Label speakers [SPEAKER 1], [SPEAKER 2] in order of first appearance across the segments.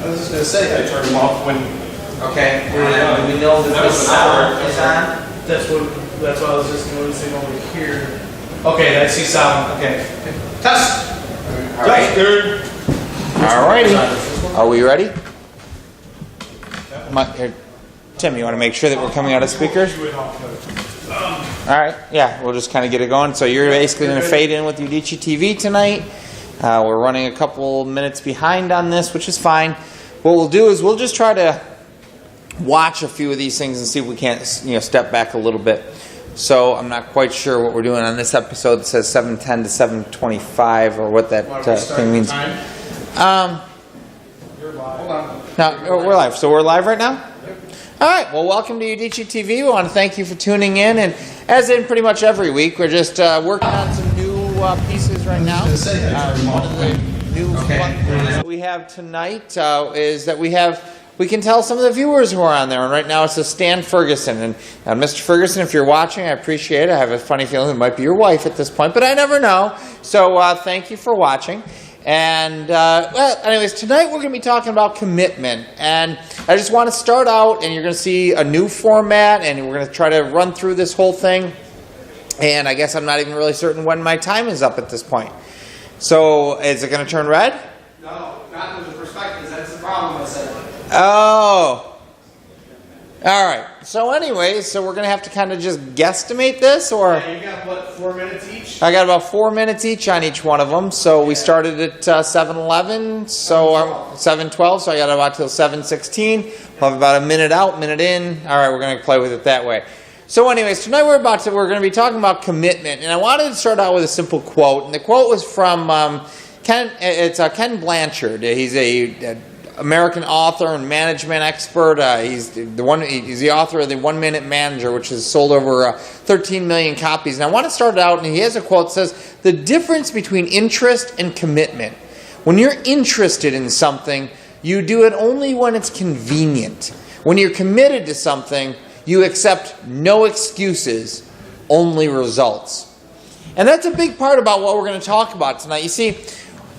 [SPEAKER 1] I was just going to say,
[SPEAKER 2] I turned them off when.
[SPEAKER 1] okay, and we know that the sound is on.
[SPEAKER 3] That's what I was just noticing over here. Okay, I see sound. Okay. Test.
[SPEAKER 1] All right.
[SPEAKER 4] Alrighty. Are we ready? Here, Tim, you want to make sure that we're coming out of speakers? Alright, yeah, we'll just kind of get it going. So you're basically going to fade in with Udicci.TV tonight. We're running a couple minutes behind on this, which is fine. What we'll do is we'll just try to watch a few of these things and see if we can't, step back a little bit. So I'm not quite sure what we're doing on this episode. It says 7:10 to 7:25 or what that thing means.
[SPEAKER 3] You're live. Hold on.
[SPEAKER 4] No, we're live. So we're live right now? Yep. All right. Well, welcome to Udicci.TV. We want to thank you for tuning in. And as in pretty much every week, we're just working on some new pieces right now. One of the new fun things that we have tonight is that we can tell some of the viewers who are on there. And right now it says Stan Ferguson. And Mr. Ferguson, if you're watching, I appreciate it. I have a funny feeling it might be your wife at this point, but I never know. So thank you for watching. And, well, anyways, tonight we're going to be talking about commitment. And I just want to start out, and you're going to see a new format, and we're going to try to run through this whole thing. And I guess I'm not even really certain when my time is up at this point. So, is it going to turn red?
[SPEAKER 1] No, not with the perspectives. That's the problem, I said.
[SPEAKER 4] Oh. All right. So anyways, we're going to have to kind of just guesstimate this, or?
[SPEAKER 3] Yeah, you got, what, 4 minutes each?
[SPEAKER 4] I got about 4 minutes each on each one of them. So we started at 7:11, so 7:12, so I got about till 7:16. We'll have about a minute out, minute in. All right, we're going to play with it that way. So anyways, tonight we're going to be talking about commitment, and I wanted to start out with a simple quote, and the quote was from Ken Blanchard. He's a American author and management expert. He's the author of the 1 Minute Manager, which has sold over 13 million copies. And I want to start out, and he has a quote that says, "The difference between interest and commitment. When you're interested in something, you do it only when it's convenient. When you're committed to something, you accept no excuses, only results." And that's a big part about what we're going to talk about tonight. You see,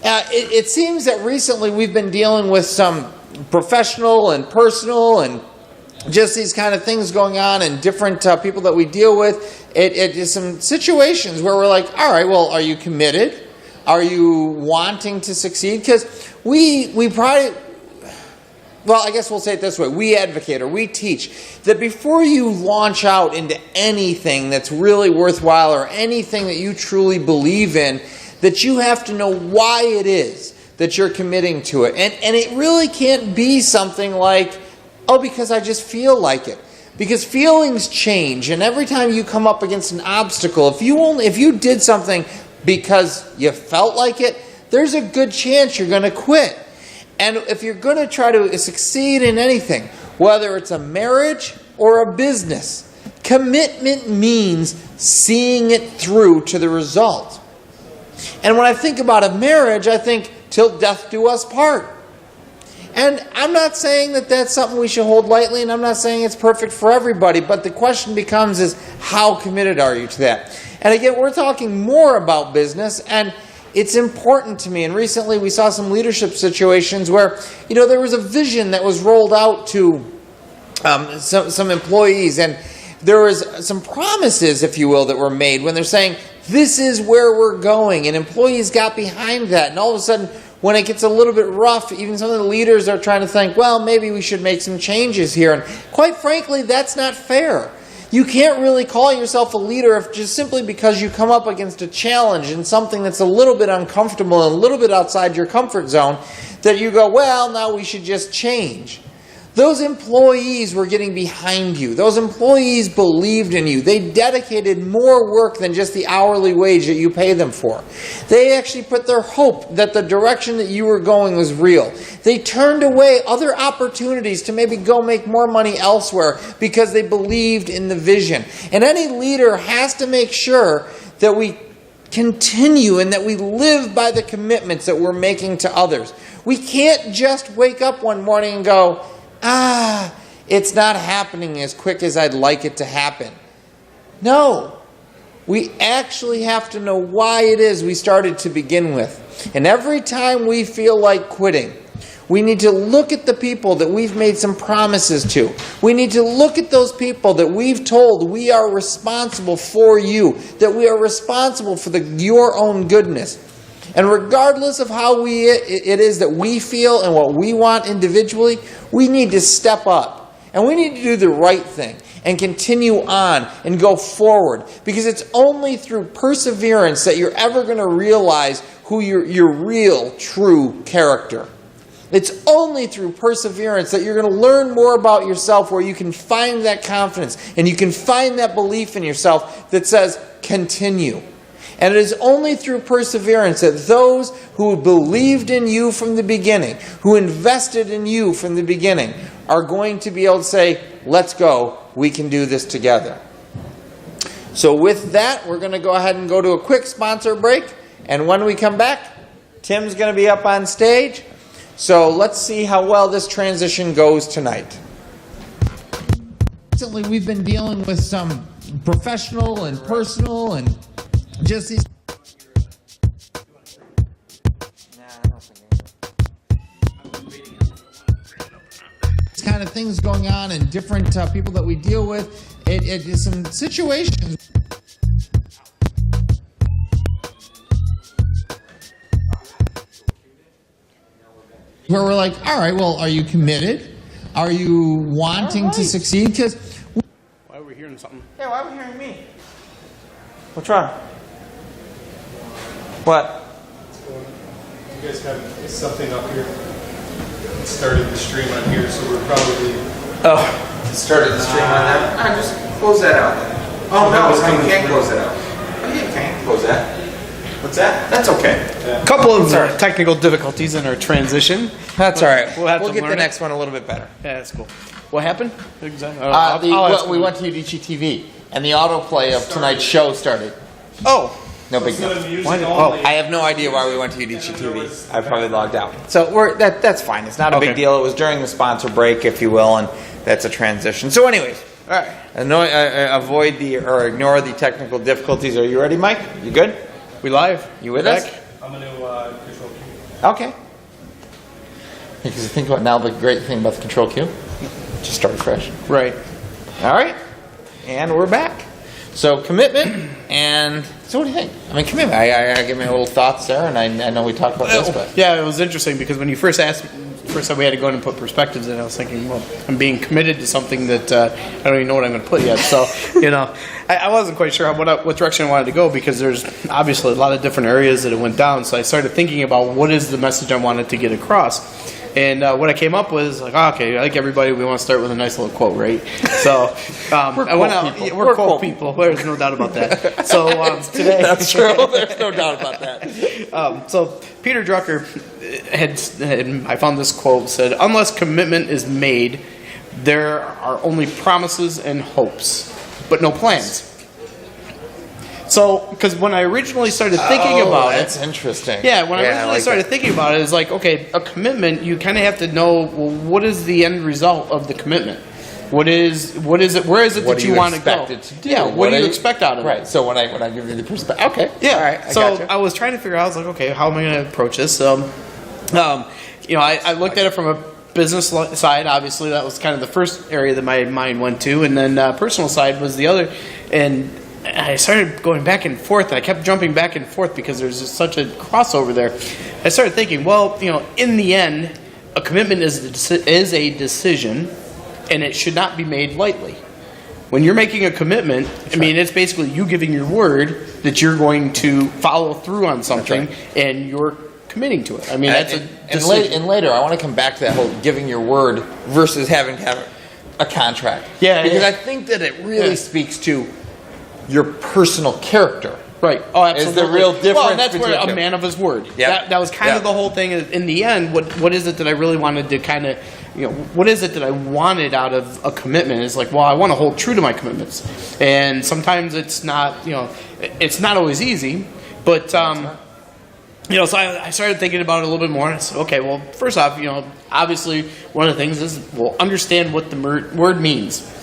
[SPEAKER 4] it seems that recently we've been dealing with some professional and personal and just these kind of things going on, and different people that we deal with. It is some situations where we're like, all right, well, are you committed? Are you wanting to succeed? Because we probably, well, I guess we'll say it this way. We advocate, or we teach, that before you launch out into anything that's really worthwhile or anything that you truly believe in, that you have to know why it is that you're committing to it. And it really can't be something like, oh, because I just feel like it. Because feelings change, and every time you come up against an obstacle, if you did something because you felt like it, there's a good chance you're going to quit. And if you're going to try to succeed in anything, whether it's a marriage or a business, commitment means seeing it through to the result. And when I think about a marriage, I think, till death do us part. And I'm not saying that that's something we should hold lightly, and I'm not saying it's perfect for everybody, but the question becomes is, how committed are you to that? And again, we're talking more about business, and it's important to me. And recently we saw some leadership situations where, there was a vision that was rolled out to some employees, and there was some promises, if you will, that were made when they're saying, this is where we're going, and employees got behind that. And all of a sudden, when it gets a little bit rough, even some of the leaders are trying to think, well, maybe we should make some changes here. And quite frankly, that's not fair. You can't really call yourself a leader if just simply because you come up against a challenge and something that's a little bit uncomfortable and a little bit outside your comfort zone, that you go, well, now we should just change. Those employees were getting behind you. Those employees believed in you. They dedicated more work than just the hourly wage that you pay them for. They actually put their hope that the direction that you were going was real. They turned away other opportunities to maybe go make more money elsewhere because they believed in the vision. And any leader has to make sure that we continue and that we live by the commitments that we're making to others. We can't just wake up one morning and go, it's not happening as quick as I'd like it to happen. No. We actually have to know why it is we started to begin with. And every time we feel like quitting, We need to look at the people that we've made some promises to. We need to look at those people that we've told we are responsible for you, that we are responsible for your own goodness. And regardless of how it is that we feel and what we want individually, we need to step up. And we need to do the right thing and continue on and go forward. Because it's only through perseverance that you're ever going to realize who your real, true character. It's only through perseverance that you're going to learn more about yourself, where you can find that confidence and you can find that belief in yourself that says, continue. And it is only through perseverance that those who believed in you from the beginning, who invested in you from the beginning, are going to be able to say, let's go, we can do this together. So with that, we're going to go ahead and go to a quick sponsor break. And when we come back, Tim's going to be up on stage. So let's see how well this transition goes tonight. Recently, we've been dealing with some professional and personal and just these kind of things going on, and different people that we deal with. It is some situations where we're like, all right, well, are you committed? Are you wanting to succeed? Because
[SPEAKER 2] why are we hearing something?
[SPEAKER 4] yeah, why are we hearing me? What's wrong? What?
[SPEAKER 5] You guys have something up here. It started the stream on here, so we're probably...
[SPEAKER 4] Oh,
[SPEAKER 1] Started the stream on that. Just close that out. Oh, no, you can't close that out. Oh, yeah, you can close that. What's that? That's okay.
[SPEAKER 2] A couple of technical difficulties in our transition.
[SPEAKER 4] that's all right.
[SPEAKER 2] We'll have to
[SPEAKER 4] get the
[SPEAKER 2] learn it.
[SPEAKER 4] next one a little bit better.
[SPEAKER 2] Yeah, that's cool. What happened? Exactly.
[SPEAKER 4] We went to Udicci.TV, and the autoplay of tonight's show started.
[SPEAKER 2] Oh.
[SPEAKER 4] No big deal. I have no idea why we went to Udicci.TV. I probably logged out. So that's fine. It's not a big
[SPEAKER 2] Okay.
[SPEAKER 4] deal. It was during the sponsor break, if you will, and that's a transition. So anyways, all right. Ignore the technical difficulties. Are you ready, Mike? You good?
[SPEAKER 2] We live?
[SPEAKER 4] You with
[SPEAKER 2] Back?
[SPEAKER 4] us?
[SPEAKER 5] I'm going to control Q.
[SPEAKER 4] Okay. Because you think about now the great thing about the control Q, just start fresh.
[SPEAKER 2] Right.
[SPEAKER 4] All right, and we're back. So commitment, and so what do you think? I mean, commitment. I give me a little thoughts there, and I know we talked about this, but
[SPEAKER 2] Yeah, it was interesting because when you first asked, first time we had to go in and put perspectives in, I was thinking, well, I'm being committed to something that I don't even know what I'm going to put yet. So, I wasn't quite sure what direction I wanted to go, because there's obviously a lot of different areas that it went down. So I started thinking about what is the message I wanted to get across. And what I came up with is like, okay, like everybody, we want to start with a nice little quote, right? So I went out.
[SPEAKER 4] people.
[SPEAKER 2] Yeah,
[SPEAKER 4] We're
[SPEAKER 2] we're
[SPEAKER 4] quote
[SPEAKER 2] quote people. There's no doubt about that. So today,
[SPEAKER 4] that's true. There's no doubt about that.
[SPEAKER 2] So Peter Drucker I found this quote, said, "Unless commitment is made, there are only promises and hopes, but no plans." So, because when I originally started thinking about it,
[SPEAKER 4] that's interesting.
[SPEAKER 2] yeah, when I originally
[SPEAKER 4] like
[SPEAKER 2] started
[SPEAKER 4] that.
[SPEAKER 2] thinking about it, it's like, okay, a commitment, you kind of have to know, well, what is the end result of the commitment? What is it? Where is it
[SPEAKER 4] What
[SPEAKER 2] that
[SPEAKER 4] do
[SPEAKER 2] you want to go?
[SPEAKER 4] expect it to do?
[SPEAKER 2] Yeah, what do you expect out of it?
[SPEAKER 4] Right. So when I give you the perspective, okay,
[SPEAKER 2] Yeah.
[SPEAKER 4] all right, I
[SPEAKER 2] so
[SPEAKER 4] gotcha.
[SPEAKER 2] I was trying to figure out, I was like, okay, how am I going to approach this? I looked at it from a business side. Obviously, that was kind of the first area that my mind went to, and then personal side was the other. And I started going back and forth, and I kept jumping back and forth because there's just such a crossover there. I started thinking, well, in the end, a commitment is a decision, and it should not be made lightly. When you're making a commitment, it's basically you giving your word that you're going to follow through on something, and you're committing to it. That's a decision.
[SPEAKER 4] And later, I want to come back to that whole giving your word versus having to have a contract.
[SPEAKER 2] Yeah,
[SPEAKER 4] because
[SPEAKER 2] yeah.
[SPEAKER 4] I think that it really speaks to your personal character.
[SPEAKER 2] Right. Oh, absolutely.
[SPEAKER 4] Is the real difference
[SPEAKER 2] Well, and that's
[SPEAKER 4] between
[SPEAKER 2] where
[SPEAKER 4] the
[SPEAKER 2] a
[SPEAKER 4] two.
[SPEAKER 2] man of his word.
[SPEAKER 4] Yep.
[SPEAKER 2] That was kind
[SPEAKER 4] Yep.
[SPEAKER 2] of the whole thing. In the end, what is it that I really wanted to kind of, what is it that I wanted out of a commitment? It's like, well, I want to hold true to my commitments, and sometimes it's not, it's not always easy, but. So I started thinking about it a little bit more, and I said, okay, well, first off, obviously one of the things is, understand what the word means.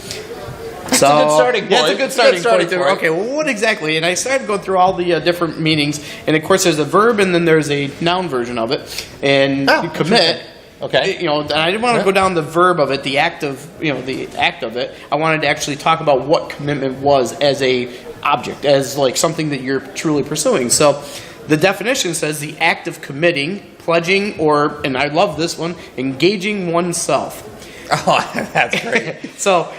[SPEAKER 4] It's a good starting point.
[SPEAKER 2] Yeah, it's a good starting point. Okay, well, what exactly? And I started going through all the different meanings, and of course there's a verb, and then there's a noun version of it, and
[SPEAKER 4] Oh,
[SPEAKER 2] commit.
[SPEAKER 4] Okay.
[SPEAKER 2] You know, and I didn't want to go down the verb of it, the act of it. I wanted to actually talk about what commitment was as a object, as like something that you're truly pursuing. So the definition says the act of committing, pledging, or, and I love this one, engaging oneself.
[SPEAKER 4] Oh, that's great.
[SPEAKER 2] So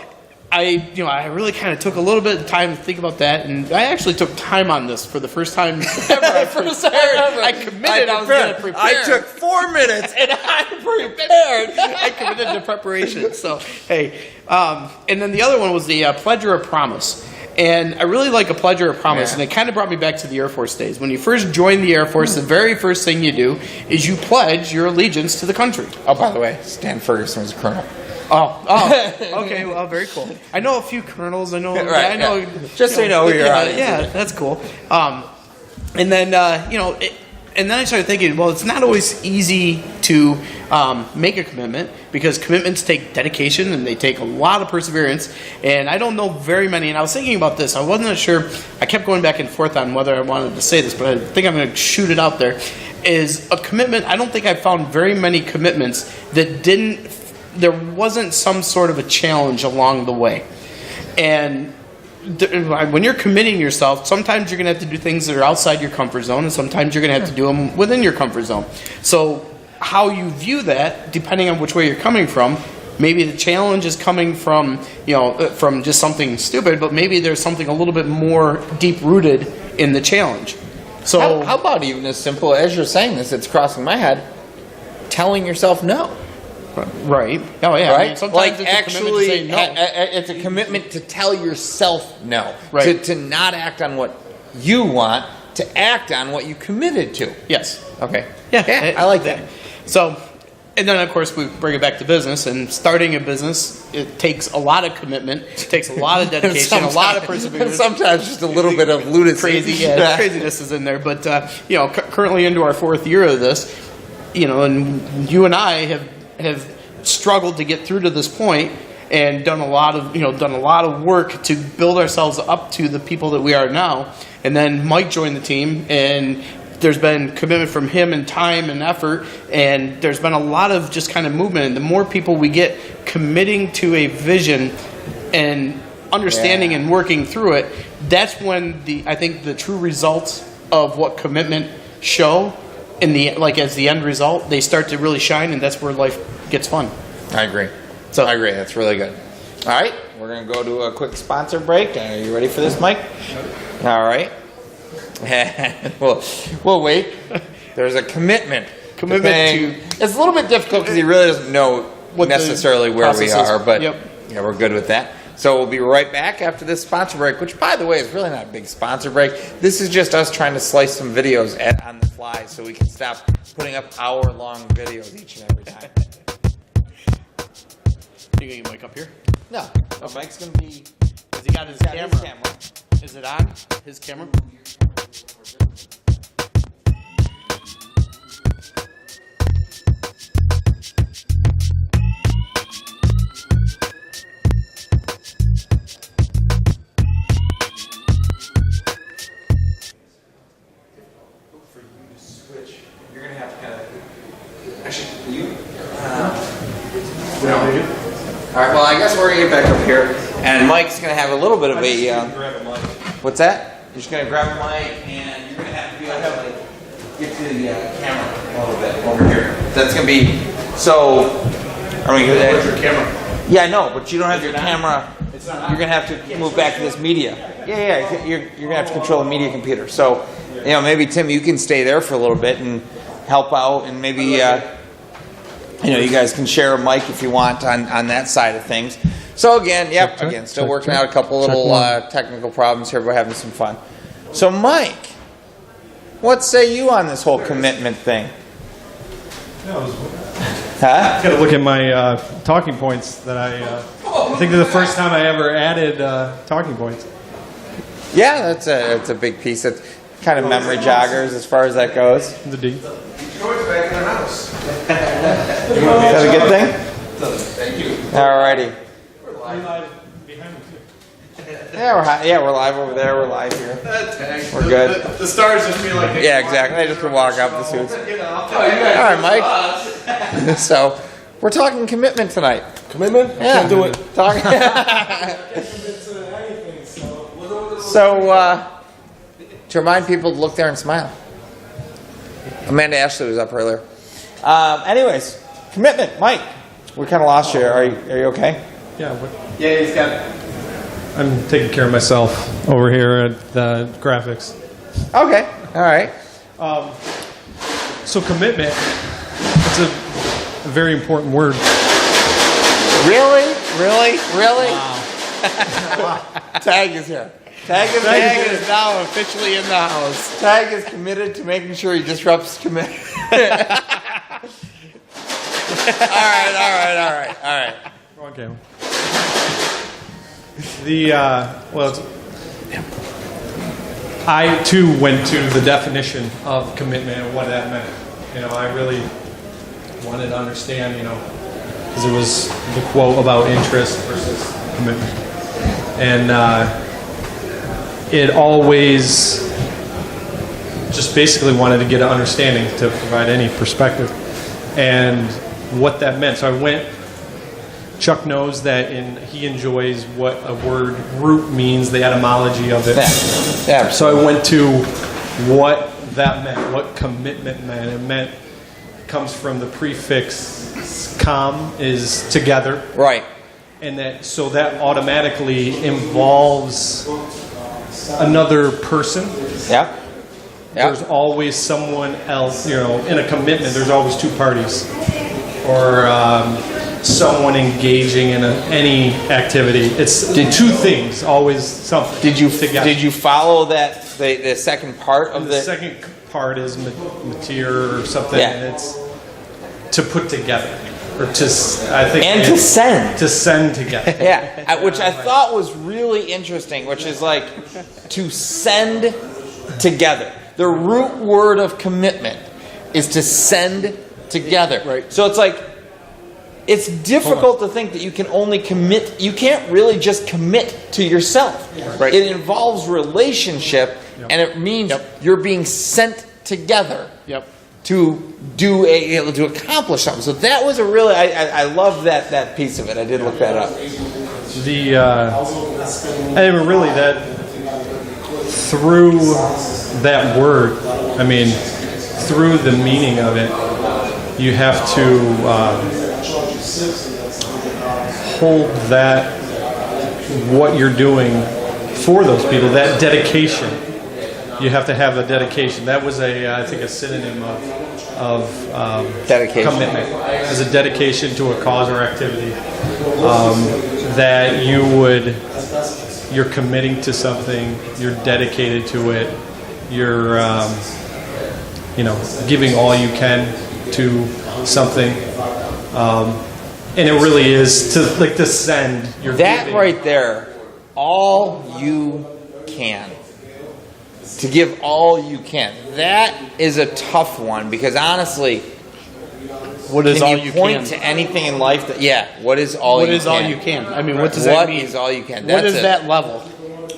[SPEAKER 2] I really kind of took a little bit of time to think about that, and I actually took time on this for the first time ever. I committed. I was going to prepare.
[SPEAKER 4] I took 4 minutes and I prepared.
[SPEAKER 2] I committed to preparation. So hey, and then the other one was the pledge or a promise. And I really like a pledge or a promise, and it kind of brought me back to the Air Force days. When you first join the Air Force, the very first thing you do is you pledge your allegiance to the country.
[SPEAKER 4] Oh, by the way, Stan Ferguson was a colonel.
[SPEAKER 2] Oh, okay, well, very cool. I know a few colonels. I know,
[SPEAKER 4] Right,
[SPEAKER 2] I know.
[SPEAKER 4] yeah. Just so you know who you're on.
[SPEAKER 2] Yeah, that's cool. And then and then I started thinking, well, it's not always easy to make a commitment because commitments take dedication and they take a lot of perseverance. And I don't know very many. And I was thinking about this. I wasn't sure. I kept going back and forth on whether I wanted to say this, but I think I'm going to shoot it out there. Is a commitment. I don't think I've found very many commitments that didn't. There wasn't some sort of a challenge along the way. And when you're committing yourself, sometimes you're going to have to do things that are outside your comfort zone, and sometimes you're going to have to do them within your comfort zone. So how you view that, depending on which way you're coming from, maybe the challenge is coming from, from just something stupid, but maybe there's something a little bit more deep-rooted in the challenge. So
[SPEAKER 4] how about even as simple as you're saying this, it's crossing my head, telling yourself no.
[SPEAKER 2] Right. Oh, yeah.
[SPEAKER 4] Right?
[SPEAKER 2] I mean, sometimes it's
[SPEAKER 4] actually,
[SPEAKER 2] a commitment to say no.
[SPEAKER 4] it's a commitment to tell yourself no.
[SPEAKER 2] Right.
[SPEAKER 4] To not act on what you want, to act on what you committed to.
[SPEAKER 2] Yes.
[SPEAKER 4] Okay.
[SPEAKER 2] Yeah,
[SPEAKER 4] I like that.
[SPEAKER 2] So, and then of course we bring it back to business, and starting a business, it takes a lot of commitment, it takes a lot of dedication, a lot of perseverance.
[SPEAKER 4] Sometimes just a little bit of lunacy.
[SPEAKER 2] Craziness is in there. But currently into our 4th year of this, and you and I have struggled to get through to this point and done a lot of work to build ourselves up to the people that we are now. And then Mike joined the team, and there's been commitment from him and time and effort, and there's been a lot of just kind of movement. And the more people we get committing to a vision and understanding and working through it, that's when I think the true results of what commitment show as the end result, they start to really shine, and that's where life gets fun. I agree.
[SPEAKER 4] I agree. That's really good. All right, we're going to go to a quick sponsor break. Are you ready for this, Mike? All right. We'll wait. There's a commitment. It's a little bit difficult because he really doesn't know necessarily where we are, but we're good with that. So we'll be right back after this sponsor break, which, by the way, is really not a big sponsor break. This is just us trying to slice some videos on the fly so we can stop putting up hour-long videos each and every time.
[SPEAKER 2] You gonna get Mike up here?
[SPEAKER 4] No. Mike's going to be...
[SPEAKER 2] Has he got his camera? Is it on? His camera?
[SPEAKER 4] All right, well, I guess we're going to get back up here, and Mike's going to have a little bit of a...
[SPEAKER 5] Grab a mic.
[SPEAKER 4] What's that? You're just going to grab a mic, and you're going to have to be able to get to the camera a little bit over here. That's going to be... So...
[SPEAKER 2] Where's your camera?
[SPEAKER 4] Yeah, I know, but you don't have your camera... You're going to have to move back to this media. Yeah, you're going to have to control the media computer. So, maybe, Tim, you can stay there for a little bit and help out, and maybe... you guys can share a mic if you want on that side of things. So again, still working out a couple little technical problems here, but having some fun. So Mike, what say you on this whole commitment thing?
[SPEAKER 5] I gotta look at my talking points that I think they're the first time I ever added talking points.
[SPEAKER 4] Yeah, that's a big piece. It's kind of memory joggers as far as that goes.
[SPEAKER 5] The D.
[SPEAKER 1] Detroit's back in the house.
[SPEAKER 4] Is that a good thing?
[SPEAKER 1] Thank you.
[SPEAKER 4] Alrighty.
[SPEAKER 5] We're live behind me too.
[SPEAKER 4] Yeah, we're live over there. We're live here. We're good.
[SPEAKER 2] The stars just feel like...
[SPEAKER 4] Yeah, exactly. I just can walk up the suits. All right, Mike. So we're talking commitment tonight.
[SPEAKER 5] Commitment?
[SPEAKER 4] Yeah.
[SPEAKER 5] Can't do it.
[SPEAKER 4] So, to remind people to look there and smile. Amanda Ashley was up earlier. Anyways, commitment, Mike. We kind of lost you. Are you okay?
[SPEAKER 5] Yeah,
[SPEAKER 2] Yeah, he's got.
[SPEAKER 5] I'm taking care of myself over here at the graphics.
[SPEAKER 4] Okay. All right.
[SPEAKER 5] So commitment, it's a very important word.
[SPEAKER 4] Really? Tag is here. Tag is
[SPEAKER 2] now officially in the house.
[SPEAKER 4] Tag is committed to making sure he disrupts commitment. All right.
[SPEAKER 5] Okay. I too went to the definition of commitment and what that meant. I really wanted to understand, because it was the quote about interest versus commitment. And it always just basically wanted to get an understanding to provide any perspective and what that meant. So I went, Chuck knows that he enjoys what a word root means, the etymology of it.
[SPEAKER 4] Yeah.
[SPEAKER 5] So I went to what that meant, what commitment meant. It comes from the prefix com, is together.
[SPEAKER 4] Right.
[SPEAKER 5] And so that automatically involves another person.
[SPEAKER 4] Yeah.
[SPEAKER 5] There's always someone else, in a commitment, there's always two parties. Or someone engaging in any activity. It's two things, always something.
[SPEAKER 4] Did you follow that the second part of
[SPEAKER 5] the second part is matir or something,
[SPEAKER 4] Yeah.
[SPEAKER 5] and it's to put together. Or to send. To send together.
[SPEAKER 4] Yeah, which I thought was really interesting, which is like to send together. The root word of commitment is to send together.
[SPEAKER 2] Right.
[SPEAKER 4] So it's like, it's difficult to think that you can only commit, you can't really just commit to yourself.
[SPEAKER 2] Right.
[SPEAKER 4] It involves relationship, and it means you're being sent together.
[SPEAKER 2] Yep.
[SPEAKER 4] To to accomplish something. So that was a really, I love that piece of it. I did look that up.
[SPEAKER 5] And really that through that word, through the meaning of it, you have to hold that what you're doing for those people, that dedication. You have to have a dedication. That was I think a synonym of
[SPEAKER 4] dedication.
[SPEAKER 5] Commitment. As a dedication to a cause or activity. That you're committing to something, you're dedicated to it, you're giving all you can to something. And it really is to send.
[SPEAKER 4] That right there, all you can. To give all you can. That is a tough one because honestly,
[SPEAKER 2] what is all you can?
[SPEAKER 4] Point to anything in life that what is all you can?
[SPEAKER 2] What is all you can? What does that mean?
[SPEAKER 4] What is all you can?
[SPEAKER 2] What is that level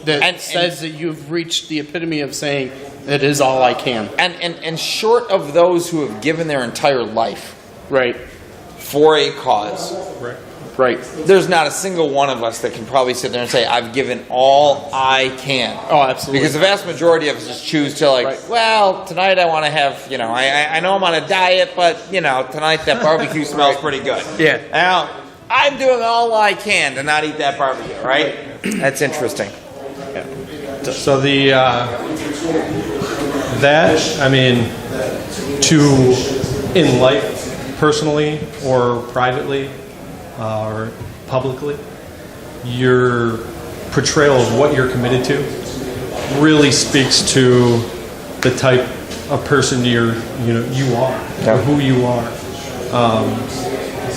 [SPEAKER 2] that says that you've reached the epitome of saying it is all I can?
[SPEAKER 4] And short of those who have given their entire life,
[SPEAKER 2] right,
[SPEAKER 4] for a cause,
[SPEAKER 2] right.
[SPEAKER 4] There's not a single one of us that can probably sit there and say, I've given all I can.
[SPEAKER 2] Oh, absolutely.
[SPEAKER 4] Because the vast majority of us just choose to well, tonight I want to have, I know I'm on a diet, but, tonight that barbecue smells pretty good.
[SPEAKER 2] Yeah.
[SPEAKER 4] Now, I'm doing all I can to not eat that barbecue, right? That's interesting.
[SPEAKER 5] So in life, personally or privately, or publicly, your portrayal of what you're committed to really speaks to the type of person you are, or who you are,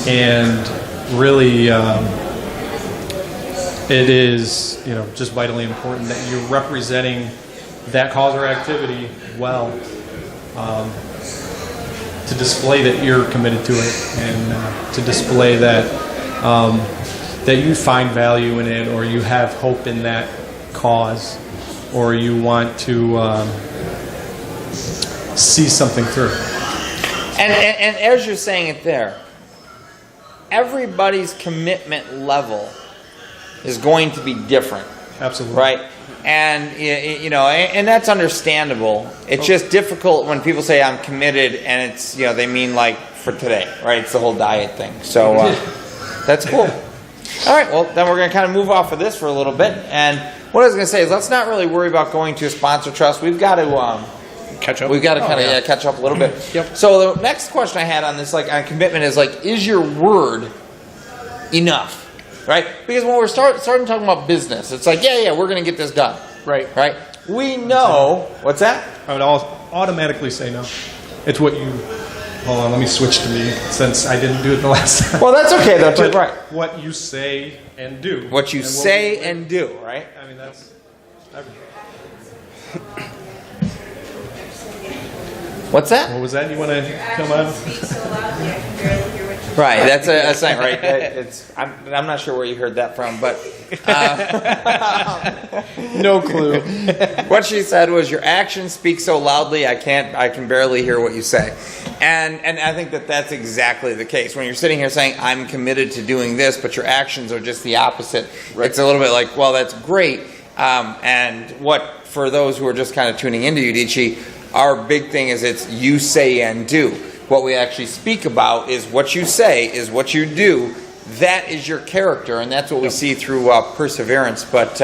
[SPEAKER 5] and really, it is just vitally important that you're representing that cause or activity well, to display that you're committed to it, and to display that that you find value in it, or you have hope in that cause, or you want to see something through.
[SPEAKER 4] And as you're saying it there, everybody's commitment level is going to be different.
[SPEAKER 5] Absolutely.
[SPEAKER 4] Right? And, and that's understandable. It's just difficult when people say I'm committed and it's, they mean like for today, right? It's the whole diet thing. So that's cool. All right, well, then we're going to kind of move off of this for a little bit. And what I was going to say is let's not really worry about going to a sponsor trust. We've got to...
[SPEAKER 2] Catch up.
[SPEAKER 4] We've got to kind of catch up a little bit.
[SPEAKER 2] Yep.
[SPEAKER 4] So the next question I had on this, on commitment, is your word enough? Right? Because when we're starting talking about business, it's like, yeah, we're going to get this done.
[SPEAKER 2] Right.
[SPEAKER 4] Right? We know. What's that?
[SPEAKER 5] I would automatically say no. It's what you... Hold on, let me switch to me since I didn't do it the last time.
[SPEAKER 4] Well, that's okay, though, too.
[SPEAKER 5] But
[SPEAKER 4] Right.
[SPEAKER 5] what you say and do.
[SPEAKER 4] What you say and do, right?
[SPEAKER 5] I mean, that's everything.
[SPEAKER 4] What's that?
[SPEAKER 5] What was that? You want to come on?
[SPEAKER 4] Right, that's a sign, right? I'm not sure where you heard that from, but
[SPEAKER 2] No clue.
[SPEAKER 4] what she said was, "Your actions speak so loudly, I can barely hear what you say," and I think that's exactly the case. When you're sitting here saying, "I'm committed to doing this," but your actions are just the opposite, It's a little bit like, well, that's great, and what for those who are just kind of tuning into Udicci, our big thing is it's you say and do. What we actually speak about is what you say, is what you do. That is your character, and that's what we see through perseverance. But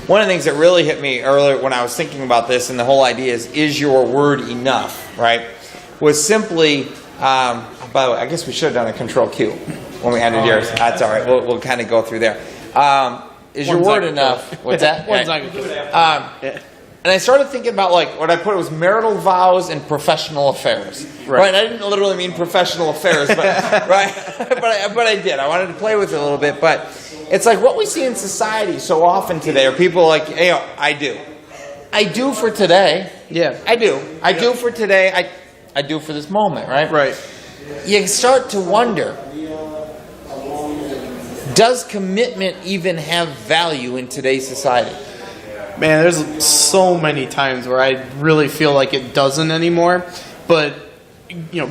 [SPEAKER 4] one of the things that really hit me earlier when I was thinking about this, and the whole idea is your word enough, right? Was simply, by the way, I guess we should have done a Control Q when we ended yours. That's all right. We'll kind of go through there. Is your word enough? What's that?
[SPEAKER 2] One's not gonna
[SPEAKER 4] And I started thinking about what I put was marital vows and professional affairs. Right. I didn't literally mean professional affairs, but right. but I did. I wanted to play with it a little bit. But it's like what we see in society so often today are people like, hey, I do for today.
[SPEAKER 2] Yeah.
[SPEAKER 4] I do for today. I do for this moment. Right.
[SPEAKER 2] Right.
[SPEAKER 4] You start to wonder, does commitment even have value in today's society?
[SPEAKER 2] Man, there's so many times where I really feel like it doesn't anymore. But,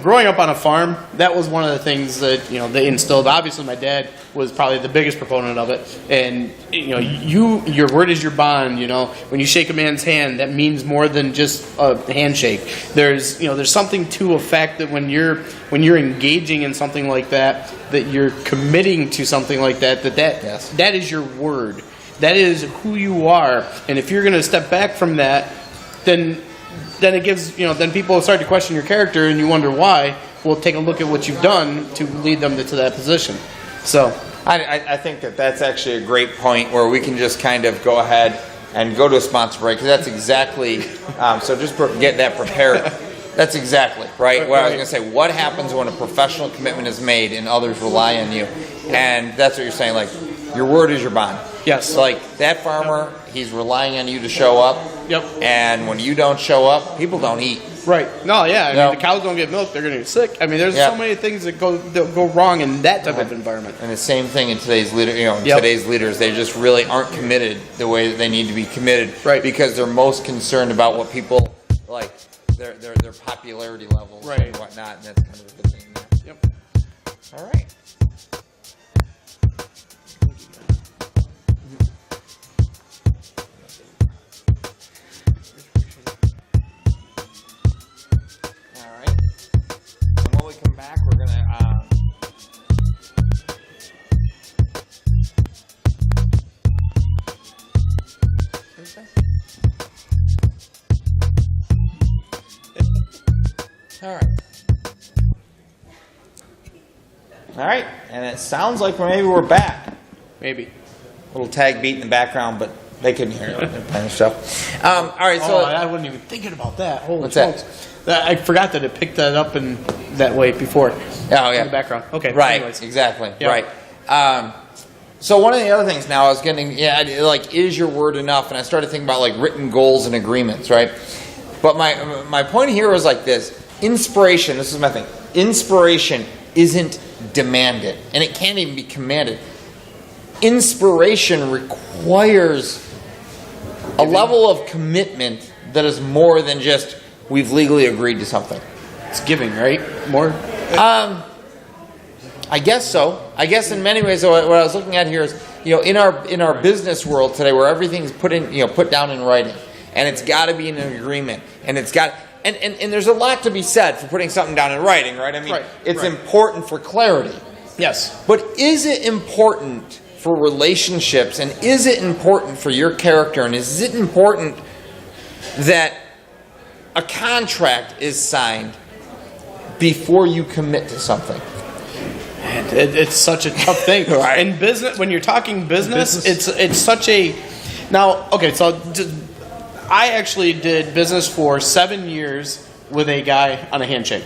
[SPEAKER 2] growing up on a farm, that was one of the things that, they instilled. Obviously, my dad was probably the biggest proponent of it. And, your word is your bond, When you shake a man's hand, that means more than just a handshake. There's something to a fact that when you're engaging in something like that you're committing to something like that is your word. That is who you are, and if you're going to step back from that, then it gives then people start to question your character, and you wonder why. Well, take a look at what you've done to lead them to that position. So,
[SPEAKER 4] I think that's actually a great point where we can just kind of go ahead and go to a sponsor break, because that's exactly. So just get that prepared. That's exactly right. What I was going to say. What happens when a professional commitment is made and others rely on you, and that's what you're saying. Like, your word is your bond.
[SPEAKER 2] yes.
[SPEAKER 4] So like that farmer, he's relying on you to show up.
[SPEAKER 2] Yep.
[SPEAKER 4] And when you don't show up, people don't eat.
[SPEAKER 2] Right. No, yeah. I
[SPEAKER 4] No.
[SPEAKER 2] mean, the cows don't get milk, they're going to get sick. I mean, there's so many things that go wrong in that type of environment.
[SPEAKER 4] And the same thing in today's
[SPEAKER 2] Yep.
[SPEAKER 4] today's leaders, they just really aren't committed the way that they need to be committed.
[SPEAKER 2] Right.
[SPEAKER 4] Because they're most concerned about what people like, their popularity levels
[SPEAKER 2] Right.
[SPEAKER 4] and whatnot. And that's kind of a good thing there.
[SPEAKER 2] Yep.
[SPEAKER 4] All right. All right, and it sounds like maybe we're back.
[SPEAKER 2] Maybe.
[SPEAKER 4] Little tag beat in the background, but they couldn't hear it. That kind of stuff. All right, so
[SPEAKER 2] I wasn't even thinking about that. Holy
[SPEAKER 4] What's
[SPEAKER 2] smokes. I forgot that it picked that up in that way before.
[SPEAKER 4] oh yeah,
[SPEAKER 2] In the background. Okay.
[SPEAKER 4] right,
[SPEAKER 2] anyways.
[SPEAKER 4] exactly,
[SPEAKER 2] Yeah.
[SPEAKER 4] right. So one of the other things now I was getting, is your word enough? And I started thinking about written goals and agreements, right? But my point here was like this: inspiration. This is my thing. Inspiration isn't demanded, and it can't even be commanded. Inspiration requires a level of commitment that is more than just we've legally agreed to something.
[SPEAKER 2] it's giving, right? More.
[SPEAKER 4] I guess so. I guess in many ways, what I was looking at here is, in our business world today, where everything's put down in writing, and it's got to be in an agreement, and it's got. And there's a lot to be said for putting something down in writing, right? I mean, it's important for clarity.
[SPEAKER 2] Yes.
[SPEAKER 4] But is it important for relationships, and is it important for your character, and is it important that a contract is signed before you commit to something?
[SPEAKER 2] It's such a tough thing.
[SPEAKER 4] Right.
[SPEAKER 2] In business, when you're talking business, it's such a... Now, okay, so I actually did business for 7 years with a guy on a handshake.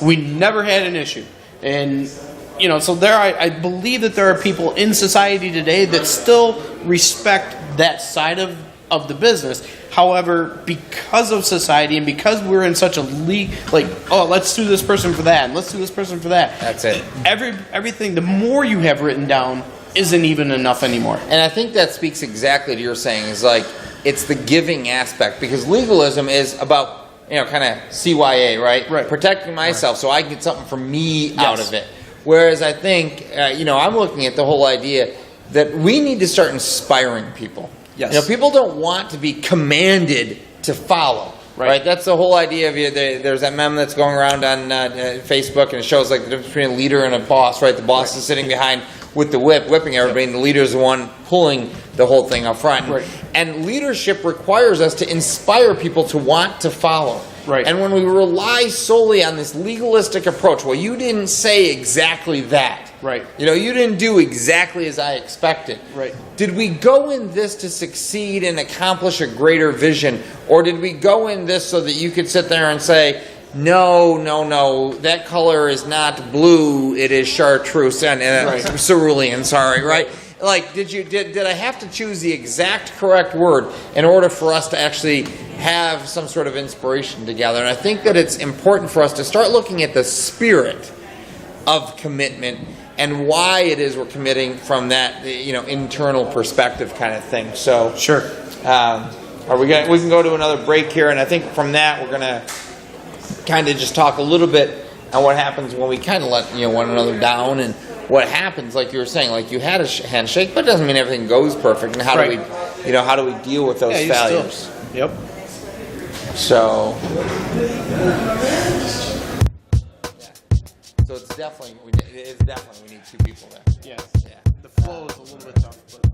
[SPEAKER 2] We never had an issue. And, so I believe that there are people in society today that still respect that side of the business. However, because of society and because we're in such a league, let's sue this person for that and let's sue this person for that.
[SPEAKER 4] That's it.
[SPEAKER 2] Everything, the more you have written down, isn't even enough anymore.
[SPEAKER 4] And I think that speaks exactly to your saying, is it's the giving aspect, because legalism is about, kind of CYA, right?
[SPEAKER 2] Right.
[SPEAKER 4] Protecting myself so I can get something for me out of it. Whereas I think, I'm looking at the whole idea that we need to start inspiring people.
[SPEAKER 2] Yes.
[SPEAKER 4] People don't want to be commanded to follow. Right. That's the whole idea of there's that meme that's going around on Facebook, and it shows the difference between a leader and a boss, right? The boss is sitting behind with the whip, whipping everybody, and the leader is the one pulling the whole thing up front.
[SPEAKER 2] Right.
[SPEAKER 4] And leadership requires us to inspire people to want to follow.
[SPEAKER 2] Right.
[SPEAKER 4] And when we rely solely on this legalistic approach, well, you didn't say exactly that.
[SPEAKER 2] Right.
[SPEAKER 4] You didn't do exactly as I expected.
[SPEAKER 2] Right.
[SPEAKER 4] Did we go in this to succeed and accomplish a greater vision? Or did we go in this so that you could sit there and say, no, that color is not blue, it is chartreuse, and cerulean, sorry, right? Did I have to choose the exact correct word in order for us to actually have some sort of inspiration together? And I think that it's important for us to start looking at the spirit of commitment and why it is we're committing from that internal perspective kind of thing. So
[SPEAKER 2] sure.
[SPEAKER 4] We can go to another break here, and I think from that we're gonna kind of just talk a little bit on what happens when we kind of let one another down, and what happens, like you were saying, you had a handshake, but it doesn't mean everything goes perfect. And how do we, how do we deal with those failures?
[SPEAKER 2] Yep.
[SPEAKER 4] So it's definitely we need two people there.
[SPEAKER 2] Yes. Yeah. The flow is a little bit tough, but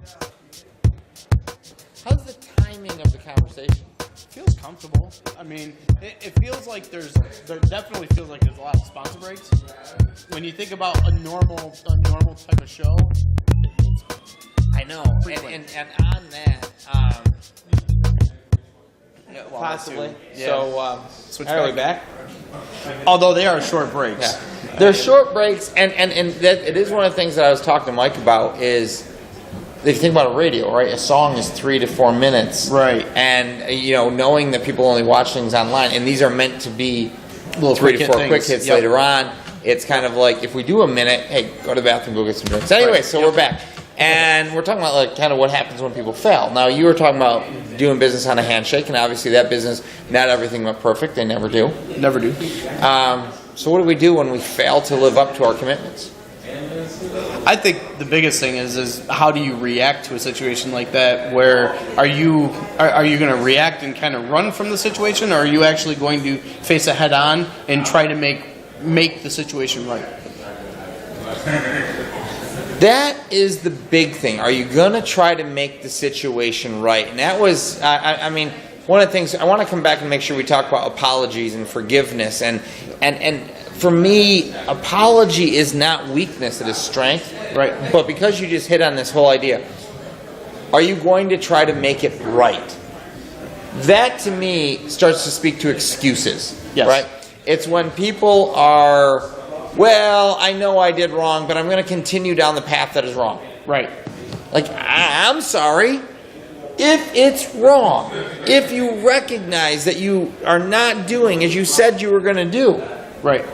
[SPEAKER 4] how's the timing of the conversation?
[SPEAKER 2] Feels comfortable. I mean, it feels like there definitely feels like there's a lot of sponsor breaks. When you think about a normal type of show,
[SPEAKER 4] I know. And on that, possibly.
[SPEAKER 2] Yeah.
[SPEAKER 4] So, are we back?
[SPEAKER 2] Although they are short breaks.
[SPEAKER 4] Yeah. They're short breaks, and that it is one of the things that I was talking to Mike about is, if you think about a radio, right? A song is 3 to 4 minutes,
[SPEAKER 2] right?
[SPEAKER 4] And knowing that people only watch things online, and these are meant to be little 3 to 4 quick hits later on. It's kind of like if we do a minute, hey, go to the bathroom, go get some drinks. Anyway, so we're back, and we're talking about kind of what happens when people fail. Now you were talking about doing business on a handshake, and obviously that business, not everything went perfect. They never do.
[SPEAKER 2] Never do.
[SPEAKER 4] So what do we do when we fail to live up to our commitments?
[SPEAKER 2] I think the biggest thing is how do you react to a situation like that? Where are you going to react and kind of run from the situation, or are you actually going to face it head on and try to make the situation right?
[SPEAKER 4] That is the big thing. Are you going to try to make the situation right? And that was, I mean, one of the things I want to come back and make sure we talk about apologies and forgiveness, and for me, apology is not weakness, it is strength.
[SPEAKER 2] Right.
[SPEAKER 4] But because you just hit on this whole idea, are you going to try to make it right? That to me starts to speak to excuses.
[SPEAKER 2] Yes.
[SPEAKER 4] Right? It's when people are, well, I know I did wrong, but I'm going to continue down the path that is wrong.
[SPEAKER 2] Right.
[SPEAKER 4] I'm sorry. If it's wrong, if you recognize that you are not doing as you said you were going to do,
[SPEAKER 2] right,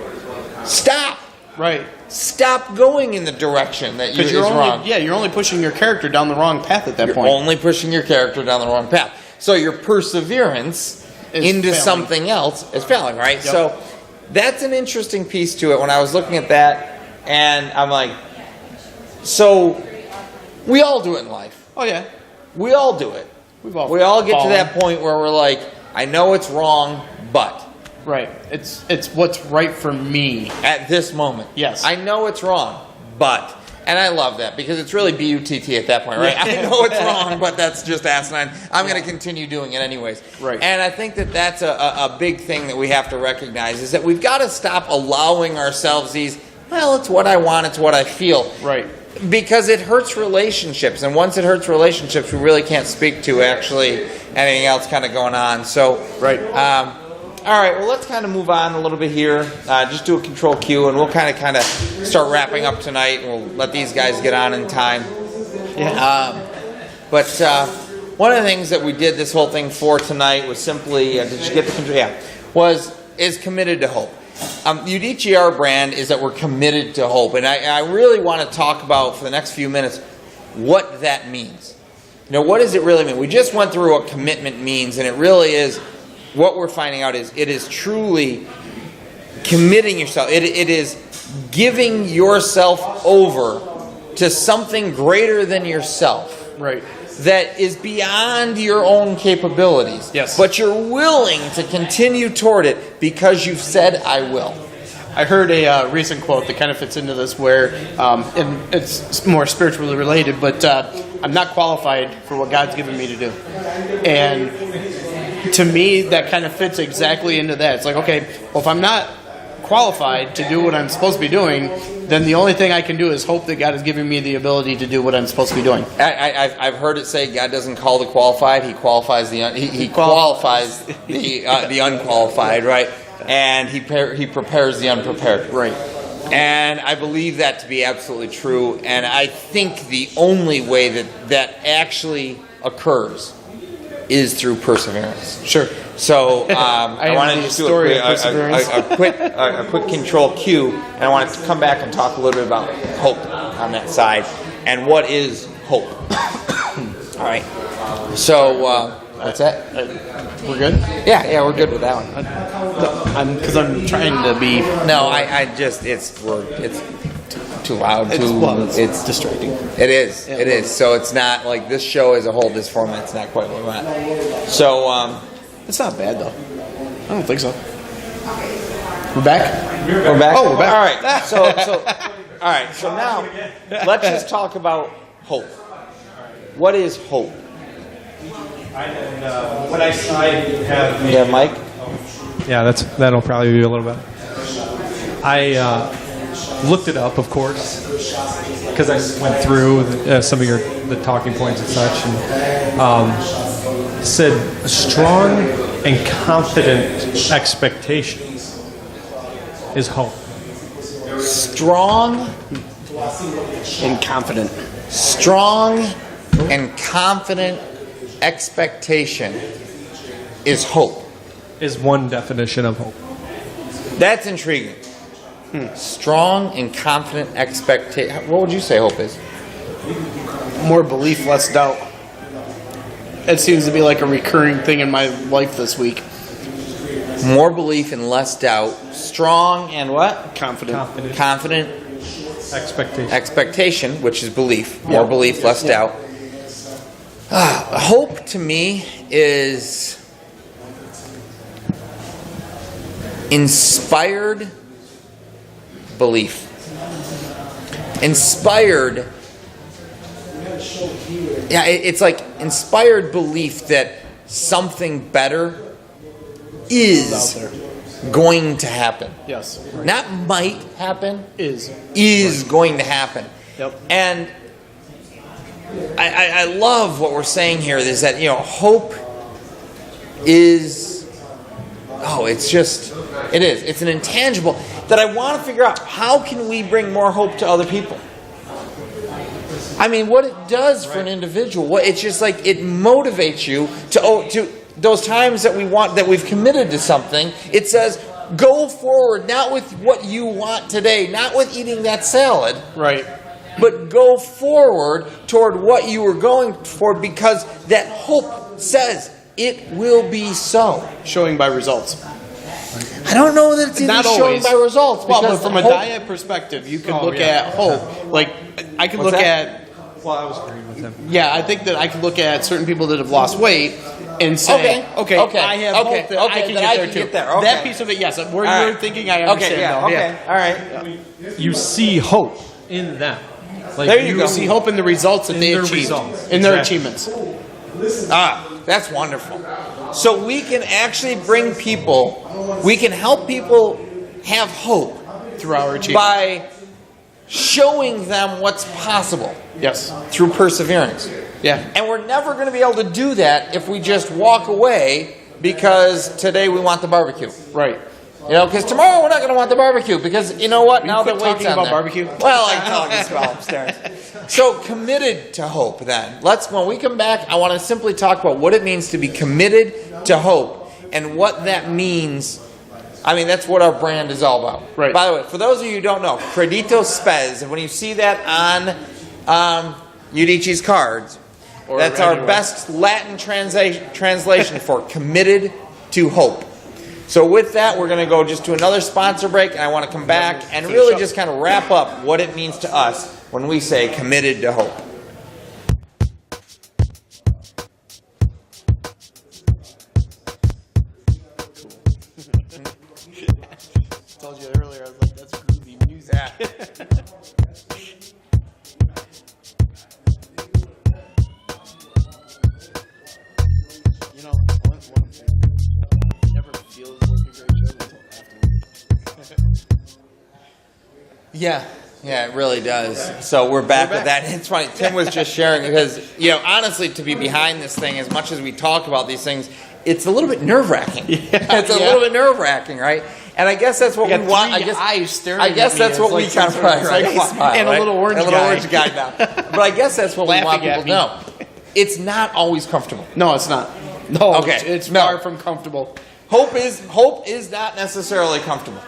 [SPEAKER 4] stop.
[SPEAKER 2] Right.
[SPEAKER 4] Stop going in the direction that is wrong.
[SPEAKER 2] Yeah, you're only pushing your character down the wrong path at that point.
[SPEAKER 4] You're only pushing your character down the wrong path. So your perseverance into something else is failing, right? Yep. So that's an interesting piece to it when I was looking at that, and I'm like, so we all do it in life.
[SPEAKER 2] Oh yeah.
[SPEAKER 4] We all do it. We all get to that point where we're like, I know it's wrong, but.
[SPEAKER 2] Right. It's what's right for me.
[SPEAKER 4] At this moment.
[SPEAKER 2] Yes.
[SPEAKER 4] I know it's wrong, but. And I love that because it's really B-U-T-T at that point, right? I know it's wrong, but that's just asinine. I'm going to continue doing it anyways.
[SPEAKER 2] Right.
[SPEAKER 4] And I think that that's a big thing that we have to recognize is that we've got to stop allowing ourselves these, well, it's what I want, it's what I feel.
[SPEAKER 2] Right.
[SPEAKER 4] Because it hurts relationships. And once it hurts relationships, we really can't speak to actually anything else kind of going on. So,
[SPEAKER 2] right.
[SPEAKER 4] All right, well, let's kind of move on a little bit here. Just do a control Q, and we'll kind of start wrapping up tonight, and we'll let these guys get on in time.
[SPEAKER 2] Yeah.
[SPEAKER 4] But one of the things that we did this whole thing for tonight was simply, did you get the control? Yeah, is committed to hope. Udicci, our brand, is that we're committed to hope, and I really want to talk about for the next few minutes what that means. You know, what does it really mean? We just went through what commitment means, and it really is. What we're finding out is it is truly committing yourself. It is giving yourself over to something greater than yourself.
[SPEAKER 2] Right.
[SPEAKER 4] That is beyond your own capabilities.
[SPEAKER 2] Yes.
[SPEAKER 4] But you're willing to continue toward it because you've said, I will.
[SPEAKER 2] I heard a recent quote that kind of fits into this where, and it's more spiritually related, but I'm not qualified for what God's given me to do. And to me, that kind of fits exactly into that. It's like, okay, well, if I'm not qualified to do what I'm supposed to be doing, then the only thing I can do is hope that God is giving me the ability to do what I'm supposed to be doing.
[SPEAKER 4] I've heard it say God doesn't call the qualified; He qualifies he qualifies the unqualified, right? And He prepares the unprepared,
[SPEAKER 2] right?
[SPEAKER 4] And I believe that to be absolutely true. And I think the only way that actually occurs is through perseverance.
[SPEAKER 2] Sure.
[SPEAKER 4] So I want to just do a quick control Q, and I want to come back and talk a little bit about hope on that side, and what is hope. All right. So what's that?
[SPEAKER 2] We're good.
[SPEAKER 4] Yeah, we're good with that one.
[SPEAKER 2] Because I'm trying to be.
[SPEAKER 4] No, it's too loud. It's
[SPEAKER 2] distracting.
[SPEAKER 4] It is. It is. So it's not like this show as a whole. This format's not quite what we want. So
[SPEAKER 2] it's not bad though. I don't think so. We're back.
[SPEAKER 4] We're back.
[SPEAKER 2] Oh, we're back.
[SPEAKER 4] All right. So all right. So now let's just talk about hope. What is hope?
[SPEAKER 5] What I have.
[SPEAKER 4] Yeah, Mike.
[SPEAKER 5] Yeah, that'll probably be a little bit. I looked it up, of course, because I went through some of the talking points and such, and said a strong and confident expectation is hope.
[SPEAKER 4] Strong
[SPEAKER 2] and confident.
[SPEAKER 4] Strong and confident expectation is hope.
[SPEAKER 5] Is one definition of hope.
[SPEAKER 4] That's intriguing. Strong and confident expectation. What would you say hope is?
[SPEAKER 2] More belief, less doubt. It seems to be like a recurring thing in my life this week.
[SPEAKER 4] More belief and less doubt. Strong and what?
[SPEAKER 2] Confident.
[SPEAKER 4] Confident expectation, which is belief. More belief, less doubt. Hope to me is inspired belief. Inspired. Yeah, it's like inspired belief that something better is going to happen.
[SPEAKER 2] Yes. Right.
[SPEAKER 4] Not might happen.
[SPEAKER 2] Is
[SPEAKER 4] going to happen.
[SPEAKER 2] Yep.
[SPEAKER 4] And I love what we're saying here is that, hope is, it's an intangible that I want to figure out how can we bring more hope to other people. I mean, what it does for an individual, it's just like it motivates you to those times that we've committed to something. It says, go forward, not with what you want today, not with eating that salad.
[SPEAKER 2] Right.
[SPEAKER 4] But go forward toward what you were going for because that hope says it will be so.
[SPEAKER 2] Showing by results.
[SPEAKER 4] I don't know that it's even
[SPEAKER 2] Not
[SPEAKER 4] shown
[SPEAKER 2] always.
[SPEAKER 4] by results.
[SPEAKER 2] Well, but
[SPEAKER 4] because
[SPEAKER 2] from a
[SPEAKER 4] hope-
[SPEAKER 2] diet perspective, you can
[SPEAKER 5] Oh,
[SPEAKER 2] look
[SPEAKER 5] yeah.
[SPEAKER 2] at hope. Like, I can
[SPEAKER 4] What's
[SPEAKER 2] look
[SPEAKER 4] that?
[SPEAKER 2] at,
[SPEAKER 5] Well, I was agreeing with him.
[SPEAKER 2] yeah, I think that I can look at certain people that have lost weight and say,
[SPEAKER 4] Okay.
[SPEAKER 2] I have hope that I can get there too.
[SPEAKER 4] Okay.
[SPEAKER 2] That piece of it, yes. Where
[SPEAKER 4] All
[SPEAKER 2] you're
[SPEAKER 4] right.
[SPEAKER 2] thinking, I understand.
[SPEAKER 4] Okay, yeah,
[SPEAKER 2] though.
[SPEAKER 4] okay, all right.
[SPEAKER 5] You see hope in them. Like
[SPEAKER 4] There you go.
[SPEAKER 2] You see hope in the results that
[SPEAKER 5] In
[SPEAKER 2] they
[SPEAKER 5] their
[SPEAKER 2] achieved,
[SPEAKER 5] results.
[SPEAKER 2] in their
[SPEAKER 5] Exactly.
[SPEAKER 2] achievements.
[SPEAKER 4] That's wonderful. So we can actually bring people, we can help people have hope
[SPEAKER 2] Through our achievements.
[SPEAKER 4] by showing them what's possible
[SPEAKER 2] Yes.
[SPEAKER 4] through perseverance.
[SPEAKER 2] Yeah.
[SPEAKER 4] And we're never going to be able to do that if we just walk away because today we want the barbecue.
[SPEAKER 2] Right.
[SPEAKER 4] You know, because tomorrow we're not going to want the barbecue because you know what? Now
[SPEAKER 2] quit
[SPEAKER 4] the weight's
[SPEAKER 2] talking
[SPEAKER 4] on
[SPEAKER 2] about
[SPEAKER 4] there.
[SPEAKER 2] barbecue?
[SPEAKER 4] Well, I can talk as well upstairs. So committed to hope. Then when we come back, I want to simply talk about what it means to be committed to hope and what that means. I mean, that's what our brand is all about.
[SPEAKER 2] Right.
[SPEAKER 4] By the way, for those of you who don't know, Credito Spes, and when you see that on Udicci's cards,
[SPEAKER 2] Or
[SPEAKER 4] that's our
[SPEAKER 2] anywhere.
[SPEAKER 4] best Latin translation for committed to hope. So with that, we're going to go just to another sponsor break, and I want to come back and really just kind of wrap up what it means to us when we say committed to hope.
[SPEAKER 2] Told you earlier, I was like, that's groovy music. You know, one thing, it never feels like a great show until afterwards.
[SPEAKER 4] Yeah, it really does. So we're back with that. It's funny. Tim was just sharing because, honestly, to be behind this thing, as much as we talk about these things, it's a little bit nerve-wracking. It's a little bit nerve-wracking, right? And I guess that's what we want.
[SPEAKER 2] Eyes staring
[SPEAKER 4] I guess
[SPEAKER 2] at me
[SPEAKER 4] that's
[SPEAKER 2] as
[SPEAKER 4] what
[SPEAKER 2] like
[SPEAKER 4] we kind of
[SPEAKER 2] some sort of
[SPEAKER 4] right,
[SPEAKER 2] psycho-
[SPEAKER 4] smile,
[SPEAKER 2] and
[SPEAKER 4] right?
[SPEAKER 2] a little orange
[SPEAKER 4] And a little
[SPEAKER 2] guy.
[SPEAKER 4] orange guy now. But I guess that's what we want
[SPEAKER 2] Laughing
[SPEAKER 4] people
[SPEAKER 2] at
[SPEAKER 4] to know. It's not always comfortable.
[SPEAKER 2] No, it's not. No,
[SPEAKER 4] Okay,
[SPEAKER 2] it's
[SPEAKER 4] no.
[SPEAKER 2] far from comfortable.
[SPEAKER 4] Hope is not necessarily comfortable,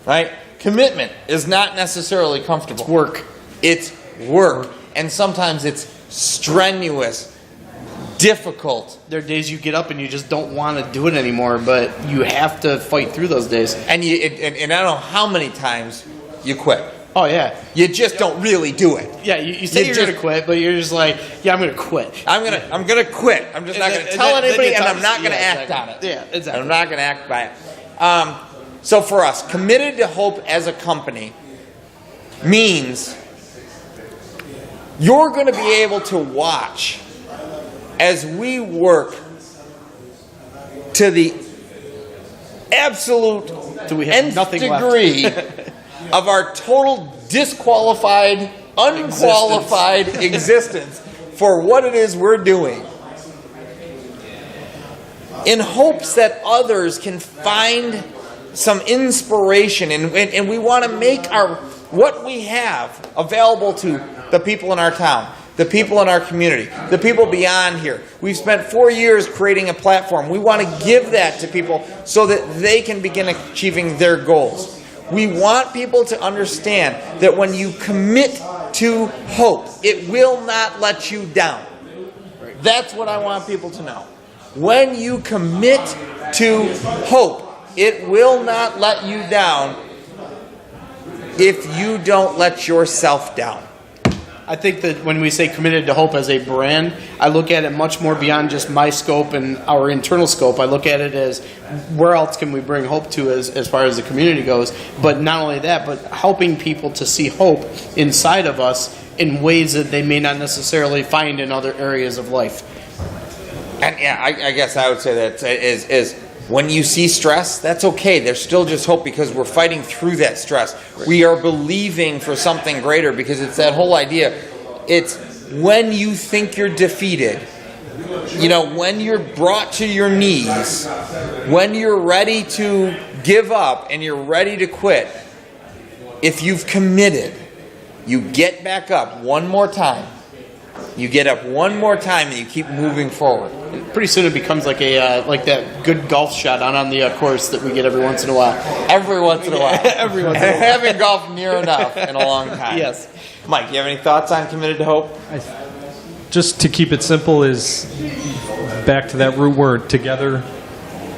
[SPEAKER 4] right? Commitment is not necessarily comfortable.
[SPEAKER 2] Work.
[SPEAKER 4] It's work, and sometimes it's strenuous, difficult,
[SPEAKER 2] There are days you get up and you just don't want to do it anymore, but you have to fight through those days.
[SPEAKER 4] and and I don't know how many times you quit.
[SPEAKER 2] Oh, yeah.
[SPEAKER 4] You just don't really do it.
[SPEAKER 2] Yeah, you say
[SPEAKER 4] You
[SPEAKER 2] you're
[SPEAKER 4] just-
[SPEAKER 2] going to quit, but you're just like, yeah, I'm going to quit.
[SPEAKER 4] I'm gonna quit. I'm just not gonna tell anybody, and I'm not gonna act on it.
[SPEAKER 2] Yeah, exactly.
[SPEAKER 4] I'm not gonna act by it. So for us, committed to hope as a company means you're going to be able to watch as we work to the absolute
[SPEAKER 2] Till we have
[SPEAKER 4] nth
[SPEAKER 2] nothing left.
[SPEAKER 4] degree of our total disqualified, unqualified existence for what it is we're doing, in hopes that others can find some inspiration, and we want to make what we have available to the people in our town, the people in our community, the people beyond here. We've spent 4 years creating a platform. We want to give that to people so that they can begin achieving their goals. We want people to understand that when you commit to hope, it will not let you down. That's what I want people to know. When you commit to hope, it will not let you down if you don't let yourself down.
[SPEAKER 2] I think that when we say committed to hope as a brand, I look at it much more beyond just my scope and our internal scope. I look at it as where else can we bring hope to as far as the community goes. But not only that, but helping people to see hope inside of us in ways that they may not necessarily find in other areas of life.
[SPEAKER 4] And yeah, I guess I would say that is when you see stress, that's okay. There's still just hope because we're fighting through that stress. Right. We are believing for something greater because it's that whole idea. It's when you think you're defeated, when you're brought to your knees, when you're ready to give up and you're ready to quit, if you've committed, you get back up one more time. You get up one more time and you keep moving forward.
[SPEAKER 2] Pretty soon it becomes like like that good golf shot on the course that we get every once in a while.
[SPEAKER 4] Every once in a while.
[SPEAKER 2] Every once in a while.
[SPEAKER 4] I haven't golfed near enough in a long time.
[SPEAKER 2] Yes.
[SPEAKER 4] Mike, you have any thoughts on committed to hope?
[SPEAKER 5] Just to keep it simple is back to that root word, together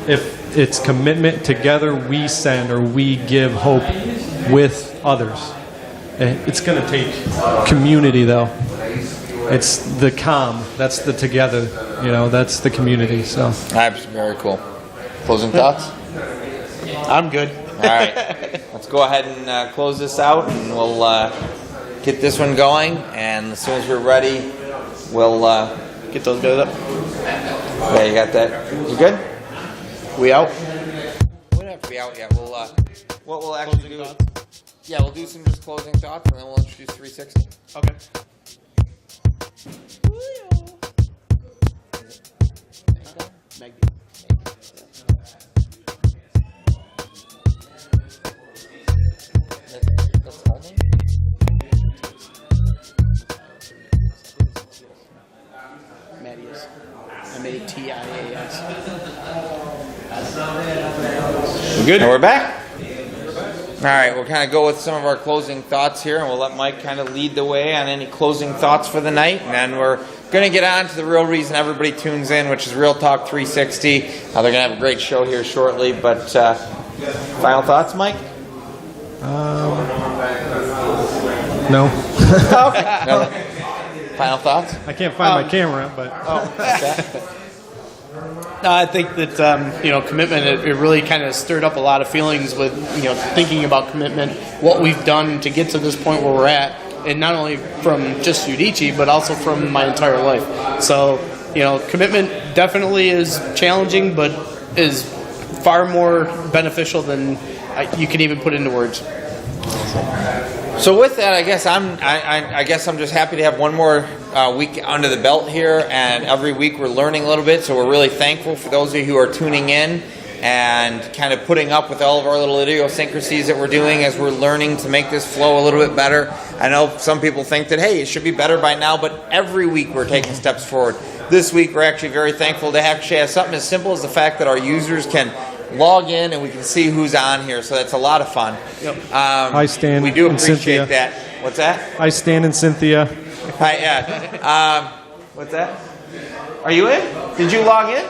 [SPEAKER 5] if it's commitment, together we send or we give hope with others. It's going to take community, though. It's the calm. That's the together. That's the community. So
[SPEAKER 4] That's very cool. Closing thoughts?
[SPEAKER 2] I'm good.
[SPEAKER 4] All right. Let's go ahead and close this out, and we'll get this one going. And as soon as we're ready, we'll
[SPEAKER 2] Get those guys up.
[SPEAKER 4] Yeah, you got that. You good?
[SPEAKER 2] We out.
[SPEAKER 4] We don't have to be out yet. What we'll actually do is, yeah, we'll do some just closing thoughts, and then we'll introduce 360.
[SPEAKER 2] Okay.
[SPEAKER 4] That's the whole name?
[SPEAKER 2] Mattias. M-A-T-I-A-S.
[SPEAKER 4] Good. And we're back. All right, we'll kind of go with some of our closing thoughts here, and we'll let Mike kind of lead the way on any closing thoughts for the night. And then we're going to get on to the real reason everybody tunes in, which is Real Talk 360. They're going to have a great show here shortly. But final thoughts, Mike?
[SPEAKER 5] no,
[SPEAKER 4] Okay. No. Final thoughts?
[SPEAKER 5] I can't find my camera, but
[SPEAKER 2] No, I think that commitment. It really kind of stirred up a lot of feelings with thinking about commitment, what we've done to get to this point where we're at, and not only from just Udicci, but also from my entire life. So commitment definitely is challenging, but is far more beneficial than you can even put into words.
[SPEAKER 4] So with that, I guess I'm just happy to have one more week under the belt here, and every week we're learning a little bit. So we're really thankful for those of you who are tuning in and kind of putting up with all of our little idiosyncrasies that we're doing as we're learning to make this flow a little bit better. I know some people think that, hey, it should be better by now, but every week we're taking steps forward. This week we're actually very thankful to actually have something as simple as the fact that our users can log in and we can see who's on here, so that's a lot of fun.
[SPEAKER 2] Yep.
[SPEAKER 5] I stand.
[SPEAKER 4] We do
[SPEAKER 5] in
[SPEAKER 4] appreciate
[SPEAKER 5] Cynthia.
[SPEAKER 4] that. What's that?
[SPEAKER 5] I stand in Cynthia.
[SPEAKER 4] Hi, yeah. What's that? Are you in? Did you log in?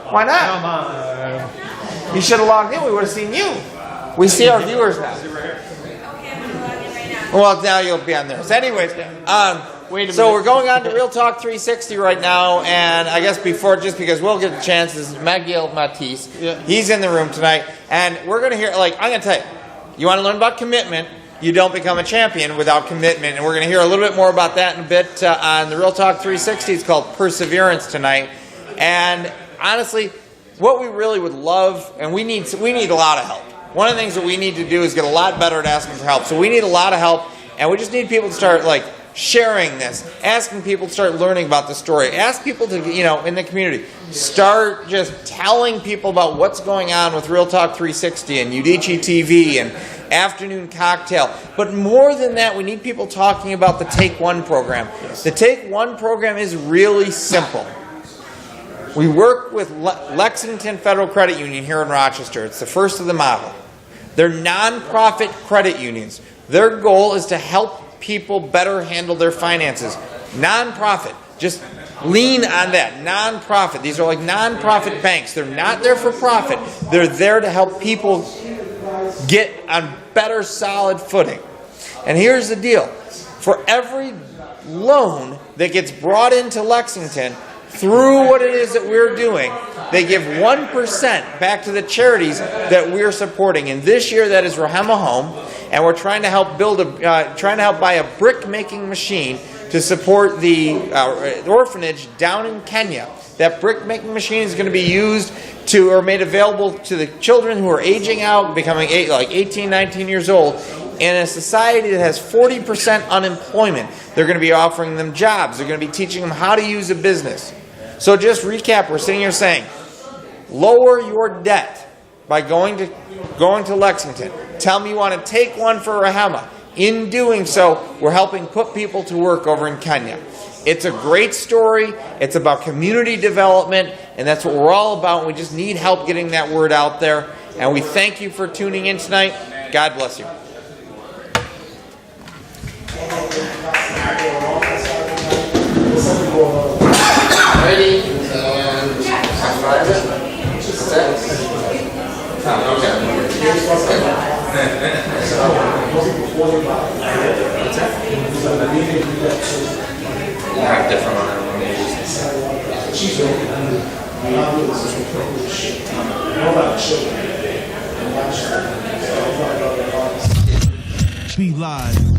[SPEAKER 4] Why not?
[SPEAKER 5] Come on.
[SPEAKER 4] You should have logged in. We would have seen you. We see our viewers now. Well, now you'll be on there. So anyways, so we're going on to Real Talk 360 right now, and I guess before, just because we'll get the chances, Miguel Matisse, he's in the room tonight, and we're going to hear, I'm going to tell you, you want to learn about commitment, you don't become a champion without commitment, and we're going to hear a little bit more about that in a bit on the Real Talk 360. It's called Perseverance tonight, and honestly, what we really would love, and we need a lot of help. One of the things that we need to do is get a lot better at asking for help. So we need a lot of help, and we just need people to start sharing this, asking people to start learning about the story, ask people to, in the community, start just telling people about what's going on with Real Talk 360 and Udicci.TV and Afternoon Cocktail. But more than that, we need people talking about the Take One program. The Take One program is really simple. We work with Lexington Federal Credit Union here in Rochester. It's the first of the model. They're nonprofit credit unions. Their goal is to help people better handle their finances. Nonprofit. Just lean on that. Nonprofit. These are like nonprofit banks. They're not there for profit. They're there to help people get on better solid footing. And here's the deal. For every loan that gets brought into Lexington, through what it is that we're doing, they give 1% back to the charities that we're supporting. And this year, that is Rahema Home, and we're trying to help buy a brick making machine to support the orphanage down in Kenya. That brick making machine is going to be used made available to the children who are aging out, becoming 18, 19 years old. In a society that has 40% unemployment, they're going to be offering them jobs. They're going to be teaching them how to use a business. So just recap, we're sitting here saying, lower your debt by going to Lexington. Tell me you want to take one for Rahema. In doing so, we're helping put people to work over in Kenya. It's a great story. It's about community development, and that's what we're all about. We just need help getting that word out there. And we thank you for tuning in tonight. God bless you. Ready? And 5, 6.
[SPEAKER 1] Not different on everyone.
[SPEAKER 6] Be live.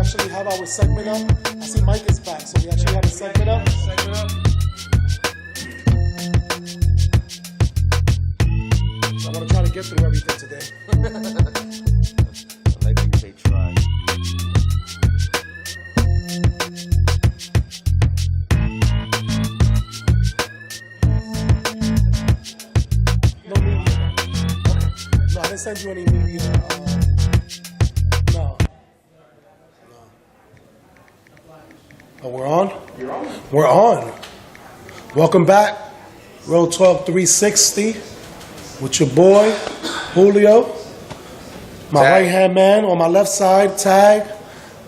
[SPEAKER 7] actually have our segment up. I see Mike is back, so we actually have a segment up. So I'm gonna try to get through everything today.
[SPEAKER 1] I think they try.
[SPEAKER 7] No media. Okay. No, I didn't send you any media. No. Oh, we're on?
[SPEAKER 1] You're on.
[SPEAKER 7] We're on. Welcome back. Real Talk 360 with your boy, Julio. My
[SPEAKER 1] Tag.
[SPEAKER 7] right-hand man on my left side, Tag.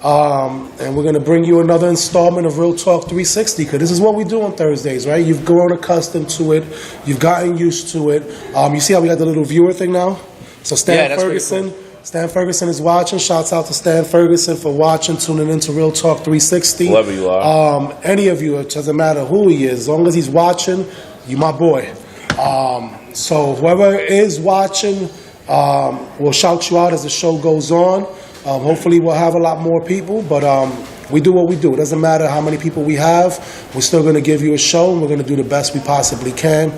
[SPEAKER 7] And we're going to bring you another installment of Real Talk 360 because this is what we do on Thursdays, right? You've grown accustomed to it. You've gotten used to it. You see how we got the little viewer thing now? So Stan
[SPEAKER 2] that's pretty
[SPEAKER 7] Ferguson. Stan Ferguson is watching. Shouts out to Stan Ferguson for watching, tuning into Real Talk 360.
[SPEAKER 1] Whoever you are.
[SPEAKER 7] Any of you, it doesn't matter who he is. As long as he's watching, you my boy. So whoever is watching, we'll shout you out as the show goes on. Hopefully we'll have a lot more people, but we do what we do. It doesn't matter how many people we have. We're still going to give you a show, and we're going to do the best we possibly can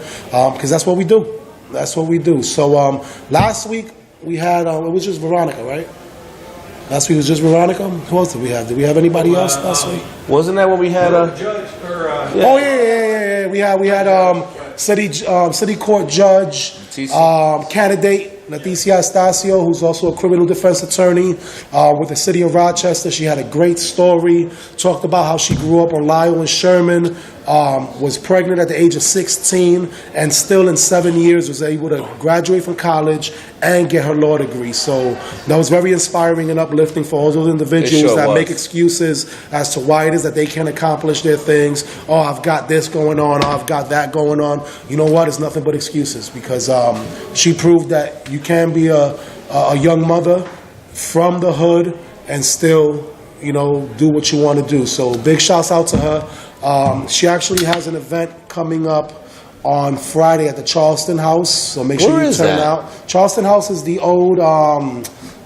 [SPEAKER 7] because that's what we do. That's what we do. So last week we had, it was just Veronica, right? Last week was just Veronica? Who else did we have? Did we have anybody else last week?
[SPEAKER 1] Wasn't that when we had
[SPEAKER 5] Judge, or,
[SPEAKER 7] Oh yeah. We had city court judge candidate Leticia Estacio, who's also a criminal defense attorney with the city of Rochester. She had a great story. Talked about how she grew up on Lyle and Sherman, was pregnant at the age of 16, and still in 7 years was able to graduate from college and get her law degree. So that was very inspiring and uplifting for all those individuals
[SPEAKER 1] sure
[SPEAKER 7] that
[SPEAKER 1] was.
[SPEAKER 7] make excuses as to why it is that they can't accomplish their things. Oh, I've got this going on. Oh, I've got that going on. You know what? It's nothing but excuses because she proved that you can be a young mother from the hood and still, do what you want to do. So big shouts out to her. She actually has an event coming up on Friday at the Charleston House. So make sure
[SPEAKER 1] Where
[SPEAKER 7] you
[SPEAKER 1] is
[SPEAKER 7] turn
[SPEAKER 1] that?
[SPEAKER 7] out. Charleston House is the old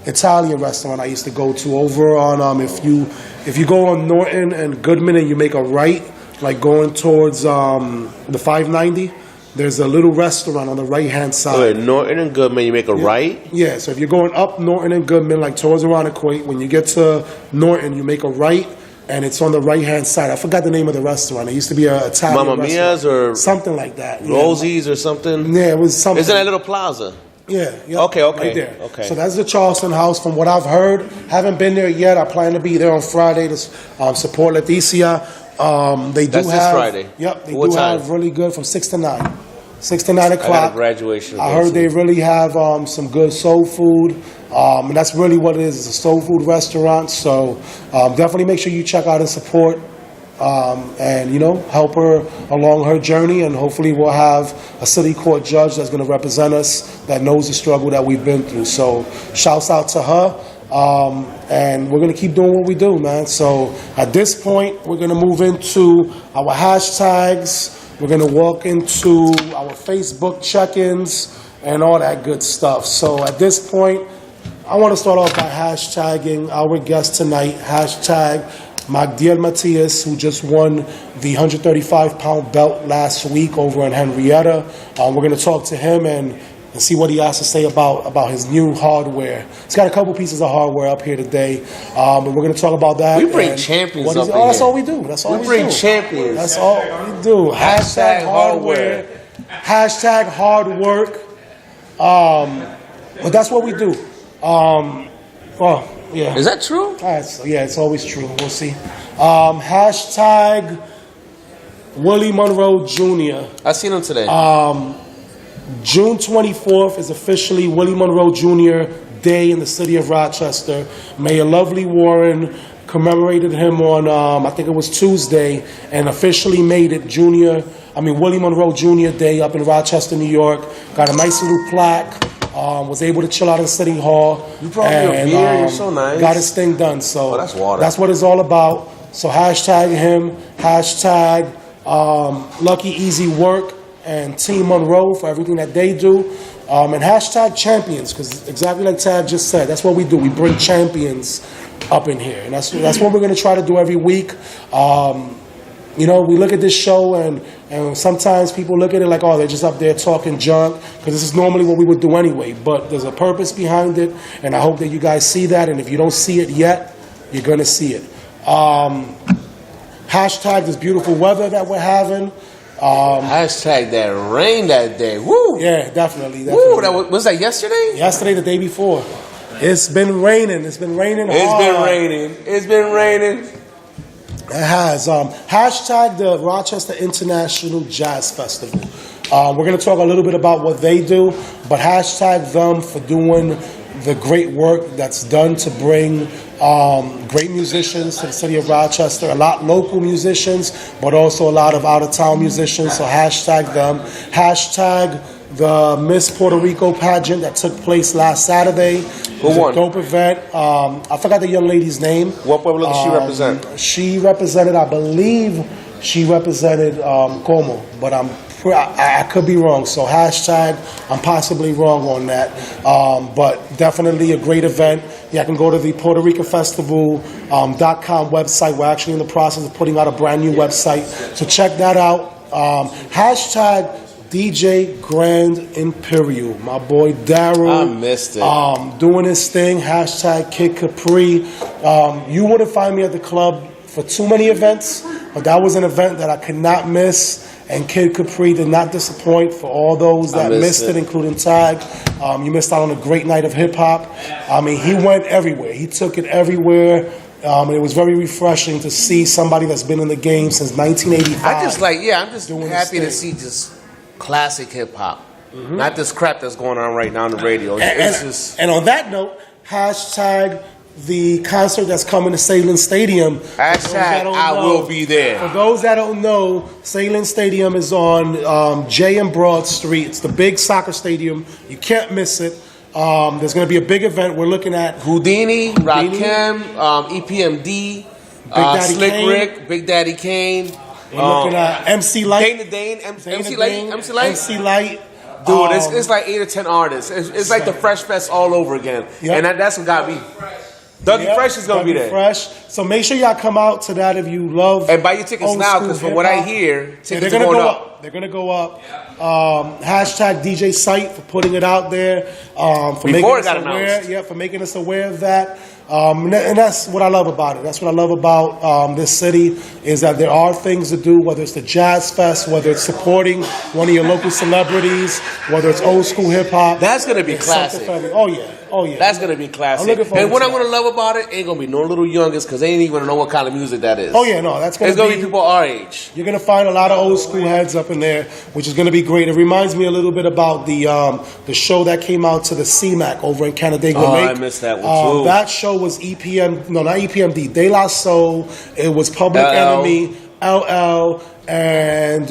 [SPEAKER 7] Italian restaurant I used to go to over on if you go on Norton and Goodman and you make a right, like going towards the 590. There's a little restaurant on the right-hand side.
[SPEAKER 1] Wait, Norton and Goodman, you make a right?
[SPEAKER 7] Yeah, so if you're going up Norton and Goodman, like towards Aroniquoit, when you get to Norton, you make a right, and it's on the right-hand side. I forgot the name of the restaurant. It used to be an Italian
[SPEAKER 1] Mamma
[SPEAKER 7] restaurant.
[SPEAKER 1] Mia's or
[SPEAKER 7] something like that. Yeah.
[SPEAKER 1] Rosie's or something?
[SPEAKER 7] Yeah, it was something.
[SPEAKER 1] It's in that little plaza.
[SPEAKER 7] Yeah.
[SPEAKER 1] Okay.
[SPEAKER 7] Right there.
[SPEAKER 1] Okay.
[SPEAKER 7] So that's the Charleston House. From what I've heard, haven't been there yet. I plan to be there on Friday to support Leticia. They do
[SPEAKER 1] That's
[SPEAKER 7] have
[SPEAKER 1] this Friday?
[SPEAKER 7] Yep. They
[SPEAKER 1] What
[SPEAKER 7] do
[SPEAKER 1] time?
[SPEAKER 7] have really good from 6 to 9. 6 to 9 o'clock.
[SPEAKER 1] I got a graduation.
[SPEAKER 7] I heard they really have some good soul food, and that's really what it is. It's a soul food restaurant, so definitely make sure you check out and support and, help her along her journey, and hopefully we'll have a city court judge that's going to represent us that knows the struggle that we've been through. So shouts out to her, and we're going to keep doing what we do, man. So at this point, we're going to move into our hashtags. We're going to walk into our Facebook check-ins and all that good stuff. So at this point, I want to start off by hashtagging our guest tonight, hashtag Magdiel Matias, who just won the 135-pound belt last week over in Henrietta. We're going to talk to him and see what he has to say about his new hardware. He's got a couple pieces of hardware up here today, and we're going to talk about that.
[SPEAKER 1] We bring
[SPEAKER 7] and
[SPEAKER 1] champions
[SPEAKER 7] what
[SPEAKER 1] up
[SPEAKER 7] is-
[SPEAKER 1] in
[SPEAKER 7] Oh, that's
[SPEAKER 1] here.
[SPEAKER 7] all we do. That's all we do.
[SPEAKER 1] bring champions.
[SPEAKER 7] That's all we do. Hashtag hardware. Hashtag hard work. But that's what we do. Well, yeah.
[SPEAKER 1] Is that true?
[SPEAKER 7] All right, so yeah, it's always true. We'll see. Hashtag Willie Monroe Jr.
[SPEAKER 1] I seen him today.
[SPEAKER 7] June 24th is officially Willie Monroe Jr. Day in the city of Rochester. Mayor Lovely Warren commemorated him on, I think it was Tuesday, and officially made it Willie Monroe Jr. Day up in Rochester, New York. Got a nice little plaque. Was able to chill out in City Hall.
[SPEAKER 1] You brought me a beer, you're so nice.
[SPEAKER 7] Got his thing done. So
[SPEAKER 1] Oh, that's water.
[SPEAKER 7] That's what it's all about. So hashtag him, hashtag Lucky Easy Work and Team Monroe for everything that they do. And hashtag champions, because exactly like Tad just said, that's what we do. We bring champions up in here. And that's what we're going to try to do every week. You know, we look at this show and sometimes people look at it like, oh, they're just up there talking junk, because this is normally what we would do anyway. But there's a purpose behind it, and I hope that you guys see that. And if you don't see it yet, you're going to see it. Hashtag this beautiful weather that we're having.
[SPEAKER 8] Hashtag that rain that day. Woo!
[SPEAKER 7] Yeah, definitely.
[SPEAKER 8] Woo! Was that yesterday?
[SPEAKER 7] Yesterday, the day before. It's been raining. It's been raining hard.
[SPEAKER 8] It's been raining.
[SPEAKER 7] It has. Hashtag the Rochester International Jazz Festival. We're going to talk a little bit about what they do, but hashtag them for doing the great work that's done to bring great musicians to the city of Rochester, a lot local musicians, but also a lot of out-of-town musicians, so hashtag them. Hashtag the Miss Puerto Rico pageant that took place last Saturday.
[SPEAKER 8] Who won?
[SPEAKER 7] A dope event. I forgot the young lady's name.
[SPEAKER 8] What pueblo did she represent?
[SPEAKER 7] She represented, I believe, Como, but I could be wrong. So hashtag, I'm possibly wrong on that. But definitely a great event. Yeah, I can go to the Puerto Rican Festival.com website. We're actually in the process of putting out a brand new website. So check that out. Hashtag DJ Grand Imperial. My boy Daryl.
[SPEAKER 8] I missed it.
[SPEAKER 7] Doing his thing. Hashtag Kid Capri. You wouldn't find me at the club for too many events, but that was an event that I could not miss. And Kid Capri did not disappoint for all those that missed it, including Tag. You missed out on a great night of hip-hop. I mean, he went everywhere. He took it everywhere. It was very refreshing to see somebody that's been in the game since 1985.
[SPEAKER 8] I'm just happy to see just classic hip-hop. Not this crap that's going on right now on the radio.
[SPEAKER 7] And on that note, hashtag the concert that's coming to Salem Stadium.
[SPEAKER 8] Hashtag I will be there.
[SPEAKER 7] For those that don't know, Salem Stadium is on J and Broad Street. It's the big soccer stadium. You can't miss it. There's going to be a big event. We're looking at
[SPEAKER 8] Houdini, Rakim, EPMD, Slick
[SPEAKER 7] Kane.
[SPEAKER 8] Rick, Big Daddy Kane.
[SPEAKER 7] We're looking at MC Light. MC Light.
[SPEAKER 8] Dude, it's like 8 or 10 artists. It's like the Fresh Fest all over again.
[SPEAKER 7] Yep.
[SPEAKER 8] And that's what got me. Dougie Fresh is going to be there.
[SPEAKER 7] Fresh. So make sure y'all come out to that if you love.
[SPEAKER 8] And buy your tickets now, because from what I hear, tickets are going up.
[SPEAKER 7] They're going to go up. Hashtag DJ Site for putting it out there.
[SPEAKER 8] Before it got announced.
[SPEAKER 7] Yeah, for making us aware of that. And that's what I love about it. That's what I love about this city, is that there are things to do, whether it's the Jazz Fest, whether it's supporting one of your local celebrities, whether it's old school hip hop.
[SPEAKER 8] That's going to be classic.
[SPEAKER 7] Oh, yeah.
[SPEAKER 8] That's going to be classic.
[SPEAKER 7] I'm looking forward
[SPEAKER 8] and what
[SPEAKER 7] to
[SPEAKER 8] I'm going to love about it, ain't going to be no little youngest, because they ain't even going to know what kind of music that is.
[SPEAKER 7] Oh, yeah, no, that's going to be...
[SPEAKER 8] It's going to be people our age.
[SPEAKER 7] You're going to find a lot of old school heads up in there, which is going to be great. It reminds me a little bit about the show that came out to the CMAC over in Canandaigua Lake.
[SPEAKER 8] I missed that one, too.
[SPEAKER 7] That show was not EPMD, De La Soul. It was Public Enemy, LL, and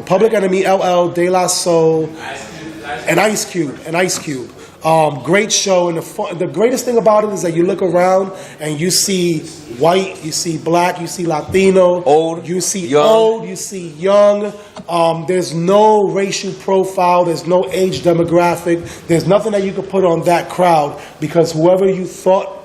[SPEAKER 7] Public Enemy, LL, De La Soul, and Ice Cube. Great show, and the greatest thing about it is that you look around and you see white, you see black, you see Latino,
[SPEAKER 8] old,
[SPEAKER 7] you see young. There's no racial profile, there's no age demographic, there's nothing that you could put on that crowd, because whoever you thought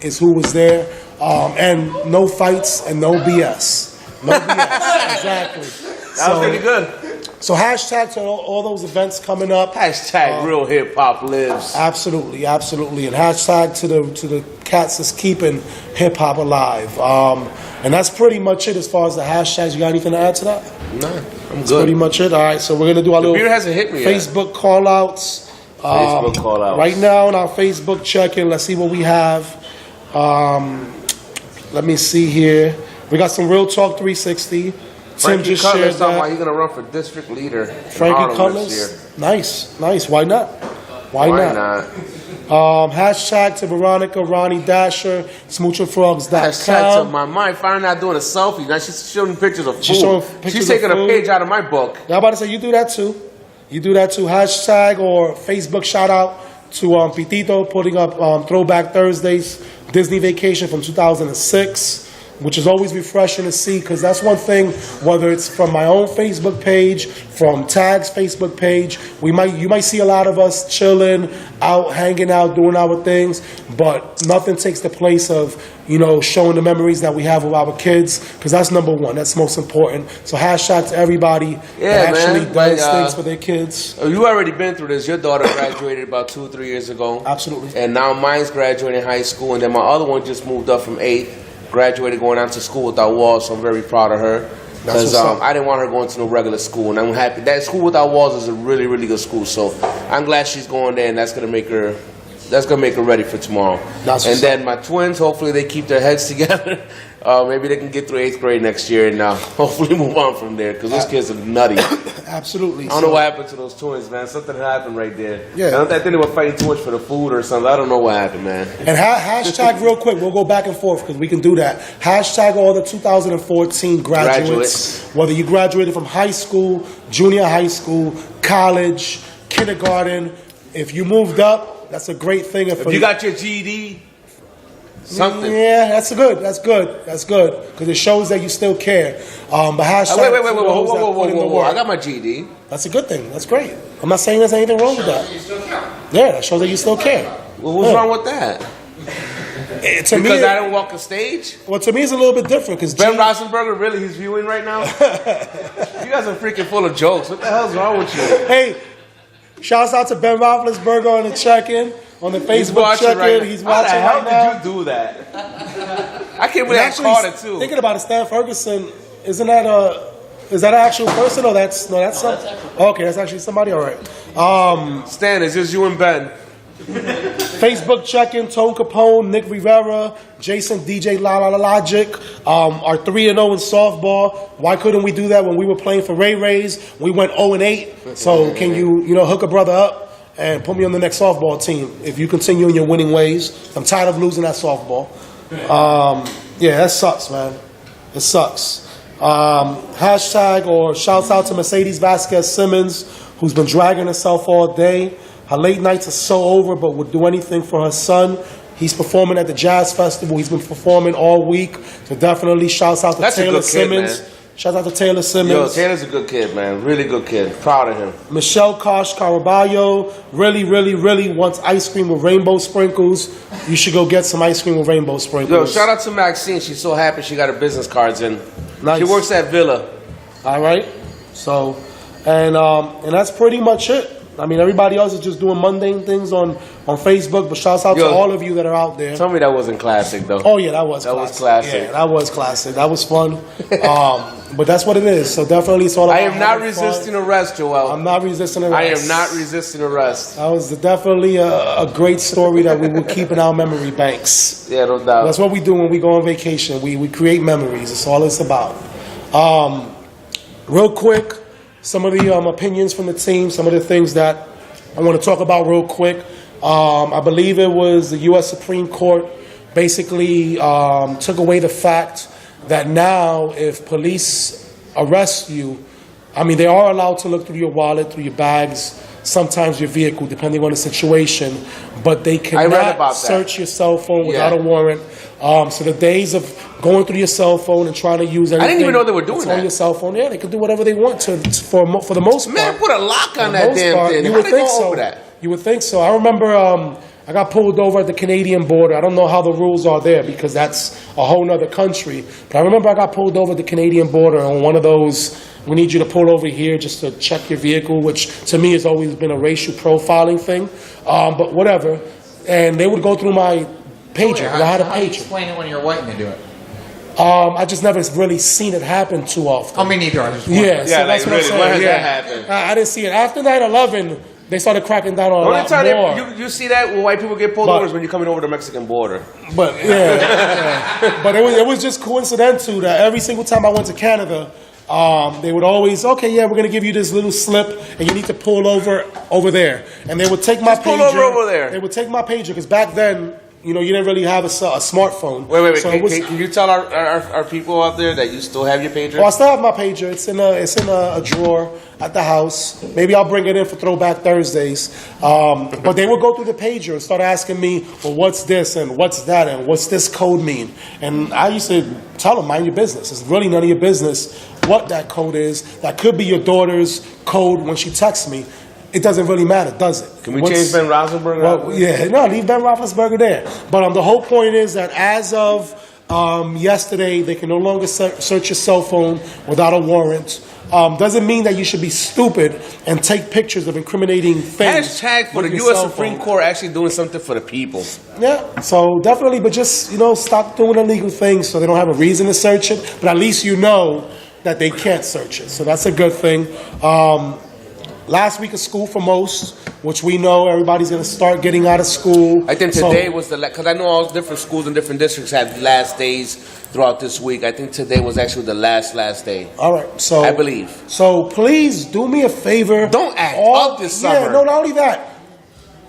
[SPEAKER 7] is who was there, and no fights and no BS. No BS, exactly.
[SPEAKER 8] That was pretty good.
[SPEAKER 7] So hashtag to all those events coming up.
[SPEAKER 8] Hashtag real hip hop lives.
[SPEAKER 7] Absolutely, and hashtag to the cats that's keeping hip hop alive. And that's pretty much it as far as the hashtags. You got anything to add to that?
[SPEAKER 8] No, I'm
[SPEAKER 7] that's
[SPEAKER 8] good.
[SPEAKER 7] Pretty much it. All right, so we're gonna do our little
[SPEAKER 8] beer hasn't hit me
[SPEAKER 7] Facebook call outs. Right now on our Facebook check-in, let's see what we have. Let me see here. We got some Real Talk 360. Tim just shared
[SPEAKER 8] talking about he's gonna run for district leader.
[SPEAKER 7] Frankie Cummins, nice. Why not? Why not? Hashtag to Veronica, Ronnie Dasher, SmoochingFrogs.com.
[SPEAKER 8] Hashtag to my mind. Finding out doing a selfie. Now she's showing pictures of food. She's taking a page out of my book.
[SPEAKER 7] I'm about to say you do that too. Hashtag or Facebook shout out to Pitito putting up Throwback Thursdays Disney Vacation from 2006. which is always refreshing to see, because that's one thing, whether it's from my own Facebook page, from Tag's Facebook page, you might see a lot of us chilling, out, hanging out, doing our things, but nothing takes the place of, showing the memories that we have with our kids, because that's number one, that's most important. So hashtag to everybody that actually does things for their kids.
[SPEAKER 8] You already been through this. Your daughter graduated about 2 or 3 years ago.
[SPEAKER 7] Absolutely.
[SPEAKER 8] And now mine's graduating high school, and then my other one just moved up from 8th, graduated going out to school without walls, so I'm very proud of her. Because I didn't want her going to no regular school, and I'm happy. That School Without Walls is a really, really good school, so I'm glad she's going there, and that's going to make her ready for tomorrow. And then my twins, hopefully they keep their heads together. Maybe they can get through 8th grade next year and hopefully move on from there, because those kids are nutty.
[SPEAKER 7] Absolutely.
[SPEAKER 8] I don't know what happened to those twins, man. Something happened right there.
[SPEAKER 7] Yeah.
[SPEAKER 8] I think they were fighting too much for the food or something. I don't know what happened, man.
[SPEAKER 7] And hashtag real quick, we'll go back and forth because we can do that. Hashtag all the 2014 graduates. Whether you graduated from high school, junior high school, college, kindergarten. If you moved up, that's a great thing.
[SPEAKER 8] If you got your GED, something.
[SPEAKER 7] Yeah, that's good. Because it shows that you still care. But hashtag.
[SPEAKER 8] Wait, whoa. I got my GED.
[SPEAKER 7] That's a good thing. That's great. I'm not saying there's anything wrong with that. Yeah, that shows that you still care.
[SPEAKER 8] Well, what's wrong with that? Because I didn't walk a stage?
[SPEAKER 7] Well, to me, it's a little bit different. Because
[SPEAKER 8] Ben Rosenberger, really, he's viewing right now? You guys are freaking full of jokes. What the hell's wrong with you?
[SPEAKER 7] Hey, shouts out to Ben Roethlisberger on the check-in, on the Facebook check-in.
[SPEAKER 8] Right,
[SPEAKER 7] he's watching right now.
[SPEAKER 8] How did you do that? I can't believe I caught it too.
[SPEAKER 7] Thinking about it, Stan Ferguson, is that an actual person or that's something? Okay, that's actually somebody. All right.
[SPEAKER 8] Stan, it's just you and Ben.
[SPEAKER 7] Facebook check-in, Tone Capone, Nick Rivera, Jason, DJ Logic, are 3-0 in softball. Why couldn't we do that when we were playing for Ray Rays? We went 0-8. So can you hook a brother up and put me on the next softball team if you continue in your winning ways? I'm tired of losing that softball. Yeah, that sucks, man. It sucks. Hashtag or shouts out to Mercedes Vasquez Simmons, who's been dragging herself all day. Her late nights are so over, but would do anything for her son. He's performing at the Jazz Festival. He's been performing all week. So definitely shouts out to Taylor Simmons. Shouts out to Taylor Simmons.
[SPEAKER 8] Yo, Taylor's a good kid, man. Really good kid. Proud of him.
[SPEAKER 7] Michelle Kosh Caraballo really wants ice cream with rainbow sprinkles. You should go get some ice cream with rainbow sprinkles.
[SPEAKER 8] Yo, shout out to Maxine. She's so happy she got her business cards in.
[SPEAKER 7] Nice.
[SPEAKER 8] She works at Villa.
[SPEAKER 7] All right. So, and that's pretty much it. I mean, everybody else is just doing mundane things on Facebook, but shouts out to all of you that are out there.
[SPEAKER 8] Tell me that wasn't classic, though.
[SPEAKER 7] Oh, yeah, that was classic. Yeah, that was classic. That was fun. But that's what it is. So definitely it's all about
[SPEAKER 8] I am not resisting arrest, Joel.
[SPEAKER 7] I'm not resisting arrest.
[SPEAKER 8] I am not resisting arrest.
[SPEAKER 7] That was definitely a great story that we will keep in our memory banks.
[SPEAKER 8] Yeah, no doubt.
[SPEAKER 7] That's what we do when we go on vacation. We create memories. That's all it's about. Real quick, some of the opinions from the team, some of the things that I want to talk about real quick. I believe it was the U.S. Supreme Court basically took away the fact that now if police arrest you, I mean, they are allowed to look through your wallet, through your bags, sometimes your vehicle, depending on the situation, but they cannot search your cell phone without a warrant. So the days of going through your cell phone and trying to use everything.
[SPEAKER 8] I didn't even know they were doing that.
[SPEAKER 7] On your cell phone, yeah, they can do whatever they want for the most part.
[SPEAKER 8] Man, put a lock on that damn thing.
[SPEAKER 7] You
[SPEAKER 8] How
[SPEAKER 7] would
[SPEAKER 8] they
[SPEAKER 7] think
[SPEAKER 8] go
[SPEAKER 7] so.
[SPEAKER 8] over that?
[SPEAKER 7] You would think so. I remember I got pulled over at the Canadian border. I don't know how the rules are there because that's a whole nother country. But I remember I got pulled over at the Canadian border on one of those, we need you to pull over here just to check your vehicle, which to me has always been a racial profiling thing. But whatever. And they would go through my pager. I had a pager.
[SPEAKER 4] How do you explain it when you're waiting to do it?
[SPEAKER 7] I just never really seen it happen too often.
[SPEAKER 4] I mean, neither. I just
[SPEAKER 7] Yeah, so that's what I'm saying.
[SPEAKER 8] When has that happened?
[SPEAKER 7] I didn't see it. After 9/11, they started cracking down on a lot more.
[SPEAKER 8] You see that when white people get pulled over is when you're coming over the Mexican border.
[SPEAKER 7] But but it was just coincidental that every single time I went to Canada, they would always, okay, yeah, we're gonna give you this little slip, and you need to pull over there. And they would take my pager.
[SPEAKER 8] Pull over there.
[SPEAKER 7] They would take my pager because back then you didn't really have a smartphone.
[SPEAKER 8] Wait.
[SPEAKER 7] So
[SPEAKER 8] Can you tell our people out there that you still have your pager?
[SPEAKER 7] Well, I still have my pager. It's in a drawer at the house. Maybe I'll bring it in for Throwback Thursdays. But they would go through the pager and start asking me, well, what's this and what's that and what's this code mean? And I used to tell them, mind your business. It's really none of your business what that code is. That could be your daughter's code when she texts me. It doesn't really matter, does it?
[SPEAKER 8] Can we change Ben Roethlisberger?
[SPEAKER 7] Well, yeah, no, leave Ben Roethlisberger there. But the whole point is that as of yesterday, they can no longer search your cell phone without a warrant. Doesn't mean that you should be stupid and take pictures of incriminating things.
[SPEAKER 8] Hashtag for the U.S. Supreme Court actually doing something for the people.
[SPEAKER 7] Yeah, so definitely, but just, stop doing illegal things so they don't have a reason to search it. But at least you know that they can't search it. So that's a good thing. Last week of school for most, which we know everybody's going to start getting out of school.
[SPEAKER 8] I think today was because I know all different schools and different districts have last days throughout this week. I think today was actually the last day.
[SPEAKER 7] All right, so
[SPEAKER 8] I believe.
[SPEAKER 7] So please do me a favor.
[SPEAKER 8] Don't act up this summer.
[SPEAKER 7] Yeah, no, not only that.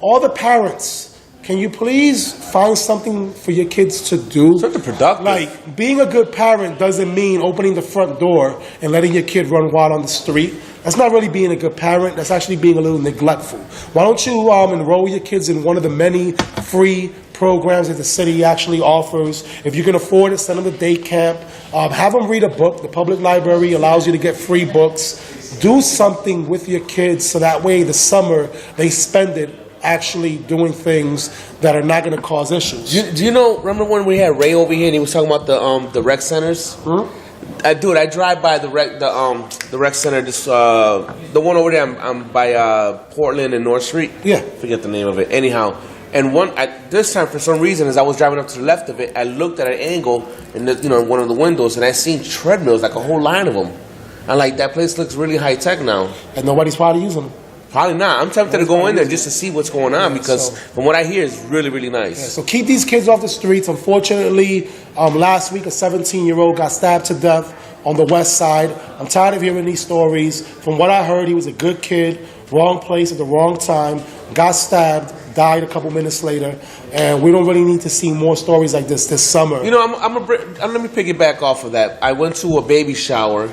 [SPEAKER 7] All the parents, can you please find something for your kids to do?
[SPEAKER 8] Something productive.
[SPEAKER 7] Like, being a good parent doesn't mean opening the front door and letting your kid run wild on the street. That's not really being a good parent. That's actually being a little neglectful. Why don't you enroll your kids in one of the many free programs that the city actually offers? If you can afford it, send them to day camp. Have them read a book. The public library allows you to get free books. Do something with your kids so that way the summer they spend it actually doing things that are not going to cause issues.
[SPEAKER 8] Do you know? Remember when we had Ray over here and he was talking about the rec centers?
[SPEAKER 7] Hmm?
[SPEAKER 8] Dude, I drive by the rec center. This the one over there. I'm by Portland and North Street.
[SPEAKER 7] Yeah,
[SPEAKER 8] forget the name of it. Anyhow, and this time for some reason, as I was driving up to the left of it, I looked at an angle in one of the windows, and I seen treadmills, like a whole line of them. I'm like, that place looks really high tech now.
[SPEAKER 7] And nobody's probably using them.
[SPEAKER 8] Probably not. I'm tempted to go in there just to see what's going on because from what I hear, it's really, really nice.
[SPEAKER 7] Yeah, so keep these kids off the streets. Unfortunately, last week a 17-year-old got stabbed to death on the west side. I'm tired of hearing these stories. From what I heard, he was a good kid, wrong place at the wrong time, got stabbed, died a couple minutes later, and we don't really need to see more stories like this summer.
[SPEAKER 8] Let me piggyback off of that. I went to a baby shower.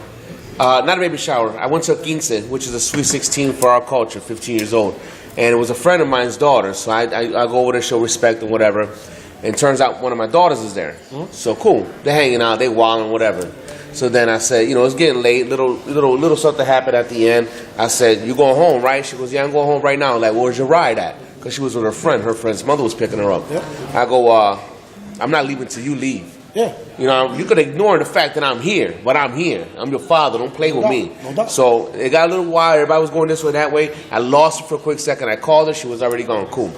[SPEAKER 8] Not a baby shower. I went to a quince, which is a sweet 16 for our culture, 15 years old. And it was a friend of mine's daughter, so I go over there, show respect and whatever. And it turns out one of my daughters is there. Mm-hmm. So cool. They're hanging out, they wilding, whatever. So then I said, it's getting late, little something happened at the end. I said, you going home, right? She goes, yeah, I'm going home right now. I'm like, where's your ride at? Because she was with her friend. Her friend's mother was picking her up. Yep. I go, I'm not leaving till you leave.
[SPEAKER 7] Yeah.
[SPEAKER 8] You could ignore the fact that I'm here, but I'm here. I'm your father. Don't play with me.
[SPEAKER 7] No doubt.
[SPEAKER 8] So it got a little wild. Everybody was going this way, that way. I lost her for a quick second. I called her. She was already gone. Cool.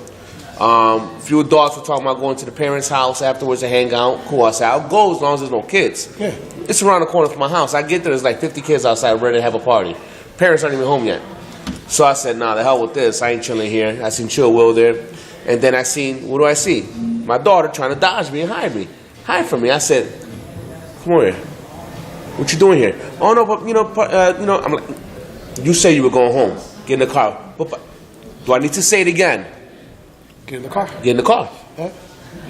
[SPEAKER 8] A few adults were talking about going to the parents' house afterwards to hang out. Cool. I said, I'll go as long as there's no kids.
[SPEAKER 7] Yeah.
[SPEAKER 8] It's around the corner from my house. I get there, there's like 50 kids outside ready to have a party. Parents aren't even home yet. So I said, nah, the hell with this. I ain't chilling here. I seen Chill Will there. And then I seen, what do I see? My daughter trying to dodge me and hide from me. I said, come on here. What you doing here? Oh, no, but, I'm like, you say you were going home. Get in the car. But, do I need to say it again?
[SPEAKER 7] Get in the car.
[SPEAKER 8] Get in the car.
[SPEAKER 7] Yeah.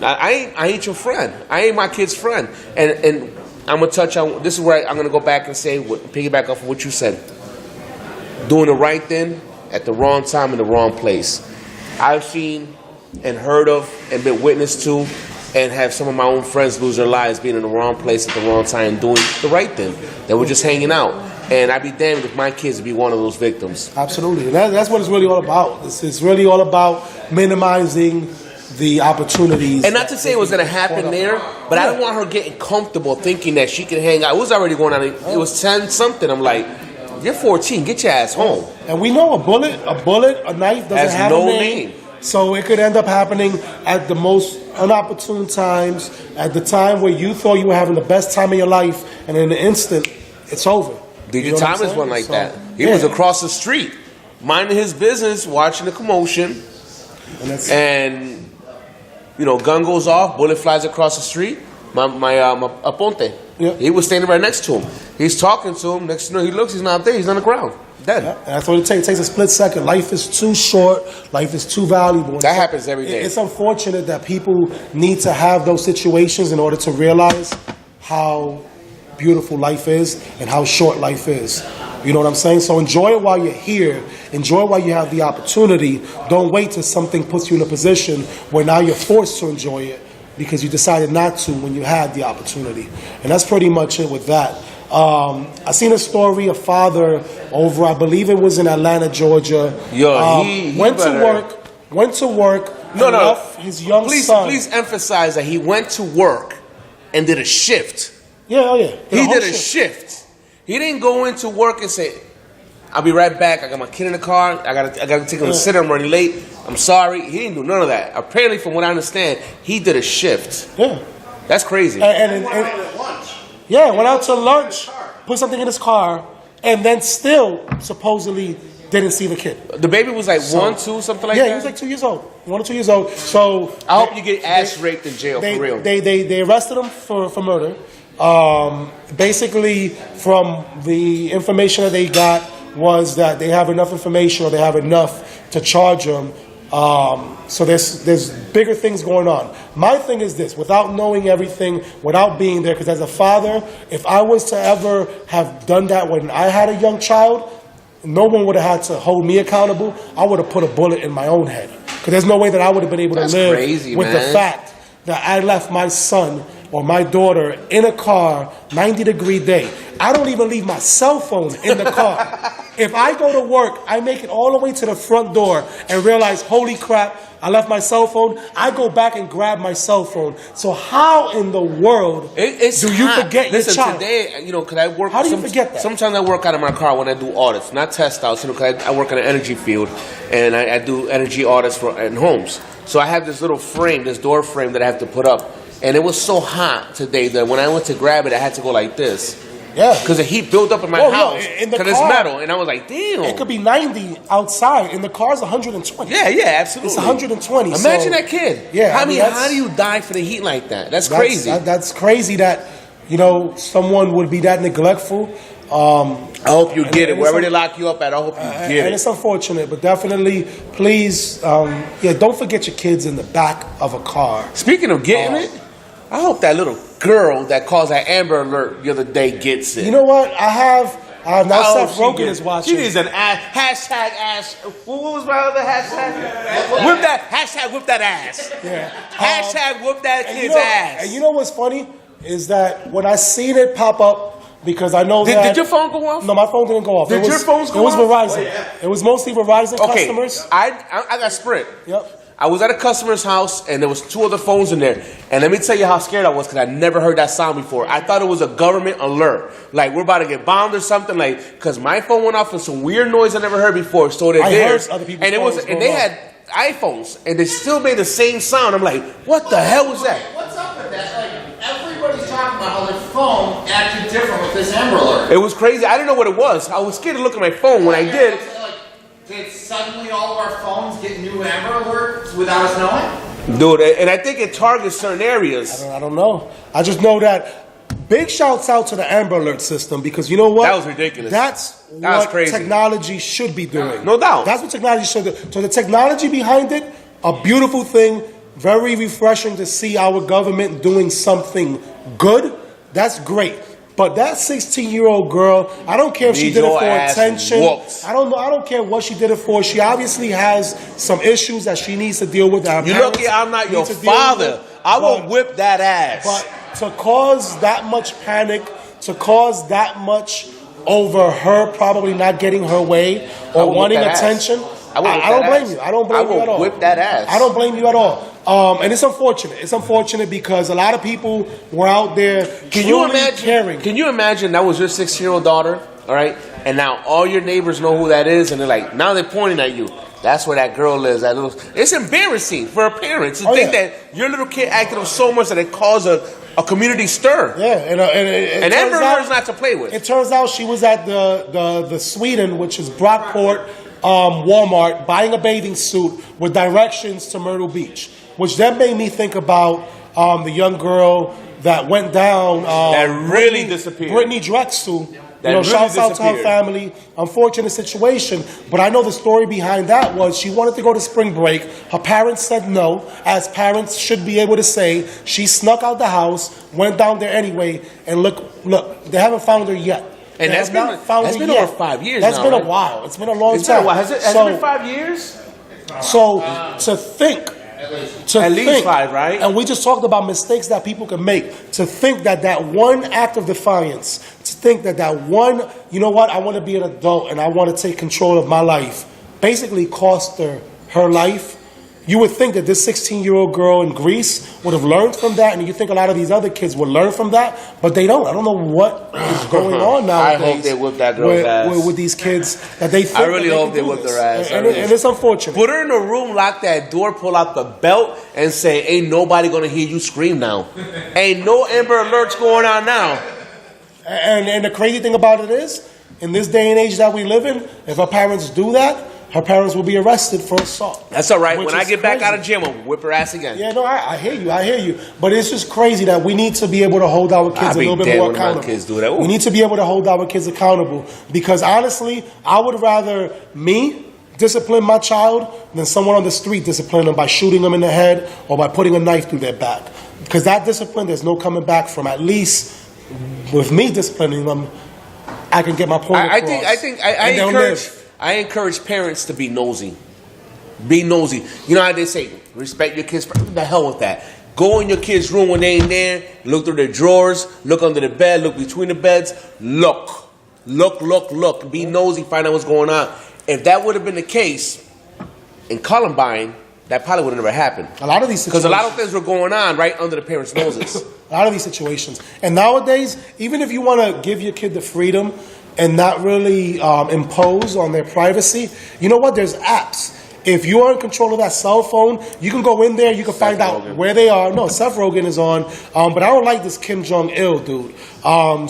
[SPEAKER 8] I ain't your friend. I ain't my kid's friend. And I'm going to touch on, this is where I'm going to go back and say, piggyback off of what you said. Doing the right thing at the wrong time in the wrong place. I've seen and heard of and been witness to and have some of my own friends lose their lives being in the wrong place at the wrong time doing the right thing. They were just hanging out. And I'd be damned if my kids would be one of those victims.
[SPEAKER 7] Absolutely. And that's what it's really all about. It's really all about minimizing the opportunities.
[SPEAKER 8] And not to say it was going to happen there, but I don't want her getting comfortable thinking that she can hang out. It was already going on. It was 10-something. I'm like, you're 14. Get your ass home.
[SPEAKER 7] And we know a bullet, a knife doesn't have
[SPEAKER 8] no
[SPEAKER 7] a name. So it could end up happening at the most inopportune times, at the time where you thought you were having the best time of your life, and in an instant, it's over.
[SPEAKER 8] DJ Thomas wasn't like that. He was across the street, minding his business, watching the commotion, and gun goes off, bullet flies across the street. My aponte, he was standing right next to him. He's talking to him. Next thing you know, he looks, he's not there. He's on the ground. Dead.
[SPEAKER 7] Yeah, and that's what it takes. It takes a split second. Life is too short. Life is too valuable.
[SPEAKER 8] That happens every day.
[SPEAKER 7] It's unfortunate that people need to have those situations in order to realize how beautiful life is and how short life is. You know what I'm saying? So enjoy it while you're here. Enjoy it while you have the opportunity. Don't wait till something puts you in a position where now you're forced to enjoy it because you decided not to when you had the opportunity. And that's pretty much it with that. I seen a story, a father over, I believe it was in Atlanta, Georgia.
[SPEAKER 8] Yo, he
[SPEAKER 7] went
[SPEAKER 8] better-
[SPEAKER 7] to work.
[SPEAKER 8] No,
[SPEAKER 7] and
[SPEAKER 8] no.
[SPEAKER 7] left his young
[SPEAKER 8] Please,
[SPEAKER 7] son.
[SPEAKER 8] please emphasize that he went to work and did a shift.
[SPEAKER 7] Yeah, oh yeah.
[SPEAKER 8] He did a shift. He didn't go into work and say, "I'll be right back. I got my kid in the car. I gotta take him to sit. I'm running late. I'm sorry." He didn't do none of that. Apparently, from what I understand, he did a shift.
[SPEAKER 7] Yeah.
[SPEAKER 8] That's crazy.
[SPEAKER 7] Yeah, went out to lunch, put something in his car, and then still supposedly didn't see the kid.
[SPEAKER 8] The baby was like 1, 2, something like that?
[SPEAKER 7] Yeah, he was like 2 years old. 1 or 2 years old. So
[SPEAKER 8] I hope you get ass raped in jail,
[SPEAKER 7] they,
[SPEAKER 8] for real.
[SPEAKER 7] They arrested him for murder. Basically, from the information that they got was that they have enough information or they have enough to charge him. So there's bigger things going on. My thing is this, without knowing everything, without being there, because as a father, if I was to ever have done that when I had a young child, no one would have had to hold me accountable. I would have put a bullet in my own head. Because there's no way that I would have been able
[SPEAKER 8] That's
[SPEAKER 7] to live
[SPEAKER 8] crazy,
[SPEAKER 7] with
[SPEAKER 8] man.
[SPEAKER 7] the fact that I left my son or my daughter in a car, 90-degree day. I don't even leave my cell phone in the car. If I go to work, I make it all the way to the front door and realize, holy crap, I left my cell phone. I go back and grab my cell phone. So how in the world do you
[SPEAKER 8] hot.
[SPEAKER 7] forget
[SPEAKER 8] Listen,
[SPEAKER 7] your child?
[SPEAKER 8] today, because I work...
[SPEAKER 7] How do you forget that?
[SPEAKER 8] Sometimes I work out of my car when I do audits, not test outs, because I work in an energy field, and I do energy audits in homes. So I have this little frame, this door frame that I have to put up. And it was so hot today that when I went to grab it, I had to go like this.
[SPEAKER 7] Yeah.
[SPEAKER 8] Because the heat built up in my house. Because it's
[SPEAKER 7] car,
[SPEAKER 8] metal. And I was like, damn.
[SPEAKER 7] It could be 90 outside. In the car's 120.
[SPEAKER 8] Yeah, absolutely.
[SPEAKER 7] It's 120.
[SPEAKER 8] Imagine
[SPEAKER 7] so,
[SPEAKER 8] that kid.
[SPEAKER 7] Yeah.
[SPEAKER 8] How do you die for the heat like that? That's crazy.
[SPEAKER 7] That's crazy that, someone would be that neglectful.
[SPEAKER 8] I hope you get it. Wherever they lock you up at, I hope you get it.
[SPEAKER 7] And it's unfortunate, but definitely, please, don't forget your kids in the back of a car.
[SPEAKER 8] Speaking of getting it, I hope that little girl that caused that Amber Alert the other day gets it.
[SPEAKER 7] You know what? I have now Seth Rogen is watching.
[SPEAKER 8] She needs an hashtag ass. What was my other hashtag? Whip that ass.
[SPEAKER 7] Yeah.
[SPEAKER 8] Hashtag whip that kid's ass.
[SPEAKER 7] And you know what's funny is that when I seen it pop up, because I know
[SPEAKER 8] Did your phone go off?
[SPEAKER 7] No, my phone didn't go off.
[SPEAKER 8] Did your phones go
[SPEAKER 7] off? It was
[SPEAKER 8] off?
[SPEAKER 7] Verizon. It was mostly Verizon customers.
[SPEAKER 8] I got Sprint.
[SPEAKER 7] Yep.
[SPEAKER 8] I was at a customer's house and there was 2 other phones in there. And let me tell you how scared I was because I never heard that sound before. I thought it was a government alert. Like we're about to get bombed or something. Like, because my phone went off with some weird noise I never heard before. So did theirs.
[SPEAKER 7] Heard other people's
[SPEAKER 8] and it was, and they had iPhones and they still made the same sound. I'm like, what the hell was that?
[SPEAKER 9] What's up with that? Like, everybody's talking about how their phone acted different with this Amber Alert.
[SPEAKER 8] It was crazy. I didn't know what it was. I was scared to look at my phone when I did.
[SPEAKER 9] Did suddenly all of our phones get new Amber Alerts without us knowing?
[SPEAKER 8] Dude, and I think it targets certain areas.
[SPEAKER 7] I don't know. I just know that big shouts out to the Amber Alert system because you know what?
[SPEAKER 8] That was ridiculous.
[SPEAKER 7] That's
[SPEAKER 8] That was
[SPEAKER 7] what
[SPEAKER 8] crazy.
[SPEAKER 7] technology should be doing.
[SPEAKER 8] No doubt.
[SPEAKER 7] That's what technology should do. So the technology behind it, a beautiful thing, very refreshing to see our government doing something good. That's great. But that 16-year-old girl, I don't care if she did it for attention. I don't care what she did it for. She obviously has some issues that she needs to deal with.
[SPEAKER 8] You lucky I'm not your father. I will whip that ass.
[SPEAKER 7] But to cause that much panic, to cause that much over her probably not getting her way or wanting attention, I don't blame you. I don't blame you at all.
[SPEAKER 8] I will whip that ass.
[SPEAKER 7] I don't blame you at all. And it's unfortunate. It's unfortunate because a lot of people were out there caring.
[SPEAKER 8] Can you imagine that was your 16-year-old daughter, all right? And now all your neighbors know who that is, and they're like, now they're pointing at you. That's where that girl is. It's embarrassing for a parent to think that your little kid acted up so much that it caused a community stir.
[SPEAKER 7] Yeah, and
[SPEAKER 8] Amber Alert is not to play with.
[SPEAKER 7] It turns out she was at the Sweden, which is Brockport Walmart, buying a bathing suit with directions to Myrtle Beach, which then made me think about the young girl that went down.
[SPEAKER 8] That really disappeared.
[SPEAKER 7] Brittany Drexel
[SPEAKER 8] That really
[SPEAKER 7] shouts out to her
[SPEAKER 8] disappeared.
[SPEAKER 7] family. Unfortunate situation, but I know the story behind that was she wanted to go to spring break. Her parents said no, as parents should be able to say. She snuck out the house, went down there anyway, and look, they haven't found her yet.
[SPEAKER 8] And that's been over 5 years
[SPEAKER 7] That's
[SPEAKER 8] now,
[SPEAKER 7] been
[SPEAKER 8] right?
[SPEAKER 7] a while. It's been a long
[SPEAKER 8] It's been
[SPEAKER 7] time.
[SPEAKER 8] a while. Has it been 5 years?
[SPEAKER 7] So to think.
[SPEAKER 8] At least 5, right?
[SPEAKER 7] And we just talked about mistakes that people can make. To think that one act of defiance, to think that one, you know what, I want to be an adult and I want to take control of my life, basically cost her life. You would think that this 16-year-old girl in Greece would have learned from that, and you think a lot of these other kids would learn from that, but they don't. I don't know what is going on nowadays.
[SPEAKER 8] I hope they whip that girl's ass.
[SPEAKER 7] With these kids that they think
[SPEAKER 8] I really hope they
[SPEAKER 7] can do
[SPEAKER 8] whip
[SPEAKER 7] this.
[SPEAKER 8] their ass.
[SPEAKER 7] And it's unfortunate.
[SPEAKER 8] Put her in a room, lock that door, pull out the belt, and say, ain't nobody gonna hear you scream now. Ain't no Amber Alerts going on now.
[SPEAKER 7] And the crazy thing about it is, in this day and age that we live in, if her parents do that, her parents will be arrested for assault.
[SPEAKER 8] That's all right.
[SPEAKER 7] Which
[SPEAKER 8] When I
[SPEAKER 7] is
[SPEAKER 8] get back
[SPEAKER 7] crazy.
[SPEAKER 8] out of gym, I'll whip her ass again.
[SPEAKER 7] Yeah, no, I hear you. But it's just crazy that we need to be able to hold our kids a
[SPEAKER 8] be
[SPEAKER 7] little bit
[SPEAKER 8] dead
[SPEAKER 7] more
[SPEAKER 8] when my
[SPEAKER 7] accountable.
[SPEAKER 8] kids do that. Ooh.
[SPEAKER 7] We need to be able to hold our kids accountable because honestly, I would rather me discipline my child than someone on the street discipline them by shooting them in the head or by putting a knife through their back. Because that discipline, there's no coming back from. At least with me disciplining them, I can get my point across.
[SPEAKER 8] I encourage parents to be nosy. Be nosy. You know how they say, respect your kids. What the hell with that? Go in your kids' room when they ain't there. Look through their drawers. Look under the bed. Look between the beds. Look. Be nosy. Find out what's going on. If that would have been the case in Columbine, that probably would have never happened.
[SPEAKER 7] A lot of these
[SPEAKER 8] Because a lot of
[SPEAKER 7] situations-
[SPEAKER 8] things were going on right under the parents' noses.
[SPEAKER 7] A lot of these situations. And nowadays, even if you want to give your kid the freedom and not really impose on their privacy, you know what? There's apps. If you are in control of that cell phone, you can go in there, you can find out where they are. No, Seth Rogen is on. But I don't like this Kim Jong-il dude.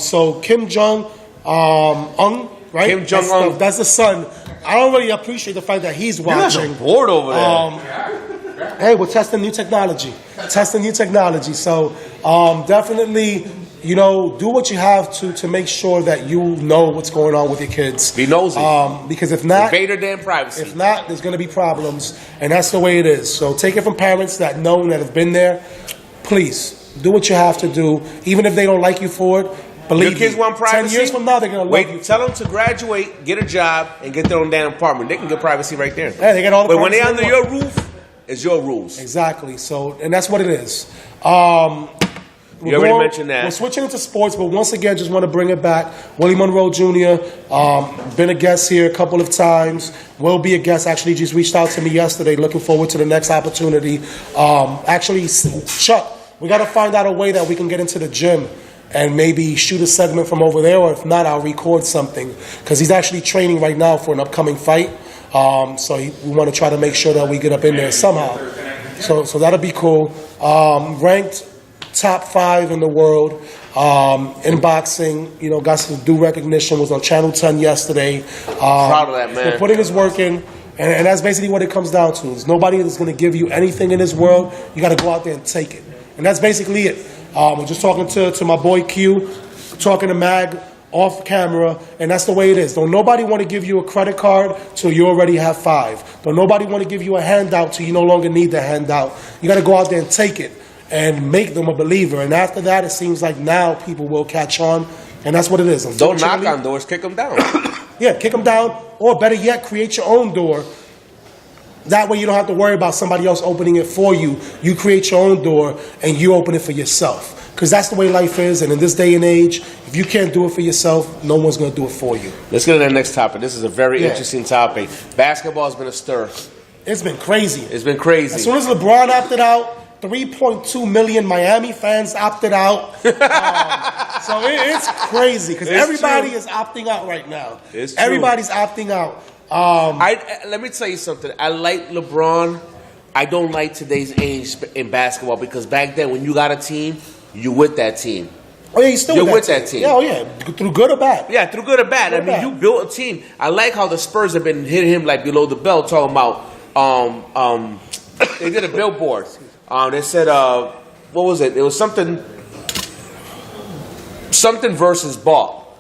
[SPEAKER 7] So Kim Jong-un, right?
[SPEAKER 8] Kim Jong-un.
[SPEAKER 7] That's the son. I don't really appreciate the fact that he's
[SPEAKER 8] You guys are
[SPEAKER 7] watching.
[SPEAKER 8] bored over there.
[SPEAKER 7] Hey, we're testing new technology. So definitely, do what you have to make sure that you know what's going on with your kids.
[SPEAKER 8] Be nosy.
[SPEAKER 7] Because if not,
[SPEAKER 8] Invade their damn privacy.
[SPEAKER 7] if not, there's going to be problems, and that's the way it is. So take it from parents that know and that have been there. Please do what you have to do, even if they don't like you for it. Believe
[SPEAKER 8] Your kids
[SPEAKER 7] me,
[SPEAKER 8] want privacy?
[SPEAKER 7] 10 years from now, they're going to love you.
[SPEAKER 8] Wait, tell them to graduate, get a job, and get their own damn apartment. They can get privacy right there.
[SPEAKER 7] Yeah, they got all the
[SPEAKER 8] But when they're
[SPEAKER 7] privacy
[SPEAKER 8] under
[SPEAKER 7] they want.
[SPEAKER 8] your roof, it's your rules.
[SPEAKER 7] Exactly. So, and that's what it is.
[SPEAKER 8] You already mentioned that.
[SPEAKER 7] We're switching into sports, but once again, just want to bring it back. Willie Monroe Jr., been a guest here a couple of times. Will be a guest. Actually, just reached out to me yesterday. Looking forward to the next opportunity. Actually, Chuck, we got to find out a way that we can get into the gym and maybe shoot a segment from over there, or if not, I'll record something. Because he's actually training right now for an upcoming fight. So we want to try to make sure that we get up in there somehow. So that'll be cool. Ranked top 5 in the world in boxing. Got some due recognition. Was on Channel 10 yesterday.
[SPEAKER 8] Proud of that, man.
[SPEAKER 7] Been putting his work in. And that's basically what it comes down to. There's nobody that's going to give you anything in this world. You got to go out there and take it. And that's basically it. We're just talking to my boy Q, talking to Mag off camera, and that's the way it is. Don't nobody want to give you a credit card till you already have 5. Don't nobody want to give you a handout till you no longer need the handout. You got to go out there and take it and make them a believer. And after that, it seems like now people will catch on, and that's what it is.
[SPEAKER 8] Don't knock on doors, kick them down.
[SPEAKER 7] Yeah, kick them down, or better yet, create your own door. That way you don't have to worry about somebody else opening it for you. You create your own door, and you open it for yourself. Because that's the way life is, and in this day and age, if you can't do it for yourself, no one's going to do it for you.
[SPEAKER 8] Let's get to the next topic. This is a very interesting topic. Basketball has been a stir.
[SPEAKER 7] It's been crazy.
[SPEAKER 8] It's been crazy.
[SPEAKER 7] As soon as LeBron opted out, 3.2 million Miami fans opted out. So it's crazy because everybody is opting out right now.
[SPEAKER 8] It's true.
[SPEAKER 7] Everybody's opting out.
[SPEAKER 8] Let me tell you something. I like LeBron. I don't like today's age in basketball because back then when you got a team, you with that team.
[SPEAKER 7] Oh yeah, you're
[SPEAKER 8] with that team.
[SPEAKER 7] Yeah, oh yeah, through good or bad.
[SPEAKER 8] Yeah, through good or bad.
[SPEAKER 7] Good or bad.
[SPEAKER 8] You built a team. I like how the Spurs have been hitting him like below the belt, talking about they did a billboard. They said what was it? It was something versus ball.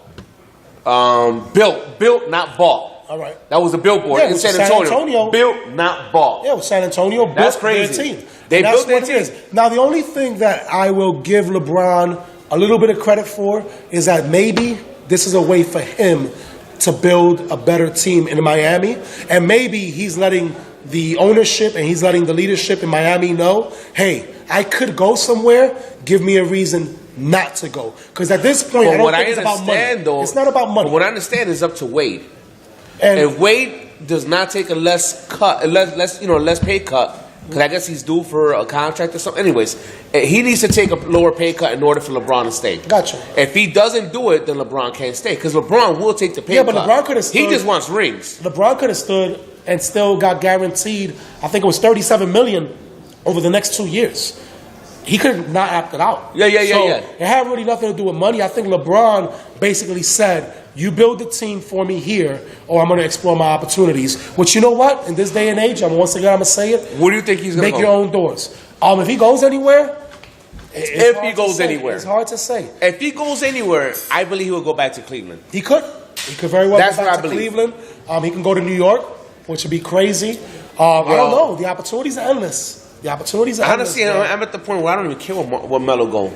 [SPEAKER 8] Built, not bought.
[SPEAKER 7] All right.
[SPEAKER 8] That was a billboard
[SPEAKER 7] Yeah,
[SPEAKER 8] in
[SPEAKER 7] which
[SPEAKER 8] San
[SPEAKER 7] is San
[SPEAKER 8] Antonio.
[SPEAKER 7] Antonio.
[SPEAKER 8] Built, not bought.
[SPEAKER 7] Yeah, well, San Antonio built
[SPEAKER 8] That's
[SPEAKER 7] their
[SPEAKER 8] crazy.
[SPEAKER 7] team.
[SPEAKER 8] They
[SPEAKER 7] And that's
[SPEAKER 8] built their
[SPEAKER 7] what it
[SPEAKER 8] team.
[SPEAKER 7] is. Now, the only thing that I will give LeBron a little bit of credit for is that maybe this is a way for him to build a better team in Miami, and maybe he's letting the ownership and he's letting the leadership in Miami know, hey, I could go somewhere, give me a reason not to go. Because at this point, I
[SPEAKER 8] But
[SPEAKER 7] don't
[SPEAKER 8] what
[SPEAKER 7] think
[SPEAKER 8] I
[SPEAKER 7] it's about money.
[SPEAKER 8] understand, though,
[SPEAKER 7] It's not about money.
[SPEAKER 8] But what I understand is up to Wade.
[SPEAKER 7] And
[SPEAKER 8] If Wade does not take a less pay cut, because I guess he's due for a contract or something. Anyways, he needs to take a lower pay cut in order for LeBron to stay.
[SPEAKER 7] Gotcha.
[SPEAKER 8] If he doesn't do it, then LeBron can't stay because LeBron will take the pay
[SPEAKER 7] Yeah,
[SPEAKER 8] cut.
[SPEAKER 7] but LeBron could have
[SPEAKER 8] He
[SPEAKER 7] stood-
[SPEAKER 8] just wants rings.
[SPEAKER 7] LeBron could have stood and still got guaranteed, I think it was $37 million over the next 2 years. He could have not opted out.
[SPEAKER 8] Yeah.
[SPEAKER 7] So it had really nothing to do with money. I think LeBron basically said, you build the team for me here, or I'm going to explore my opportunities. Which, you know what? In this day and age, once again, I'm going to say it.
[SPEAKER 8] Where do you think he's going to
[SPEAKER 7] Make
[SPEAKER 8] go?
[SPEAKER 7] your own doors. If he goes anywhere,
[SPEAKER 8] If he goes anywhere.
[SPEAKER 7] It's hard to say.
[SPEAKER 8] If he goes anywhere, I believe he will go back to Cleveland.
[SPEAKER 7] He could. He could very well
[SPEAKER 8] That's
[SPEAKER 7] go
[SPEAKER 8] what
[SPEAKER 7] back
[SPEAKER 8] I
[SPEAKER 7] to
[SPEAKER 8] believe.
[SPEAKER 7] Cleveland. He can go to New York, which would be crazy. I don't know. The opportunities are endless. The opportunities are
[SPEAKER 8] Honestly,
[SPEAKER 7] endless. man.
[SPEAKER 8] I'm at the point where I don't even care where Melo go.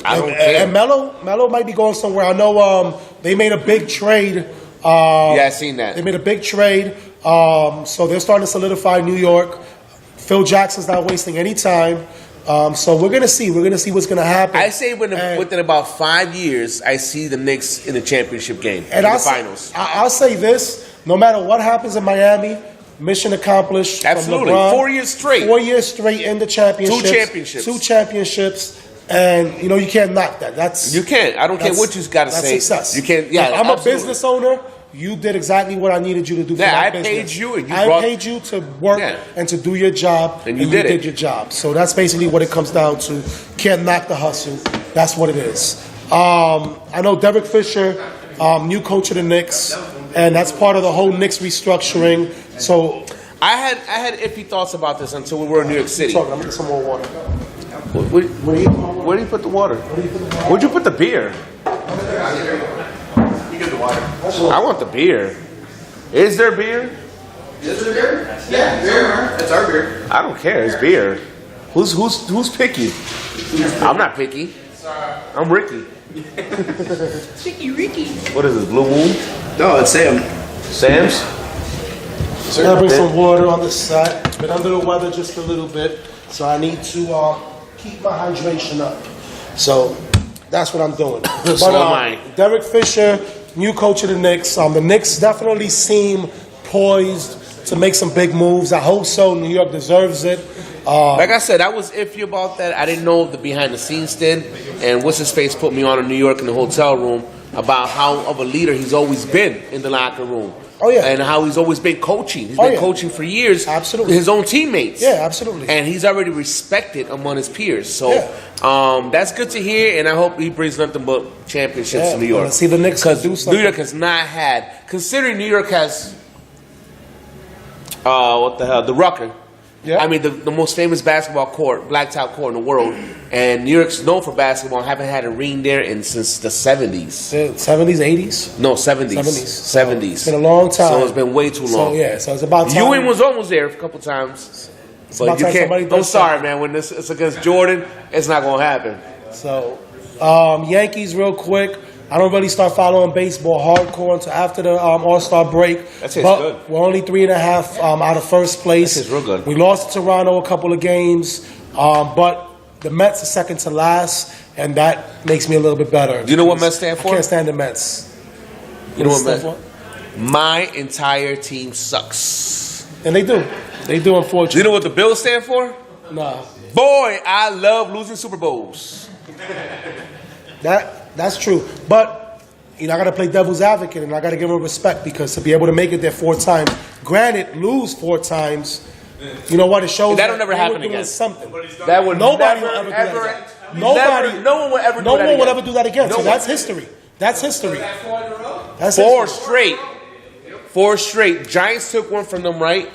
[SPEAKER 8] I don't care.
[SPEAKER 7] And Melo might be going somewhere. I know they made a big trade.
[SPEAKER 8] Yeah, I seen that.
[SPEAKER 7] They made a big trade. So they're starting to solidify New York. Phil Jackson's not wasting any time. So we're gonna see. We're gonna see what's gonna happen.
[SPEAKER 8] I say within about 5 years, I see the Knicks in the championship game,
[SPEAKER 7] And
[SPEAKER 8] in the
[SPEAKER 7] I'll
[SPEAKER 8] finals.
[SPEAKER 7] I'll say this: no matter what happens in Miami, mission accomplished. from
[SPEAKER 8] Absolutely.
[SPEAKER 7] LeBron.
[SPEAKER 8] 4 years straight.
[SPEAKER 7] 4 years straight in the championships.
[SPEAKER 8] Two championships.
[SPEAKER 7] 2 championships. And you can't knock that. That's
[SPEAKER 8] You can't. I don't care what you got to
[SPEAKER 7] that's
[SPEAKER 8] say.
[SPEAKER 7] success.
[SPEAKER 8] You can't. Yeah,
[SPEAKER 7] If I'm
[SPEAKER 8] absolutely.
[SPEAKER 7] a business owner. You did exactly what I needed you to do. For
[SPEAKER 8] Yeah,
[SPEAKER 7] my
[SPEAKER 8] I
[SPEAKER 7] business.
[SPEAKER 8] paid you and you
[SPEAKER 7] I
[SPEAKER 8] brought-
[SPEAKER 7] paid you to work
[SPEAKER 8] Yeah.
[SPEAKER 7] and to do your job,
[SPEAKER 8] And you did it.
[SPEAKER 7] your job. So that's basically what it comes down to. Can't knock the hustle. That's what it is. I know Derek Fisher, new coach of the Knicks, and that's part of the whole Knicks restructuring. So
[SPEAKER 8] I had iffy thoughts about this until we were in New York City.
[SPEAKER 7] I'm gonna get some more water.
[SPEAKER 8] Where do you put the water? Where'd you put the beer?
[SPEAKER 1] You get the water.
[SPEAKER 8] I want the beer. Is there beer?
[SPEAKER 1] Is there beer? Yeah, beer. It's our beer.
[SPEAKER 8] I don't care. It's beer. Who's picky? I'm not picky. I'm Ricky.
[SPEAKER 2] Ricky.
[SPEAKER 8] What is this? Blue Moon?
[SPEAKER 1] No, it's Sam.
[SPEAKER 8] Sam's?
[SPEAKER 7] So I'm gonna bring some water on this side. Been under the weather just a little bit, so I need to keep my hydration up. So that's what I'm doing.
[SPEAKER 8] So am I.
[SPEAKER 7] Derek Fisher, new coach of the Knicks. The Knicks definitely seem poised to make some big moves. I hope so. New York deserves it.
[SPEAKER 8] Like I said, I was iffy about that. I didn't know the behind the scenes thing. And what's his face put me on in New York in the hotel room about how of a leader he's always been in the locker room.
[SPEAKER 7] Oh, yeah.
[SPEAKER 8] And how he's always been coaching. He's
[SPEAKER 7] Oh,
[SPEAKER 8] been
[SPEAKER 7] yeah.
[SPEAKER 8] coaching for years.
[SPEAKER 7] Absolutely.
[SPEAKER 8] His own teammates.
[SPEAKER 7] Yeah, absolutely.
[SPEAKER 8] And he's already respected among his peers. So
[SPEAKER 7] Yeah.
[SPEAKER 8] that's good to hear. And I hope he brings nothing but championships to New York.
[SPEAKER 7] Let's see the Knicks
[SPEAKER 8] Because
[SPEAKER 7] do something.
[SPEAKER 8] New York has not had, considering New York has, what the hell, the Rucker.
[SPEAKER 7] Yeah.
[SPEAKER 8] I mean, the most famous basketball court, blacktop court in the world. And New York's known for basketball and haven't had a ring there since the 70s.
[SPEAKER 7] The 70s, 80s?
[SPEAKER 8] No, 70s.
[SPEAKER 7] 70s. It's been a long time.
[SPEAKER 8] So it's been way too long.
[SPEAKER 7] So yeah, so it's about time.
[SPEAKER 8] Ewing was almost there a couple times.
[SPEAKER 7] about
[SPEAKER 8] But you
[SPEAKER 7] time
[SPEAKER 8] can't.
[SPEAKER 7] somebody
[SPEAKER 8] I'm
[SPEAKER 7] does
[SPEAKER 8] sorry, man. When it's against Jordan, it's not going to happen.
[SPEAKER 7] So, Yankees real quick. I don't really start following baseball hardcore until after the All-Star break.
[SPEAKER 8] That's it,
[SPEAKER 7] But
[SPEAKER 8] good.
[SPEAKER 7] we're only 3.5 out of first place.
[SPEAKER 8] That's it, real good.
[SPEAKER 7] We lost to Toronto a couple of games, but the Mets are second to last, and that makes me a little bit better.
[SPEAKER 8] Do you know what Mets stand for?
[SPEAKER 7] I can't stand the Mets.
[SPEAKER 8] You know what
[SPEAKER 7] Stand
[SPEAKER 8] Mets? My entire team sucks.
[SPEAKER 7] And they do. They do,
[SPEAKER 8] Do
[SPEAKER 7] unfortunately.
[SPEAKER 8] you know what the Bills stand for?
[SPEAKER 7] Nah.
[SPEAKER 8] Boy, I love losing Super Bowls.
[SPEAKER 7] That's true. But, I got to play devil's advocate, and I got to give them respect, because to be able to make it there 4 times, granted, lose 4 times, you know what? It shows
[SPEAKER 8] That'll never
[SPEAKER 7] they were
[SPEAKER 8] happen
[SPEAKER 7] doing
[SPEAKER 8] again.
[SPEAKER 7] Something.
[SPEAKER 8] That would
[SPEAKER 7] Nobody
[SPEAKER 8] never,
[SPEAKER 7] will ever do
[SPEAKER 8] ever,
[SPEAKER 7] that again. Nobody.
[SPEAKER 8] no one will ever do
[SPEAKER 7] No
[SPEAKER 8] that
[SPEAKER 7] one
[SPEAKER 8] again.
[SPEAKER 7] will ever do that again.
[SPEAKER 8] No
[SPEAKER 7] So
[SPEAKER 8] one.
[SPEAKER 7] that's history. That's history. That's
[SPEAKER 8] Four
[SPEAKER 7] history.
[SPEAKER 8] straight. 4 straight. Giants took one from them, right?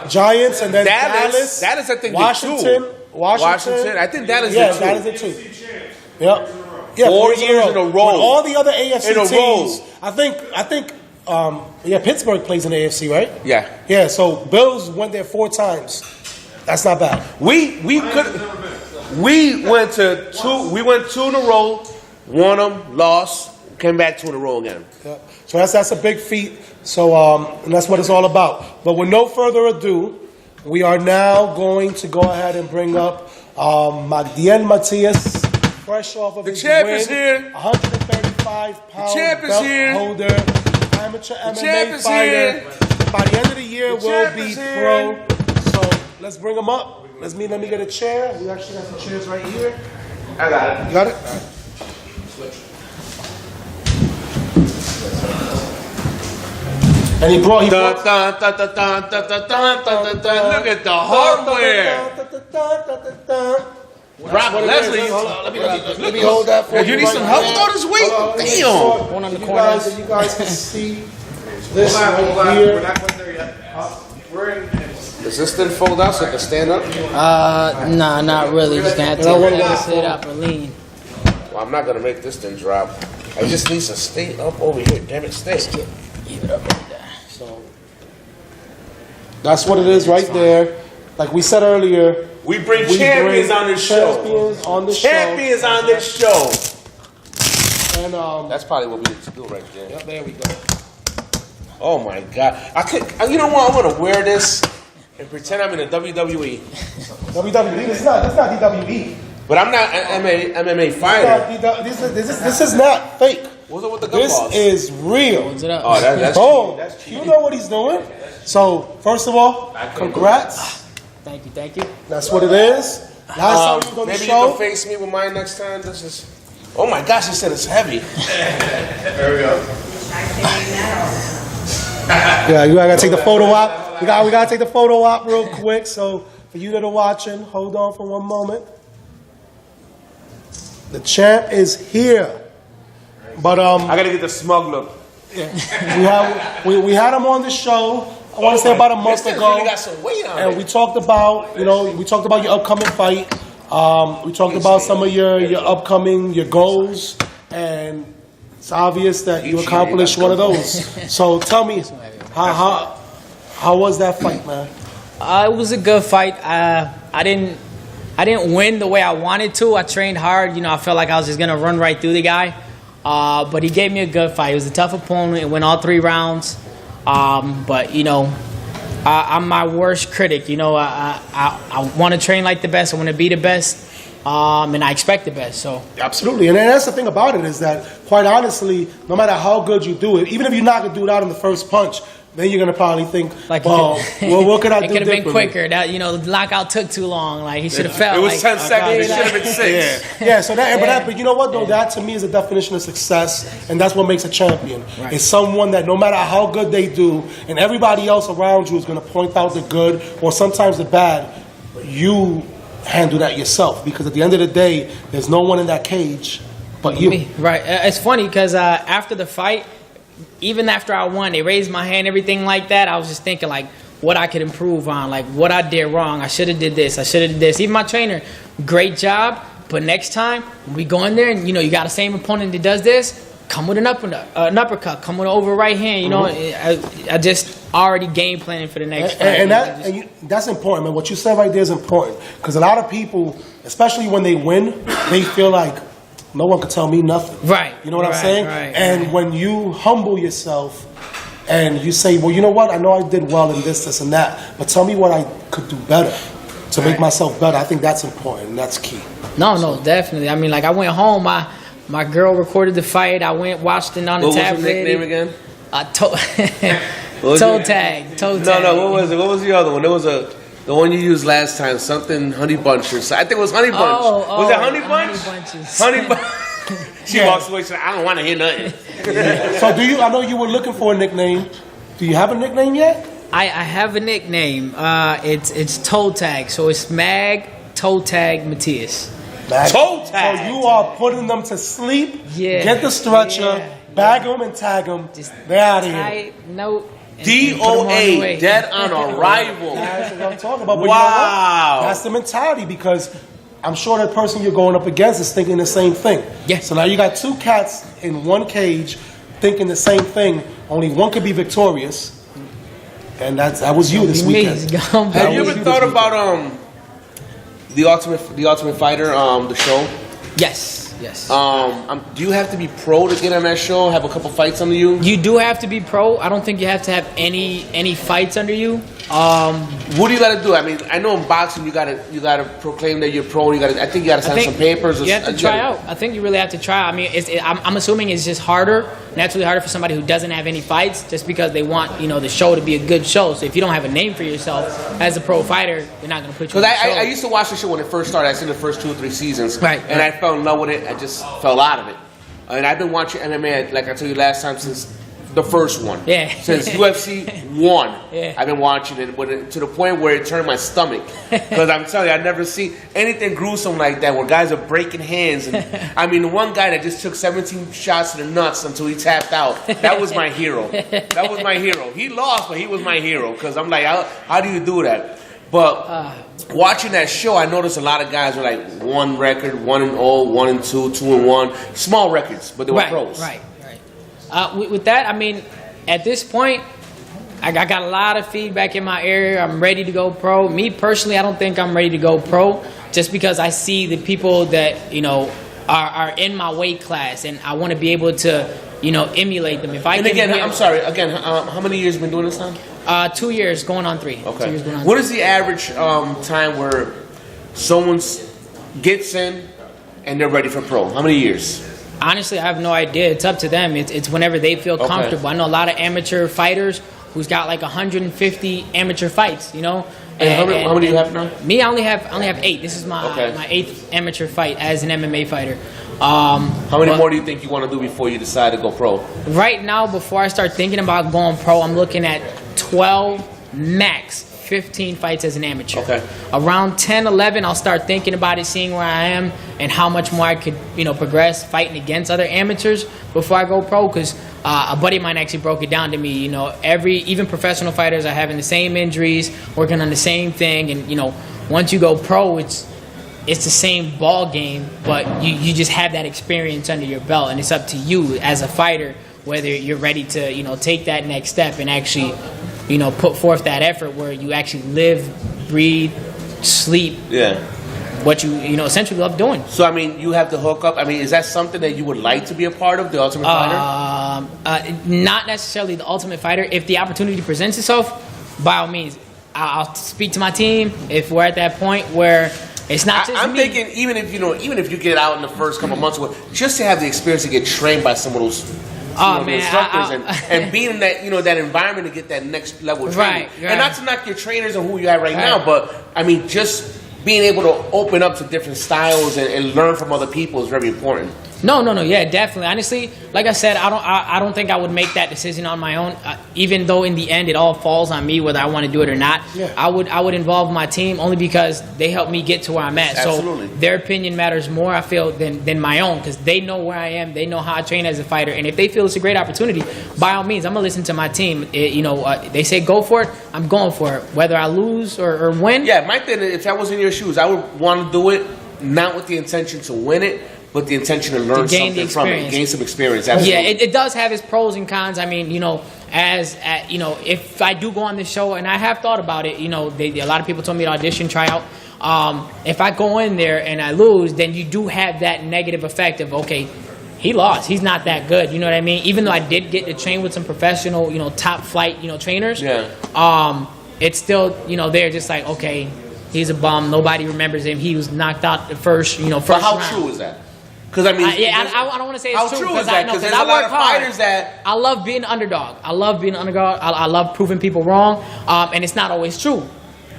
[SPEAKER 7] Giants, and then
[SPEAKER 8] Dallas, I think, did
[SPEAKER 7] Washington.
[SPEAKER 8] two. Washington. I think Dallas
[SPEAKER 7] Yeah,
[SPEAKER 8] did two.
[SPEAKER 7] Dallas did 2. Yep. Yeah,
[SPEAKER 8] 4
[SPEAKER 7] 4
[SPEAKER 8] years in a row.
[SPEAKER 7] With all the other AFC
[SPEAKER 8] In a row.
[SPEAKER 7] teams, I think, yeah, Pittsburgh plays in the AFC, right?
[SPEAKER 8] Yeah.
[SPEAKER 7] Yeah, so Bills went there 4 times. That's not bad.
[SPEAKER 8] We went 2 in a row, won them, lost, came back 2 in a row again.
[SPEAKER 7] Yeah. So that's a big feat. So and that's what it's all about. But with no further ado, we are now going to go ahead and bring up Magdien Matias, fresh off of
[SPEAKER 8] The
[SPEAKER 7] his
[SPEAKER 8] champ
[SPEAKER 7] win,
[SPEAKER 8] is here.
[SPEAKER 7] 135-pound
[SPEAKER 8] champ is
[SPEAKER 7] belt
[SPEAKER 8] here.
[SPEAKER 7] holder, amateur
[SPEAKER 8] champ
[SPEAKER 7] MMA
[SPEAKER 8] is
[SPEAKER 7] fighter.
[SPEAKER 8] here.
[SPEAKER 7] By the end of the year,
[SPEAKER 8] The
[SPEAKER 7] will
[SPEAKER 8] champ
[SPEAKER 7] be
[SPEAKER 8] is
[SPEAKER 7] pro.
[SPEAKER 8] here.
[SPEAKER 7] So let's bring him up. Let me get a chair. We actually got some chairs right here.
[SPEAKER 8] I got it.
[SPEAKER 7] You got it? And he brought.
[SPEAKER 8] Dun, dun, dun, dun, dun, dun, dun, dun, dun, dun. Look at the hardware. Brock Leslie.
[SPEAKER 7] Let me hold that for you.
[SPEAKER 8] You need some help with all this weight? Damn.
[SPEAKER 7] One on the corner. You guys can see this right here.
[SPEAKER 1] We're not quite there yet. We're in.
[SPEAKER 8] Does this thing fold out so it can stand up?
[SPEAKER 10] Nah, not really. Just gonna have to sit up or lean.
[SPEAKER 8] Well, I'm not gonna make this thing drop. I just need to stay up over here. Damn it, stay.
[SPEAKER 10] Keep it up right there.
[SPEAKER 7] So that's what it is right there. Like we said earlier,
[SPEAKER 8] We bring champions on this show.
[SPEAKER 7] Champions on the
[SPEAKER 8] Champions on this show.
[SPEAKER 7] And
[SPEAKER 8] That's probably what we need to do right there.
[SPEAKER 7] yep, there we go.
[SPEAKER 8] Oh my God! I could. You know what? I'm gonna wear this and pretend I'm in the WWE.
[SPEAKER 7] WWE. This is not WWE.
[SPEAKER 8] But I'm not an MMA fighter.
[SPEAKER 7] This is not fake.
[SPEAKER 8] What's up with the gun
[SPEAKER 7] This
[SPEAKER 8] balls?
[SPEAKER 7] is real.
[SPEAKER 10] Hold it up.
[SPEAKER 8] Oh, that's
[SPEAKER 7] Oh,
[SPEAKER 8] cheating. That's cheating.
[SPEAKER 7] you know what he's doing. So first of all, congrats.
[SPEAKER 10] Thank you.
[SPEAKER 7] That's what it is. Last time you was on the
[SPEAKER 8] Maybe you
[SPEAKER 7] show.
[SPEAKER 8] can face me with mine next time. This is. Oh my gosh! He said it's heavy.
[SPEAKER 1] There we go.
[SPEAKER 7] Yeah, you gotta take the photo op. We gotta take the photo op real quick. So for you that are watching, hold on for one moment. The champ is here. But
[SPEAKER 8] I gotta get the smug look.
[SPEAKER 7] we had him on the show. I want to say about a month
[SPEAKER 8] This
[SPEAKER 7] ago,
[SPEAKER 8] really got some weight on
[SPEAKER 7] and
[SPEAKER 8] it.
[SPEAKER 7] we talked about your upcoming fight. We talked about some of your upcoming your goals, and it's obvious that you accomplished one of those. So tell me, how was that fight, man?
[SPEAKER 10] It was a good fight. I didn't win the way I wanted to. I trained hard. I felt like I was just gonna run right through the guy. But he gave me a good fight. It was a tough opponent. It went all 3 rounds. But I'm my worst critic. I want to train like the best. I want to be the best. And I expect the best. So
[SPEAKER 7] Absolutely, and that's the thing about it is that, quite honestly, no matter how good you do it, even if you knock a dude out in the first punch, then you're gonna probably think, what could I do
[SPEAKER 10] it could have been
[SPEAKER 7] differently?
[SPEAKER 10] quicker. That the lockout took too long. Like he should have felt.
[SPEAKER 8] It was 10 seconds. It should have been 6.
[SPEAKER 7] Yeah, so but you know what though? That to me is a definition of success, and that's what makes a champion.
[SPEAKER 10] Right.
[SPEAKER 7] It's someone that no matter how good they do, and everybody else around you is going to point out the good or sometimes the bad, you handle that yourself, because at the end of the day, there's no one in that cage but you.
[SPEAKER 10] Me. Right. It's funny because after the fight, even after I won, they raised my hand, everything like that. I was just thinking like what I could improve on, like what I did wrong. I should have did this. I should have did this. Even my trainer, great job. But next time when we go in there and you got the same opponent that does this, come with an uppercut, come with an over right hand. I just already game planning for the next fight.
[SPEAKER 7] That's important, man. What you said right there is important, because a lot of people, especially when they win, they feel like no one could tell me nothing.
[SPEAKER 10] Right.
[SPEAKER 7] You know what I'm saying?
[SPEAKER 10] Right.
[SPEAKER 7] And when you humble yourself and you say, well, you know what? I know I did well in this, and that, but tell me what I could do better to make myself better. I think that's important, and that's key.
[SPEAKER 10] No, definitely. I mean, like I went home, my girl recorded the fight. I went watched it on the tablet.
[SPEAKER 8] What was her nickname again?
[SPEAKER 10] Toe tag.
[SPEAKER 8] No, what was it? What was the other one? There was the one you used last time, something Honey Bunch or something. I think it was Honey Bunch. Was it Honey Bunch?
[SPEAKER 10] Honey Bunches.
[SPEAKER 8] Honey Bunch. She walks away. She said, "I don't want to hear nothing."
[SPEAKER 7] So I know you were looking for a nickname. Do you have a nickname yet?
[SPEAKER 10] I have a nickname. It's Toe Tag. So it's Mag Toe Tag Matias.
[SPEAKER 8] Toe tag.
[SPEAKER 7] So you are putting them to sleep.
[SPEAKER 10] Yeah.
[SPEAKER 7] Get the stretcher,
[SPEAKER 10] Yeah.
[SPEAKER 7] bag them and tag them.
[SPEAKER 10] Just
[SPEAKER 7] They're out of here.
[SPEAKER 10] tight note. and put 'em on the
[SPEAKER 8] DOA,
[SPEAKER 10] way.
[SPEAKER 8] dead on arrival.
[SPEAKER 7] That's what I'm talking about. But
[SPEAKER 8] Wow.
[SPEAKER 7] you know what? That's the mentality, because I'm sure the person you're going up against is thinking the same thing.
[SPEAKER 10] Yeah.
[SPEAKER 7] So now you got 2 cats in one cage thinking the same thing. Only one could be victorious, and that was you this weekend.
[SPEAKER 8] Have you ever thought about the Ultimate Fighter, the show?
[SPEAKER 10] Yes.
[SPEAKER 8] Do you have to be pro to get on that show? Have a couple fights under you?
[SPEAKER 10] You do have to be pro. I don't think you have to have any fights under you.
[SPEAKER 8] What do you got to do? I mean, I know in boxing you gotta proclaim that you're pro. I think you gotta sign some papers.
[SPEAKER 10] You have to try out. I think you really have to try. I mean, I'm assuming it's just naturally harder for somebody who doesn't have any fights, just because they want the show to be a good show. So if you don't have a name for yourself as a pro fighter, they're not going to put you.
[SPEAKER 8] Because
[SPEAKER 10] on the show.
[SPEAKER 8] I used to watch the show when it first started. I seen the first 2 or 3 seasons,
[SPEAKER 10] right?
[SPEAKER 8] And I fell in love with it. I just fell out of it. And I've been watching MMA, like I told you last time, since the first one.
[SPEAKER 10] Yeah.
[SPEAKER 8] Since UFC 1,
[SPEAKER 10] yeah.
[SPEAKER 8] I've been watching it to the point where it turned my stomach. Because I'm telling you, I've never seen anything gruesome like that, where guys are breaking hands. And I mean, the one guy that just took 17 shots to the nuts until he tapped out, that was my hero. That was my hero. He lost, but he was my hero. Because I'm like, how do you do that? But watching that show, I noticed a lot of guys were like 1 record, 1-0, 1-2, 2-1, small records, but they were pros.
[SPEAKER 10] Right. With that, I mean, at this point, I got a lot of feedback in my area. I'm ready to go pro. Me personally, I don't think I'm ready to go pro, just because I see the people that are in my weight class, and I want to be able to emulate them. If I
[SPEAKER 8] I'm sorry. Again, how many years have you been doing this now?
[SPEAKER 10] 2 years, going on 3.
[SPEAKER 8] Okay.
[SPEAKER 10] 2 years going on
[SPEAKER 8] What
[SPEAKER 10] 3.
[SPEAKER 8] is the average time where someone gets in and they're ready for pro? How many years?
[SPEAKER 10] Honestly, I have no idea. It's up to them. It's whenever they feel comfortable. I know a lot of amateur fighters who's got like 150 amateur fights. And how
[SPEAKER 8] many do you have now?
[SPEAKER 10] Me, I only have 8. This is my 8th amateur fight as an MMA fighter. How
[SPEAKER 8] many more do you think you want to do before you decide to go pro?
[SPEAKER 10] Right now, before I start thinking about going pro, I'm looking at 12 max. 15 fights as an amateur. Okay. Around 10, 11, I'll start thinking about it, seeing where I am and how much more I could, progress fighting against other amateurs before I go pro. Because a buddy of mine actually broke it down to me. Even professional fighters are having the same injuries, working on the same thing, and once you go pro, it's the same ball game, but you just have that experience under your belt, and it's up to you as a fighter whether you're ready to take that next step and actually put forth that effort where you actually live, breathe, sleep. Yeah. What you essentially love doing.
[SPEAKER 8] So I mean, you have to hook up. I mean, is that something that you would like to be a part of, the Ultimate Fighter?
[SPEAKER 10] Not necessarily the Ultimate Fighter. If the opportunity presents itself, by all means, I'll speak to my team. If we're at that point where it's not just
[SPEAKER 8] I'm
[SPEAKER 10] me.
[SPEAKER 8] thinking even if you get out in the first couple months, just to have the experience to get trained by some of those. Instructors and being in that that environment to get that next level training. Right. And not to knock your trainers and who you have right now, but I mean just being able to open up to different styles and learn from other people is very important.
[SPEAKER 10] No, yeah, definitely. Honestly, like I said, I don't think I would make that decision on my own. Even though in the end it all falls on me whether I want to do it or not. Yeah. I would involve my team only because they help me get to where I'm at.
[SPEAKER 8] Absolutely.
[SPEAKER 10] So their opinion matters more, I feel, than my own, because they know where I am. They know how I train as a fighter, and if they feel it's a great opportunity, by all means, I'm gonna listen to my team. They say go for it, I'm going for it, whether I lose or win.
[SPEAKER 8] Yeah, my thing, if I was in your shoes, I would want to do it not with the intention to win it, but the intention to learn something from it, gain some experience. Absolutely.
[SPEAKER 10] Yeah, it does have its pros and cons. I mean, if I do go on this show, and I have thought about it, a lot of people told me to audition, try out. If I go in there and I lose, then you do have that negative effect of, okay, he lost. He's not that good. You know what I mean? Even though I did get to train with some professional, top flight, trainers. Yeah. It's still, they're just like, okay, he's a bum. Nobody remembers him. He was knocked out the first, first
[SPEAKER 8] But how
[SPEAKER 10] round.
[SPEAKER 8] True is that? Because I mean,
[SPEAKER 10] I don't want to say it's
[SPEAKER 8] how true is that? Because there's a lot of fighters that
[SPEAKER 10] I love being an underdog. I love being an underdog. I love proving people wrong, and it's not always true.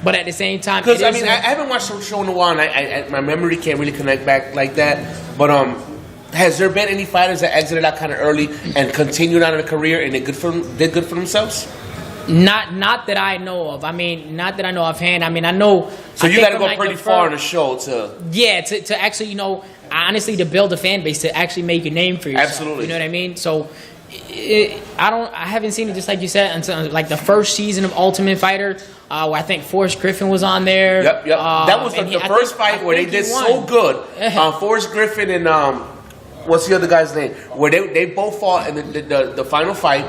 [SPEAKER 10] But at the same time,
[SPEAKER 8] because I haven't watched the show in a while, and my memory can't really connect back like that. But has there been any fighters that exited out kind of early and continued on in a career and did good for themselves?
[SPEAKER 10] Not that I know of. I mean, not that I know offhand. I mean, I know.
[SPEAKER 8] So you got to go pretty far in the show to.
[SPEAKER 10] Yeah, to actually, honestly, to build a fan base, to actually make a name for yourself.
[SPEAKER 8] Absolutely.
[SPEAKER 10] You know what I mean? So, I haven't seen it, just like you said, until like the first season of Ultimate Fighter, where I think Forrest Griffin was on there.
[SPEAKER 8] Yep. That was the first fight where they did so good. Forrest Griffin and what's the other guy's name? Where they both fought in the final fight,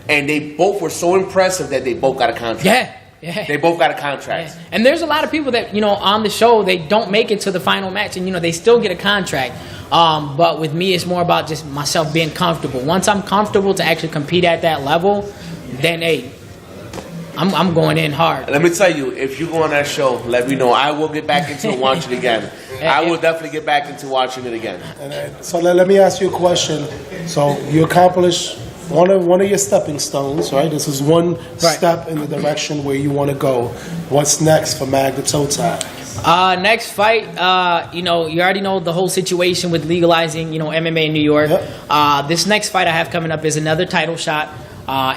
[SPEAKER 8] and they both were so impressive that they both got a contract.
[SPEAKER 10] Yeah. Yeah.
[SPEAKER 8] They both got a contract.
[SPEAKER 10] Yeah. And there's a lot of people that, on the show, they don't make it to the final match and, they still get a contract. But with me, it's more about just myself being comfortable. Once I'm comfortable to actually compete at that level, then, hey, I'm going in hard.
[SPEAKER 8] Let me tell you, if you go on that show, let me know. I will get back into it, watch it again. I will definitely get back into watching it again.
[SPEAKER 7] So let me ask you a question. So you accomplished one of your stepping stones, right? This is one step in the direction where you want to go. What's next for Magda Toe Tag?
[SPEAKER 10] Next fight, you already know the whole situation with legalizing, MMA in New York.
[SPEAKER 7] Yep.
[SPEAKER 10] This next fight I have coming up is another title shot.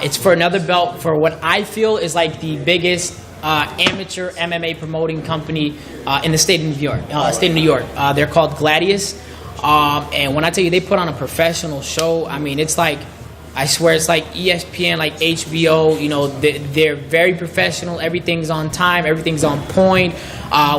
[SPEAKER 10] It's for another belt for what I feel is like the biggest amateur MMA promoting company in the state of New York. They're called Gladius. And when I tell you they put on a professional show, I mean, it's like, I swear it's like ESPN, like HBO, they're very professional. Everything's on time. Everything's on point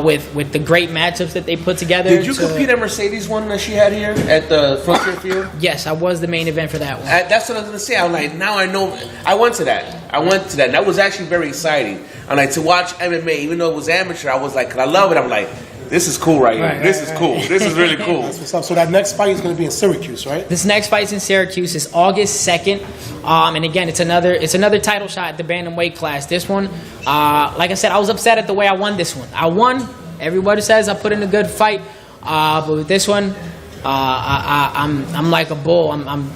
[SPEAKER 10] with the great matchups that they put together.
[SPEAKER 8] Did you compete at Mercedes one that she had here at the Frontier Field?
[SPEAKER 10] Yes, I was the main event for that one.
[SPEAKER 8] That's what I was going to say. I'm like, now I know. I went to that. And that was actually very exciting. I'm like, to watch MMA, even though it was amateur, I was like, 'cause I love it. I'm like, this is cool right here. This is cool. This is really cool.
[SPEAKER 7] That's what's up. So that next fight is going to be in Syracuse, right?
[SPEAKER 10] This next fight's in Syracuse. It's August 2nd. And again, it's another title shot at the bantamweight class. This one, like I said, I was upset at the way I won this one. I won. Everybody says I put in a good fight. But with this one, I'm like a bull. I'm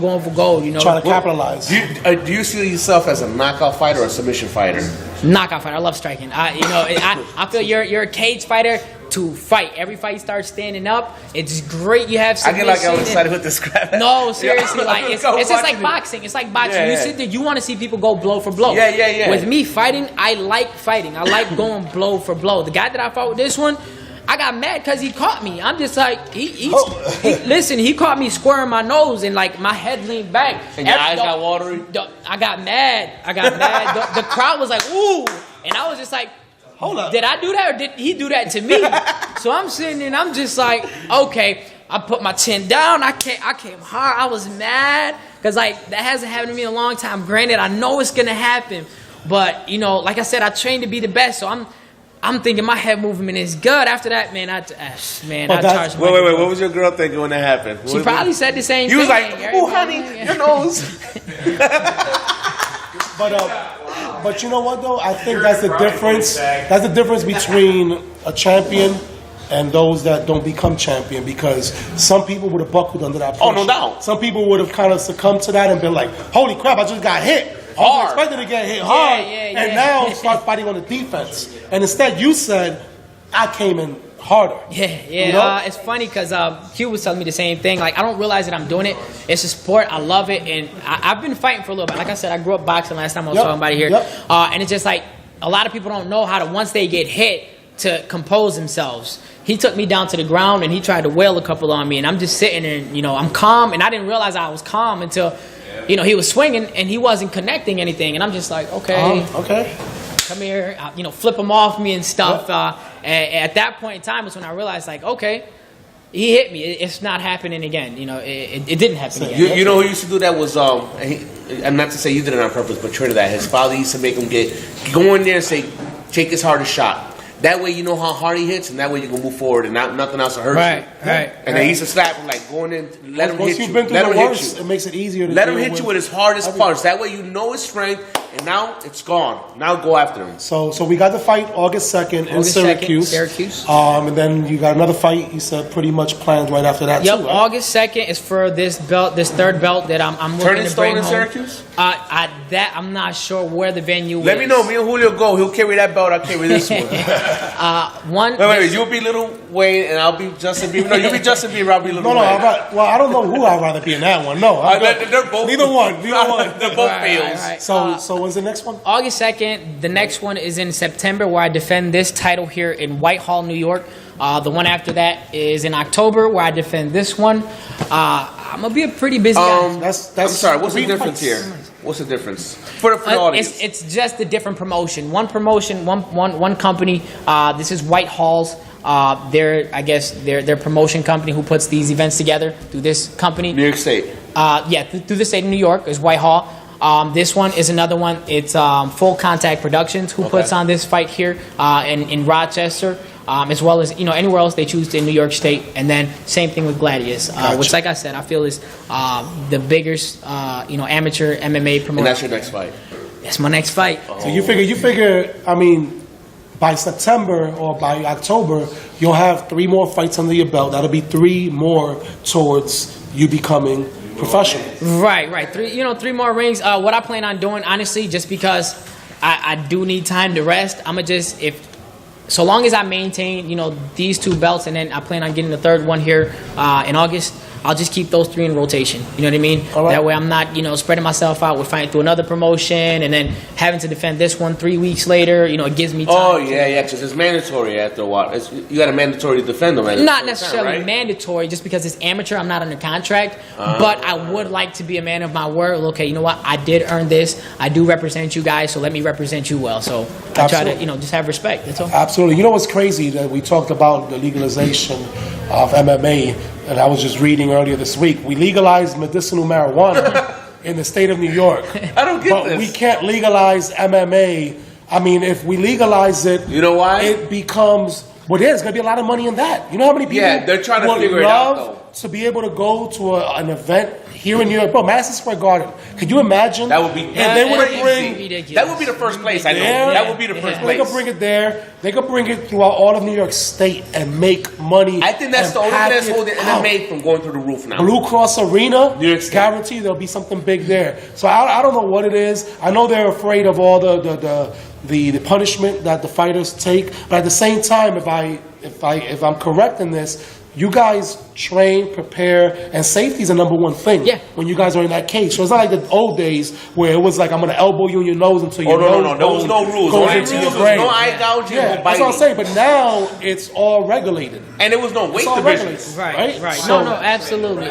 [SPEAKER 10] going for gold,
[SPEAKER 7] Trying to capitalize.
[SPEAKER 8] Do you see yourself as a knockout fighter or a submission fighter?
[SPEAKER 10] Knockout fighter. I love striking. I feel you're a cage fighter to fight. Every fight you start standing up, it's great. You have submission.
[SPEAKER 8] I get like I was excited with this crap.
[SPEAKER 10] No, seriously, like it's just like boxing. It's like boxing. You sit there, you want to see people go blow for blow.
[SPEAKER 8] Yeah.
[SPEAKER 10] With me fighting, I like fighting. I like going blow for blow. The guy that I fought with this one, I got mad because he caught me. I'm just like, he caught me squaring my nose and like my head leaned back.
[SPEAKER 8] And your eyes got watery?
[SPEAKER 10] I got mad. The crowd was like, ooh. And I was just like, hold up. Did I do that or did he do that to me? So I'm sitting and I'm just like, okay. I put my chin down. I came hard. I was mad because like that hasn't happened to me in a long time. Granted, I know it's going to happen. But, like I said, I trained to be the best. So I'm thinking my head movement is good. After that, man, I charged my
[SPEAKER 8] Wait. What was your girl thinking when that happened?
[SPEAKER 10] She probably said the same thing.
[SPEAKER 8] You was like, oh, honey, your nose.
[SPEAKER 7] But you know what, though? I think that's the difference. That's the difference between a champion and those that don't become champion, because some people would have buckled under that pressure.
[SPEAKER 8] Oh, no doubt.
[SPEAKER 7] Some people would have kind of succumbed to that and been like, holy crap, I just got hit. I was expecting to get hit hard. And now start fighting on the defense. And instead you said, I came in harder.
[SPEAKER 10] Yeah. It's funny because Q was telling me the same thing. Like, I don't realize that I'm doing it. It's a sport. I love it. And I've been fighting for a little bit. Like I said, I grew up boxing last time I was talking about it here. And it's just like, a lot of people don't know how to, once they get hit, to compose themselves. He took me down to the ground and he tried to wail a couple on me. And I'm just sitting there and, I'm calm. And I didn't realize I was calm until... he was swinging and he wasn't connecting anything, and I'm just like, okay, come here, flip him off me and stuff. At that point in time was when I realized, like, okay, he hit me. It's not happening again. It didn't happen again.
[SPEAKER 8] You know who used to do that was I'm not to say you did it on purpose, but Trinidad, his father used to make him go in there and say, take his hardest shot. That way you know how hard he hits, and that way you can move forward, and nothing else will hurt you.
[SPEAKER 10] Right.
[SPEAKER 8] And they used to slap him like going in, let him hit you.
[SPEAKER 7] Let him hit you. It makes it easier to
[SPEAKER 8] let him hit you with his hardest punch. That way you know his strength, and now it's gone. Now go after him.
[SPEAKER 7] So we got the fight August 2nd in Syracuse. And then you got another fight. You said pretty much planned right after that too. Right?
[SPEAKER 10] August 2nd is for this belt, this third belt that I'm looking to bring home.
[SPEAKER 8] in Syracuse?
[SPEAKER 10] I'm not sure where the venue is.
[SPEAKER 8] Let me know. Me and Julio go. He'll carry that belt. I'll carry this one. Wait. You'll be Lil Wayne and I'll be Justin Bieber. No, you'll be Justin Bieber. I'll be Lil Wayne.
[SPEAKER 7] Well, I don't know who I'd rather be in that one. No,
[SPEAKER 8] they're both.
[SPEAKER 7] Neither one.
[SPEAKER 8] They're both fields.
[SPEAKER 10] Right.
[SPEAKER 7] So when's the next one?
[SPEAKER 10] August 2nd. The next one is in September, where I defend this title here in Whitehall, New York. The one after that is in October, where I defend this one. I'm gonna be a pretty busy guy.
[SPEAKER 8] I'm sorry. What's the difference here? What's the difference for the audience?
[SPEAKER 10] It's just a different promotion. One promotion, one company. This is Whitehall's. Their promotion company who puts these events together through this company.
[SPEAKER 8] New York State.
[SPEAKER 10] Through the state of New York is Whitehall. This one is another one. It's Full Contact Productions who puts on this fight here in Rochester, as well as anywhere else they choose in New York State. And then same thing with Gladius, which, like I said, I feel is the biggest amateur MMA promotion.
[SPEAKER 8] And that's your next fight.
[SPEAKER 10] That's my next fight.
[SPEAKER 7] So you figure. I mean, by September or by October, you'll have 3 more fights under your belt. That'll be 3 more towards you becoming professional.
[SPEAKER 10] Right. 3 more rings. What I plan on doing, honestly, just because I do need time to rest, I'm gonna so long as I maintain, these 2 belts, and then I plan on getting the 3rd one here in August. I'll just keep those 3 in rotation. You know what I mean?
[SPEAKER 7] All right.
[SPEAKER 10] That way I'm not, spreading myself out with fighting through another promotion and then having to defend this one 3 weeks later. It gives me time.
[SPEAKER 8] Oh, yeah, because it's mandatory after a while. You got a mandatory to defend them.
[SPEAKER 10] Not necessarily mandatory, just because it's amateur. I'm not under contract. But I would like to be a man of my word. Okay, you know what? I did earn this. I do represent you guys, so let me represent you well. So I try to, just have respect. That's all.
[SPEAKER 7] Absolutely. You know what's crazy? That we talked about the legalization of MMA, and I was just reading earlier this week. We legalized medicinal marijuana in the state of New York.
[SPEAKER 8] I don't get this.
[SPEAKER 7] But we can't legalize MMA. I mean, if we legalize it,
[SPEAKER 8] you know why?
[SPEAKER 7] It becomes, there's going to be a lot of money in that. You know how many people
[SPEAKER 8] they're trying to
[SPEAKER 7] would
[SPEAKER 8] figure it out,
[SPEAKER 7] love to be able to go to an event here in New York? Bro, Madison Square Garden. Could you imagine?
[SPEAKER 8] That would be
[SPEAKER 7] if they were to bring
[SPEAKER 10] ridiculous.
[SPEAKER 8] That would be the first place, I know.
[SPEAKER 7] There,
[SPEAKER 8] That would be the first place.
[SPEAKER 7] They could bring it there. They could bring it throughout all of New York State and make money.
[SPEAKER 8] I think that's the only thing that's holding MMA from going through the roof now.
[SPEAKER 7] Blue Cross Arena,
[SPEAKER 8] New York State.
[SPEAKER 7] guarantee there'll be something big there. So I don't know what it is. I know they're afraid of all the punishment that the fighters take, but at the same time, if I'm correct in this, you guys train, prepare, and safety is the number one thing.
[SPEAKER 10] Yeah.
[SPEAKER 7] When you guys are in that cage, so it's not like the old days where it was like I'm gonna elbow you in your nose until your nose
[SPEAKER 8] There was no rules.
[SPEAKER 7] goes
[SPEAKER 8] Only
[SPEAKER 7] into
[SPEAKER 8] rules
[SPEAKER 7] your
[SPEAKER 8] was
[SPEAKER 7] brain.
[SPEAKER 8] no eye gouging, no biting.
[SPEAKER 7] That's what I'm saying. But now it's all regulated.
[SPEAKER 8] And there was no weight
[SPEAKER 7] It's all
[SPEAKER 8] divisions.
[SPEAKER 7] regulated.
[SPEAKER 10] Right.
[SPEAKER 7] So-
[SPEAKER 10] No, absolutely.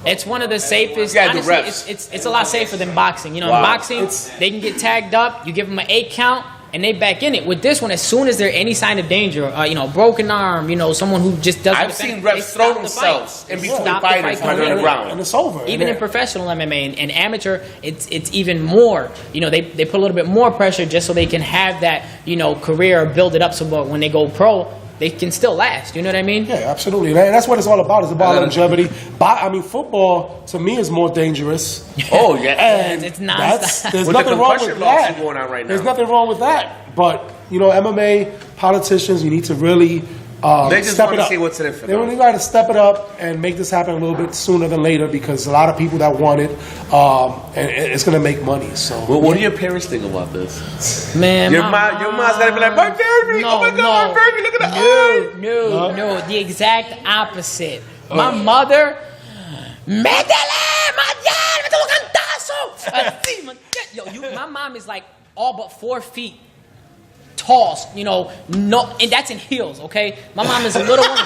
[SPEAKER 10] It's one of the safest.
[SPEAKER 8] Yeah, the
[SPEAKER 10] Honestly,
[SPEAKER 8] reps.
[SPEAKER 10] it's a lot safer than boxing. In
[SPEAKER 8] Wow.
[SPEAKER 10] boxing, they can get tagged up. You give them an 8 count, and they back in it. With this one, as soon as there's any sign of danger, broken arm, someone who just doesn't.
[SPEAKER 8] I've seen reps throw themselves in between fighters when they're on the ground.
[SPEAKER 7] And it's over.
[SPEAKER 10] Even in professional MMA and amateur, it's even more. They put a little bit more pressure just so they can have that career, build it up, so when they go pro, they can still last. You know what I mean?
[SPEAKER 7] Yeah, absolutely. And that's what it's all about. It's about longevity. Football to me is more dangerous.
[SPEAKER 8] Oh yeah,
[SPEAKER 7] And
[SPEAKER 10] It's nonstop.
[SPEAKER 7] there's
[SPEAKER 8] With
[SPEAKER 7] nothing
[SPEAKER 8] the
[SPEAKER 7] wrong
[SPEAKER 8] concussion
[SPEAKER 7] with
[SPEAKER 8] laws
[SPEAKER 7] that.
[SPEAKER 8] going on right now.
[SPEAKER 7] There's nothing wrong with that. But MMA politicians, you need to really
[SPEAKER 8] They just
[SPEAKER 7] step
[SPEAKER 8] want
[SPEAKER 7] it
[SPEAKER 8] to
[SPEAKER 7] up.
[SPEAKER 8] see what's in it for
[SPEAKER 7] They
[SPEAKER 8] them.
[SPEAKER 7] really got to step it up and make this happen a little bit sooner than later, because a lot of people that want it, and it's going to make money. So
[SPEAKER 8] What do your parents think about this?
[SPEAKER 10] Man,
[SPEAKER 8] Your mom's gotta be like, my baby! Oh my God, my baby! Look at that!
[SPEAKER 10] No, the exact opposite. My mother, métele, métele un cantazo. Así, my mom is like all but 4 feet tall, and that's in heels, okay? My mom is a little woman.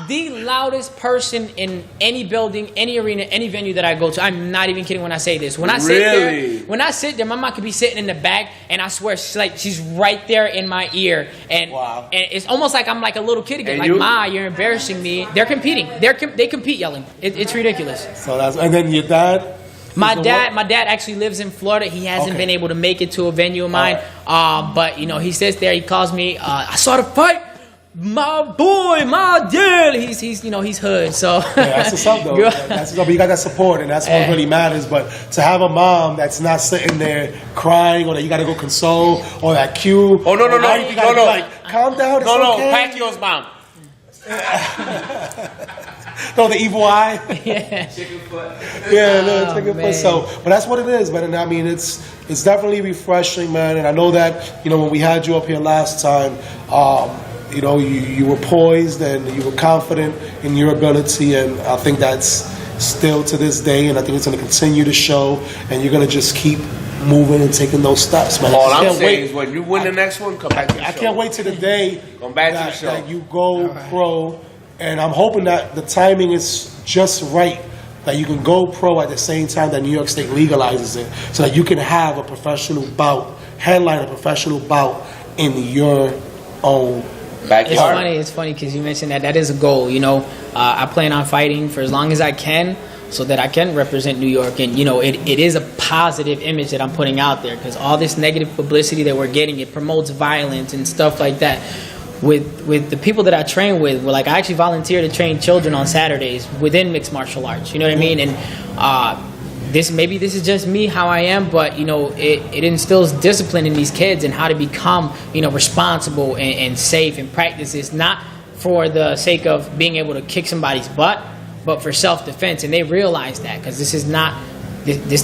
[SPEAKER 10] The loudest person in any building, any arena, any venue that I go to. I'm not even kidding when I say this. When I sit there, my mom could be sitting in the back, and I swear she's right there in my ear, and it's almost like I'm like a little kid again.
[SPEAKER 8] And
[SPEAKER 10] like,
[SPEAKER 8] you?
[SPEAKER 10] Ma, you're embarrassing me. They're competing. They compete yelling. It's ridiculous.
[SPEAKER 7] So and then your dad.
[SPEAKER 10] My dad actually lives in Florida. He hasn't been able to make it to a venue of mine. But he sits there. He calls me. I saw the fight. My boy, my dad. He's hood. So
[SPEAKER 7] Yeah, that's what's up, though. That's what's up. You got that support, and that's what really matters. But to have a mom that's not sitting there crying, or that you got to go console, or that cue.
[SPEAKER 8] Oh, no.
[SPEAKER 7] You gotta be like, calm down. It's okay.
[SPEAKER 8] Pacquiao's mom.
[SPEAKER 7] No, the evil eye.
[SPEAKER 10] yeah.
[SPEAKER 8] Chicken foot.
[SPEAKER 7] Yeah, no, chicken
[SPEAKER 10] man.
[SPEAKER 7] foot. So, but that's what it is, man. And I mean, it's definitely refreshing, man. And I know that when we had you up here last time, you were poised and you were confident in your ability, and I think that's still to this day, and I think it's going to continue to show. And you're going to just keep moving and taking those steps, man.
[SPEAKER 8] All I'm saying is when you win the next one, come back to the show.
[SPEAKER 7] I can't wait to the day
[SPEAKER 8] Come back to the show.
[SPEAKER 7] that you go pro, and I'm hoping that the timing is just right, that you can go pro at the same time that New York State legalizes it, so that you can have a professional bout, headline a professional bout in your own
[SPEAKER 8] Backyard.
[SPEAKER 10] It's funny because you mentioned that is a goal. You know, I plan on fighting for as long as I can, so that I can represent New York. And you know, it is a positive image that I'm putting out there, because all this negative publicity that we're getting, it promotes violence and stuff like that. With the people that I train with, like I actually volunteer to train children on Saturdays within mixed martial arts. You know what I mean? And this is just me, how I am, but you know, it instills discipline in these kids and how to become, you know, responsible and safe and practice this, not for the sake of being able to kick somebody's butt, but for self-defense. And they realize that, because this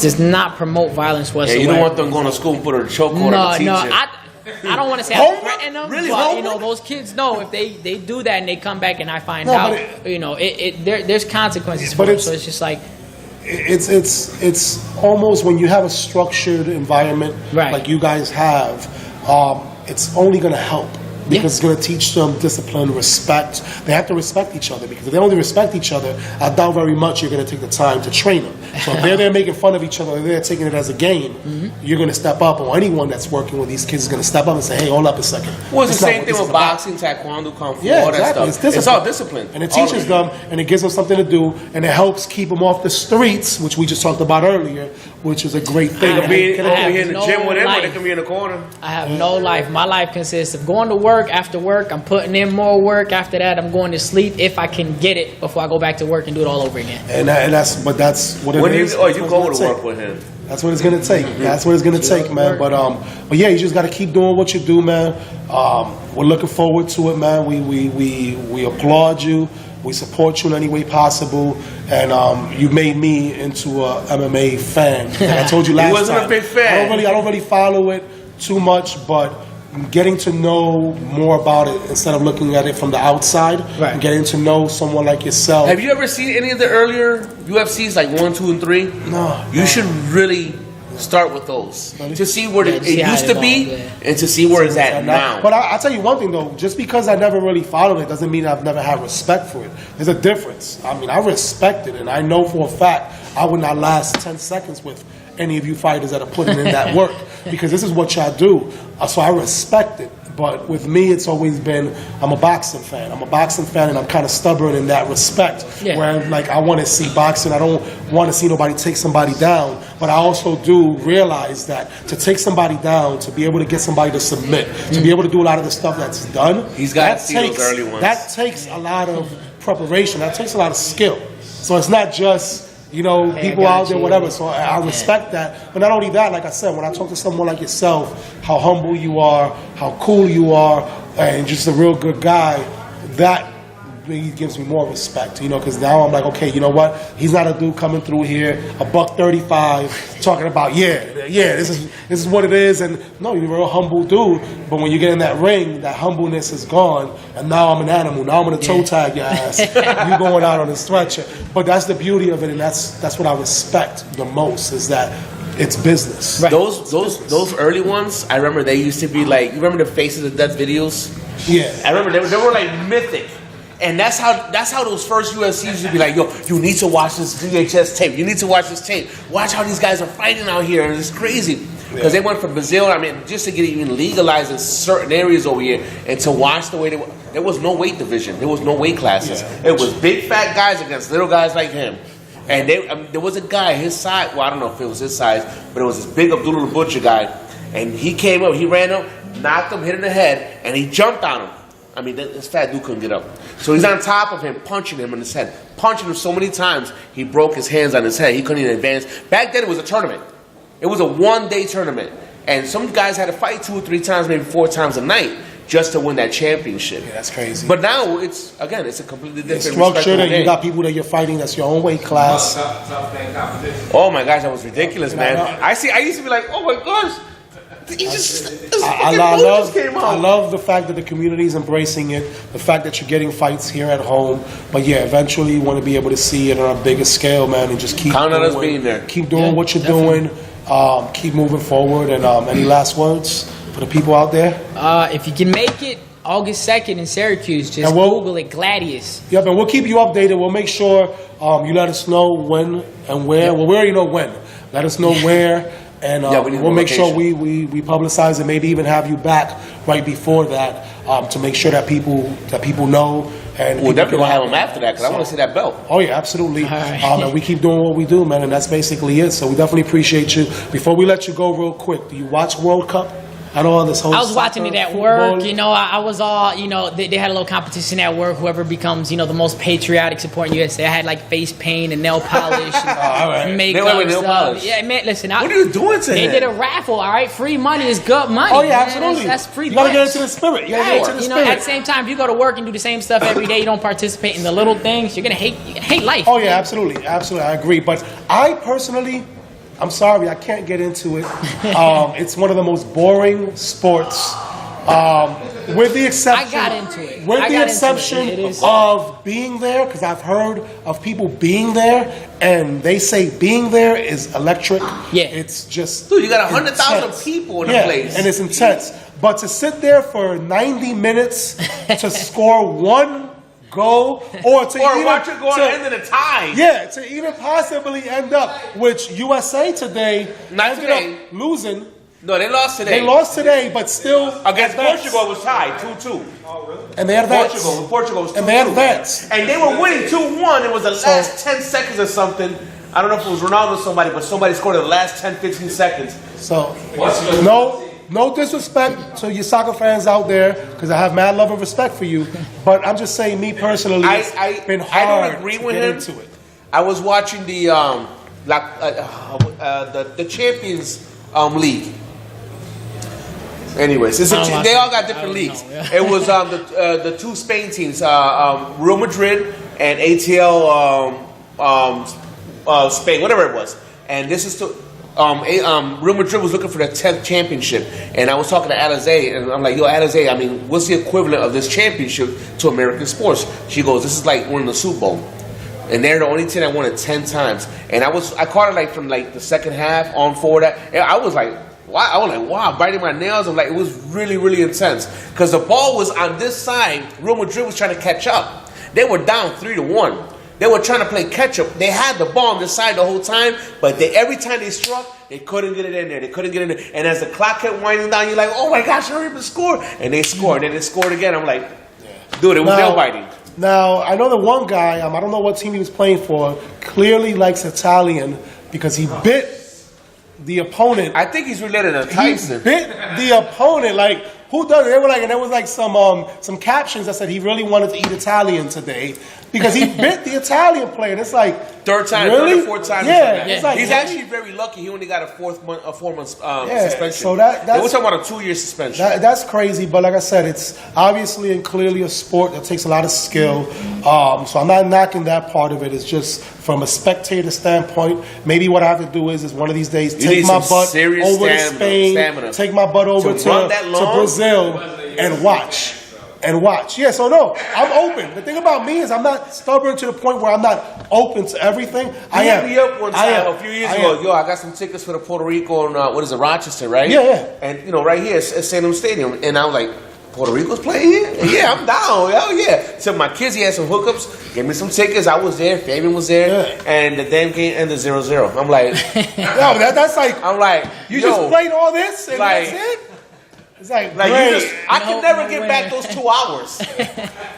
[SPEAKER 10] does not promote violence whatsoever.
[SPEAKER 8] Yeah, you don't want them going to school and put a chokehold on the teacher.
[SPEAKER 10] I don't want to say I threaten them, but you know, those kids know if they do that and they come back and I find out, you know, there's consequences for it. So it's just like,
[SPEAKER 7] it's almost when you have a structured environment like you guys have, it's only going to help, because it's going to teach them discipline, respect. They have to respect each other, because if they only respect each other, I doubt very much you're going to take the time to train them. So if they're there making fun of each other, they're taking it as a game, you're going to step up, or anyone that's working with these kids is going to step up and say, hey, hold up a second.
[SPEAKER 8] Well, it's the same thing with boxing, taekwondo, kung fu, all that stuff. It's all discipline.
[SPEAKER 7] And it teaches them, and it gives them something to do, and it helps keep them off the streets, which we just talked about earlier, which is a great thing.
[SPEAKER 8] They can be in the gym with them, or they can be in the corner.
[SPEAKER 10] I have no life. My life consists of going to work. After work, I'm putting in more work. After that, I'm going to sleep if I can get it before I go back to work and do it all over again.
[SPEAKER 7] And that's what it is.
[SPEAKER 8] You go to work with him.
[SPEAKER 7] That's what it's gonna take. That's what it's gonna take, man. But yeah, you just gotta keep doing what you do, man. We're looking forward to it, man. We applaud you. We support you in any way possible, and you made me into a MMA fan. Like I told you last time.
[SPEAKER 8] He wasn't a big fan.
[SPEAKER 7] I don't really follow it too much, but getting to know more about it instead of looking at it from the outside, and getting to know someone like yourself.
[SPEAKER 8] Have you ever seen any of the earlier UFCs, like 1, 2, and 3?
[SPEAKER 7] No.
[SPEAKER 8] You should really start with those to see where it used to be and to see where it's at now.
[SPEAKER 7] But I'll tell you one thing, though. Just because I never really followed it doesn't mean I've never had respect for it. There's a difference. I mean, I respect it, and I know for a fact I would not last 10 seconds with any of you fighters that are putting in that work, because this is what y'all do. So I respect it. But with me, it's always been, I'm a boxing fan. I'm a boxing fan, and I'm kind of stubborn in that respect. Where, like, I want to see boxing. I don't want to see nobody take somebody down. But I also do realize that to take somebody down, to be able to get somebody to submit, to be able to do a lot of the stuff that's done,
[SPEAKER 8] he's got to see those early ones.
[SPEAKER 7] That takes a lot of preparation. That takes a lot of skill. So it's not just, you know, people out there, whatever. So I respect that. But not only that, like I said, when I talk to someone like yourself, how humble you are, how cool you are, and just a real good guy, that really gives me more respect, you know, because now I'm like, okay, you know what? He's not a dude coming through here, $135, talking about, this is what it is. And no, you're a real humble dude. But when you get in that ring, that humbleness is gone. And now I'm an animal. Now I'm going to toe tag your ass. You going out on a stretcher. But that's the beauty of it, and that's what I respect the most, is that it's business.
[SPEAKER 8] Right. Those early ones, I remember they used to be like, you remember the Faces of Death videos?
[SPEAKER 7] Yeah.
[SPEAKER 8] I remember they were like mythic. And that's how those first UFCs used to be like, yo, you need to watch this VHS tape. You need to watch this tape. Watch how these guys are fighting out here. And it's crazy. Because they went from Brazil, I mean, just to get it even legalized in certain areas over here, and to watch the way they were. There was no weight division. There was no weight classes. It was big fat guys against little guys like him. And there was a guy his size. Well, I don't know if it was his size, but it was this big Abdullah the Butcher guy. And he came up, he ran up, knocked him, hit him in the head, and he jumped on him. I mean, this fat dude couldn't get up. So he's on top of him, punching him in his head. Punching him so many times, he broke his hands on his head. He couldn't even advance. Back then, it was a tournament. It was a one-day tournament. And some guys had to fight 2 or 3 times, maybe 4 times a night, just to win that championship.
[SPEAKER 7] Yeah, that's crazy.
[SPEAKER 8] But now, it's a completely different
[SPEAKER 7] structure, and you got people that you're fighting that's your own weight class.
[SPEAKER 8] Oh my gosh, that was ridiculous, man. I used to be like, oh my gosh.
[SPEAKER 7] I love the fact that the community is embracing it, the fact that you're getting fights here at home. But yeah, eventually you want to be able to see it on a bigger scale, man, and just keep
[SPEAKER 8] count on us being there.
[SPEAKER 7] Keep doing what you're doing. Keep moving forward. And any last words for the people out there?
[SPEAKER 10] If you can make it, August 2nd in Syracuse, just Google it, Gladius.
[SPEAKER 7] Yep, and we'll keep you updated. We'll make sure you let us know when and where. Yep. Well, we already know when. Let us know where. And we'll make sure we publicize and maybe even have you back right before that. to make sure that people know. And
[SPEAKER 8] We'll definitely
[SPEAKER 7] people
[SPEAKER 8] have them after that because I want to see that belt.
[SPEAKER 7] Oh yeah, absolutely.
[SPEAKER 10] right.
[SPEAKER 7] And we keep doing what we do, man, and that's basically it. So we definitely appreciate you. Before we let you go, real quick, do you watch World Cup? I know this whole.
[SPEAKER 10] I was watching
[SPEAKER 7] soccer,
[SPEAKER 10] it at
[SPEAKER 7] football.
[SPEAKER 10] work, I was all, they had a little competition at work. Whoever becomes, the most patriotic supporting USA. I had like face paint and nail polish and
[SPEAKER 7] all right.
[SPEAKER 10] makeup
[SPEAKER 8] They went with nail
[SPEAKER 10] stuff.
[SPEAKER 8] polish.
[SPEAKER 10] Yeah, man, listen.
[SPEAKER 8] What are you doing to
[SPEAKER 10] They
[SPEAKER 8] him?
[SPEAKER 10] did a raffle, all right? Free money is good money.
[SPEAKER 7] Oh yeah,
[SPEAKER 10] man.
[SPEAKER 7] absolutely.
[SPEAKER 10] That's free
[SPEAKER 7] You gotta get
[SPEAKER 10] bucks.
[SPEAKER 7] into the spirit. You gotta
[SPEAKER 10] Right.
[SPEAKER 7] get into the
[SPEAKER 10] At
[SPEAKER 7] spirit.
[SPEAKER 10] the same time, if you go to work and do the same stuff every day, you don't participate in the little things, you're gonna hate life.
[SPEAKER 7] Oh yeah, absolutely, absolutely. I agree. But I personally, I'm sorry, I can't get into it. It's one of the most boring sports. With the exception,
[SPEAKER 10] I got into it.
[SPEAKER 7] With
[SPEAKER 10] I
[SPEAKER 7] the
[SPEAKER 10] got into
[SPEAKER 7] exception
[SPEAKER 10] it. It is-
[SPEAKER 7] of being there, because I've heard of people being there, and they say being there is electric.
[SPEAKER 10] Yeah.
[SPEAKER 7] It's just
[SPEAKER 8] Dude, you got 100,000
[SPEAKER 7] intense.
[SPEAKER 8] people in the
[SPEAKER 7] yeah,
[SPEAKER 8] place.
[SPEAKER 7] and it's intense. But to sit there for 90 minutes to score one goal, or to
[SPEAKER 8] Or
[SPEAKER 7] even,
[SPEAKER 8] watch it go on
[SPEAKER 7] to-
[SPEAKER 8] the end of the tie.
[SPEAKER 7] yeah, to even possibly end up, which USA today
[SPEAKER 8] Not
[SPEAKER 7] ended
[SPEAKER 8] today.
[SPEAKER 7] up losing.
[SPEAKER 8] No, they lost today.
[SPEAKER 7] They lost today, but still
[SPEAKER 8] Against
[SPEAKER 7] advanced.
[SPEAKER 8] Portugal, it was tied 2-2.
[SPEAKER 7] And they advanced.
[SPEAKER 8] Portugal was 2-2.
[SPEAKER 7] And they advanced.
[SPEAKER 8] And they were winning 2-1. It was the last 10 seconds or something. I don't know if it was Ronaldo or somebody, but somebody scored in the last 10, 15 seconds.
[SPEAKER 7] So, no disrespect to your soccer fans out there, because I have mad love and respect for you. But I'm just saying, me personally, it's been hard
[SPEAKER 8] I don't agree
[SPEAKER 7] to
[SPEAKER 8] with
[SPEAKER 7] get
[SPEAKER 8] him.
[SPEAKER 7] into it.
[SPEAKER 8] I was watching the Champions League. Anyways, they all got different leagues. It was the two Spain teams, Real Madrid and ATL Spain, whatever it was. And this is to Real Madrid was looking for their 10th championship, and I was talking to Alizé, and I'm like, "Yo, Alizé, I mean, what's the equivalent of this championship to American sports?" She goes, "This is like winning the Super Bowl." And they're the only team that won it 10 times. And I caught it like from like the second half on forward. And I was like, wow, biting my nails. I'm like, it was really, really intense. Because the ball was on this side. Real Madrid was trying to catch up. They were down 3-1. They were trying to play catch up. They had the ball on this side the whole time, but every time they struck, they couldn't get it in there. They couldn't get it in there. And as the clock kept winding down, you're like, oh my gosh, hurry up and score. And they scored. And they scored again. I'm like, dude, it was nail biting.
[SPEAKER 7] Now, I know the one guy, I don't know what team he was playing for, clearly likes Italian because he bit the opponent.
[SPEAKER 8] I think he's related to Tyson.
[SPEAKER 7] He bit the opponent. Like, who does it? They were like, and there was like some captions that said he really wanted to eat Italian today because he bit the Italian player. And it's like,
[SPEAKER 8] third
[SPEAKER 7] really?
[SPEAKER 8] Third or fourth time.
[SPEAKER 7] Yeah, it's like
[SPEAKER 8] he's actually very lucky. He only got a 4 month suspension.
[SPEAKER 7] So that's
[SPEAKER 8] we're talking about a 2-year suspension.
[SPEAKER 7] That's crazy, but like I said, it's obviously and clearly a sport that takes a lot of skill. So I'm not knocking that part of it. It's just from a spectator standpoint. Maybe what I have to do is one of these days take my butt over to Spain, take my butt over to Brazil, and watch. Yeah, so no, I'm open. The thing about me is I'm not stubborn to the point where I'm not open to everything. I am.
[SPEAKER 8] He hit me up one time a few years ago. Yo, I got some tickets for the Puerto Rico and Rochester, right?
[SPEAKER 7] Yeah.
[SPEAKER 8] And right here at Salem Stadium, and I was like, Puerto Rico's playing here? Yeah, I'm down. Hell yeah. So my kids, he had some hookups, gave me some tickets. I was there. Fabian was there, and the damn game ended 0-0. I'm like,
[SPEAKER 7] yo, that's like,
[SPEAKER 8] I'm like,
[SPEAKER 7] you just played all this and
[SPEAKER 8] like,
[SPEAKER 7] that's it. It's like
[SPEAKER 8] you I can never get back those 2 hours.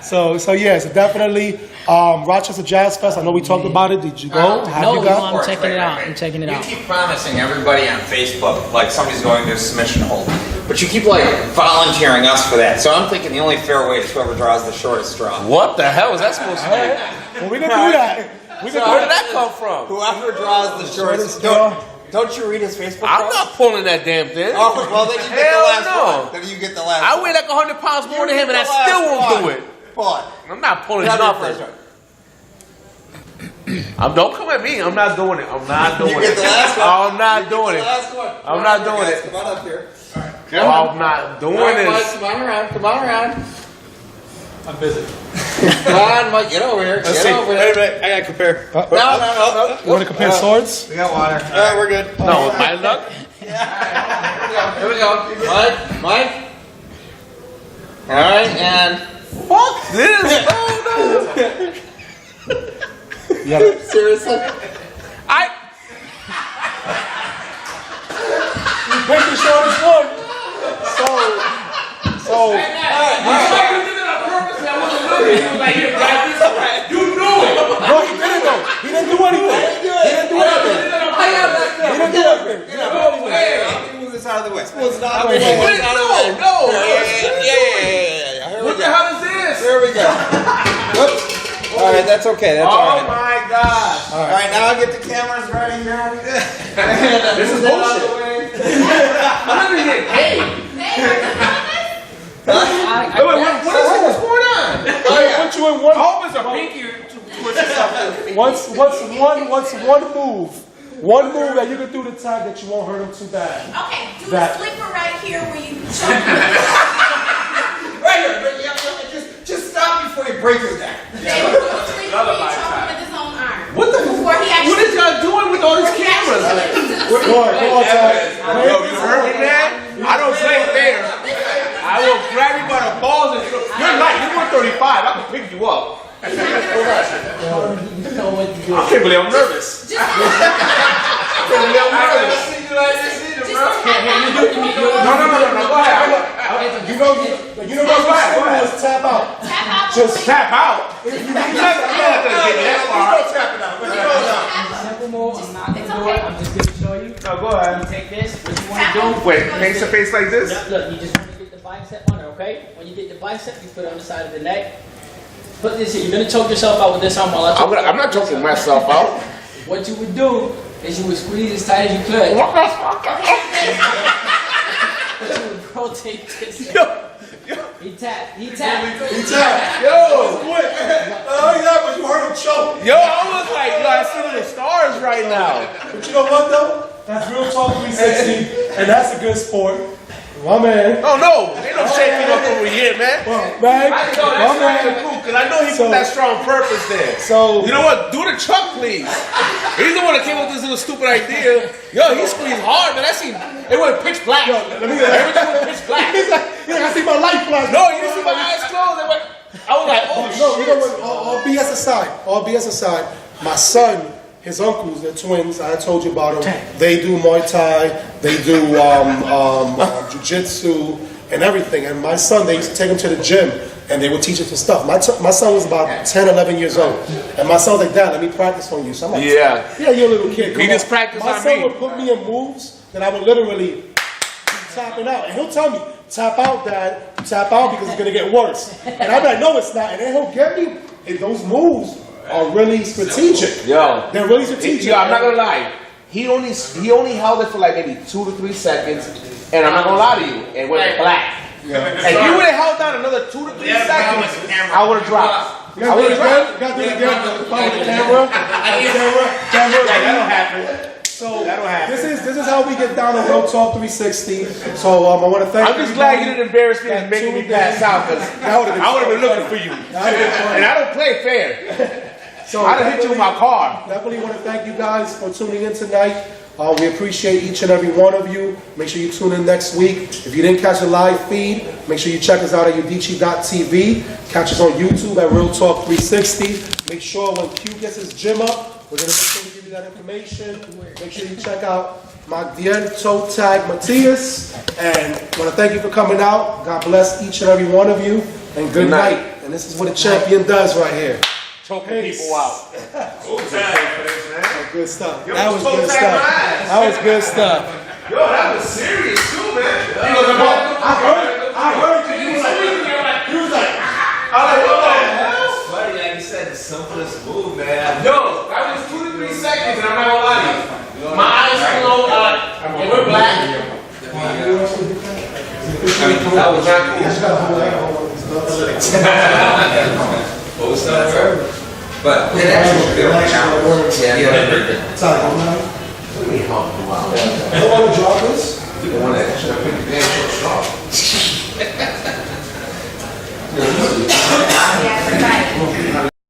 [SPEAKER 7] So yes, definitely Rochester Jazz Fest. I know we talked about it. Did you go?
[SPEAKER 10] I'm checking it out.
[SPEAKER 11] You keep promising everybody on Facebook like somebody's going to submission hold, but you keep like volunteering us for that. So I'm thinking the only fair way is whoever draws the shortest straw.
[SPEAKER 8] What the hell is that supposed to be?
[SPEAKER 7] Well, we're gonna do that.
[SPEAKER 8] Where did that come from?
[SPEAKER 11] Whoever draws the shortest straw. Don't you read his Facebook post?
[SPEAKER 8] I'm not pulling that damn thing.
[SPEAKER 11] Oh, well, then you get the last one. Then you get the last
[SPEAKER 8] I weigh like 100 pounds more than him, and I still won't do it.
[SPEAKER 11] Pull it.
[SPEAKER 8] I'm not pulling nothing. Don't come at me. I'm not doing it. I'm not doing it.
[SPEAKER 11] You get the last one.
[SPEAKER 8] I'm not doing it. I'm not doing it.
[SPEAKER 11] Come on up here.
[SPEAKER 8] I'm not doing this.
[SPEAKER 11] Come on around. Come on around.
[SPEAKER 3] I'm busy.
[SPEAKER 11] Come on, Mike. Get over here. Get over here.
[SPEAKER 3] Wait, I gotta compare.
[SPEAKER 11] No.
[SPEAKER 7] You want to compare swords?
[SPEAKER 3] We got water.
[SPEAKER 11] All right, we're good.
[SPEAKER 8] No, with my luck.
[SPEAKER 11] Here we go. Mike. All right, and
[SPEAKER 8] Fuck this.
[SPEAKER 11] seriously.
[SPEAKER 7] Pick the shortest one. So
[SPEAKER 1] like, you got this right. You knew it.
[SPEAKER 7] No, he didn't though. He didn't do anything. He didn't do anything. He didn't do anything.
[SPEAKER 11] Move this out of the way.
[SPEAKER 1] No. What the hell is this?
[SPEAKER 4] There we go. Whoops. All right, that's okay. That's all
[SPEAKER 1] Oh
[SPEAKER 4] right.
[SPEAKER 1] my gosh.
[SPEAKER 11] All right, now I'll get the cameras ready now.
[SPEAKER 1] This is bullshit. I'm gonna get paid. Wait, what is going on?
[SPEAKER 7] Put you in one.
[SPEAKER 1] I hope it's a pinky twist or something.
[SPEAKER 7] What's one move that you can do to tag that you won't hurt him too bad?
[SPEAKER 12] Okay, do
[SPEAKER 7] That-
[SPEAKER 12] a slipper right here where you choke.
[SPEAKER 11] Right here, just stop before you break his neck.
[SPEAKER 12] Do a slipper where you choke him with his own arm.
[SPEAKER 1] What the?
[SPEAKER 12] Before he actually.
[SPEAKER 1] What is y'all doing with all these cameras?
[SPEAKER 7] Go on, tag.
[SPEAKER 1] Yo, you heard me, man? I don't play fair. I will grab you by the balls and you're light. You're 135. I can pick you up. I can't believe I'm nervous. I can't believe I'm nervous. No. Go ahead.
[SPEAKER 7] You know what was tap out.
[SPEAKER 12] Tap out.
[SPEAKER 7] Just
[SPEAKER 1] Tap out.
[SPEAKER 12] It's okay.
[SPEAKER 10] I'm just gonna show you.
[SPEAKER 1] No, go ahead.
[SPEAKER 10] You take this. What you want to do?
[SPEAKER 1] Wait, face to face like this?
[SPEAKER 10] Look, you just want to get the bicep on it, okay? When you get the bicep, you put it on the side of the neck. Put this here. You're gonna choke yourself out with this arm while I choke.
[SPEAKER 1] I'm not choking myself out.
[SPEAKER 10] What you would do is you would squeeze as tight as you could. But you would rotate this. He tapped.
[SPEAKER 1] Yo,
[SPEAKER 7] Oh yeah, but you heard him choke.
[SPEAKER 1] yo, I was like, yo, I see the stars right now.
[SPEAKER 7] But you know what though? That's Real Talk 360, and that's a good sport. My man.
[SPEAKER 1] Oh no, ain't no shaking up over here, man.
[SPEAKER 7] Man,
[SPEAKER 1] I know that's right the proof, because I know he put that strong purpose there.
[SPEAKER 7] So
[SPEAKER 1] You know what? Do the Chuck, please. He's the one that came up with this little stupid idea. Yo, he squeezed hard, man. It went pitch black. Everything was pitch black.
[SPEAKER 7] he's like, yeah, I see my light flash.
[SPEAKER 1] No, you didn't see my eyes closed. I was like, oh
[SPEAKER 7] No, you know
[SPEAKER 1] shit.
[SPEAKER 7] what? All BS aside, my son, his uncles, they're twins. I told you about them. They do Muay Thai, they do Jiu-Jitsu and everything. And my son, they used to take him to the gym and they would teach him some stuff. My son was about 10, 11 years old. And my son was like, Dad, let me practice on you. So I'm like,
[SPEAKER 1] Yeah.
[SPEAKER 7] you're a little kid.
[SPEAKER 1] He just practiced
[SPEAKER 7] My
[SPEAKER 1] on
[SPEAKER 7] son
[SPEAKER 1] me.
[SPEAKER 7] would put me in moves that I would literally be tapping out. And he'll tell me, tap out, Dad, tap out because it's going to get worse. And I'll be like, no, it's not. And then he'll get me. And those moves are really strategic.
[SPEAKER 1] Yo.
[SPEAKER 7] They're really strategic.
[SPEAKER 1] Yo, I'm not gonna lie. He only held it for like maybe 2 to 3 seconds, and I'm not gonna lie to you, it went black. If you would have held down another 2 to 3 seconds, I would have dropped.
[SPEAKER 7] You gotta do it again. You gotta do it again. Follow the camera. Camera.
[SPEAKER 1] That'll happen.
[SPEAKER 7] So this is how we get down to Real Talk 360. So I want to thank.
[SPEAKER 1] I'm just glad you didn't embarrass me and make me pass out, because I would have been looking for you. And I don't play fair.
[SPEAKER 7] So
[SPEAKER 1] I'd have hit you with my car.
[SPEAKER 7] Definitely want to thank you guys for tuning in tonight. We appreciate each and every one of you. Make sure you tune in next week. If you didn't catch the live feed, make sure you check us out at Udicci.TV. Catch us on YouTube at Real Talk 360. Make sure when Q gets his gym up, we're going to make sure we give you that information. Make sure you check out my dear toe tag Matthias. And I want to thank you for coming out. God bless each and every one of you. And good night. And this is what a champion does right here.
[SPEAKER 1] Choking people out.
[SPEAKER 7] Good stuff. That was good stuff. That was good stuff.
[SPEAKER 1] Yo, that was serious too, man.
[SPEAKER 7] I heard you. He was like,
[SPEAKER 1] I was like, what the hell?
[SPEAKER 13] Buddy, like you said, the simplest move, man.
[SPEAKER 1] Yo, that was 2 to 3 seconds, and I'm not gonna lie to you. My eyes closed, and we're black. That was not cool.
[SPEAKER 13] What was that? But it actually built out. Yeah.
[SPEAKER 7] sorry, I'm not.
[SPEAKER 13] We helped you out.
[SPEAKER 7] I don't want to drop this.
[SPEAKER 13] You don't want to actually put your band so strong.
[SPEAKER 12] Yeah, right.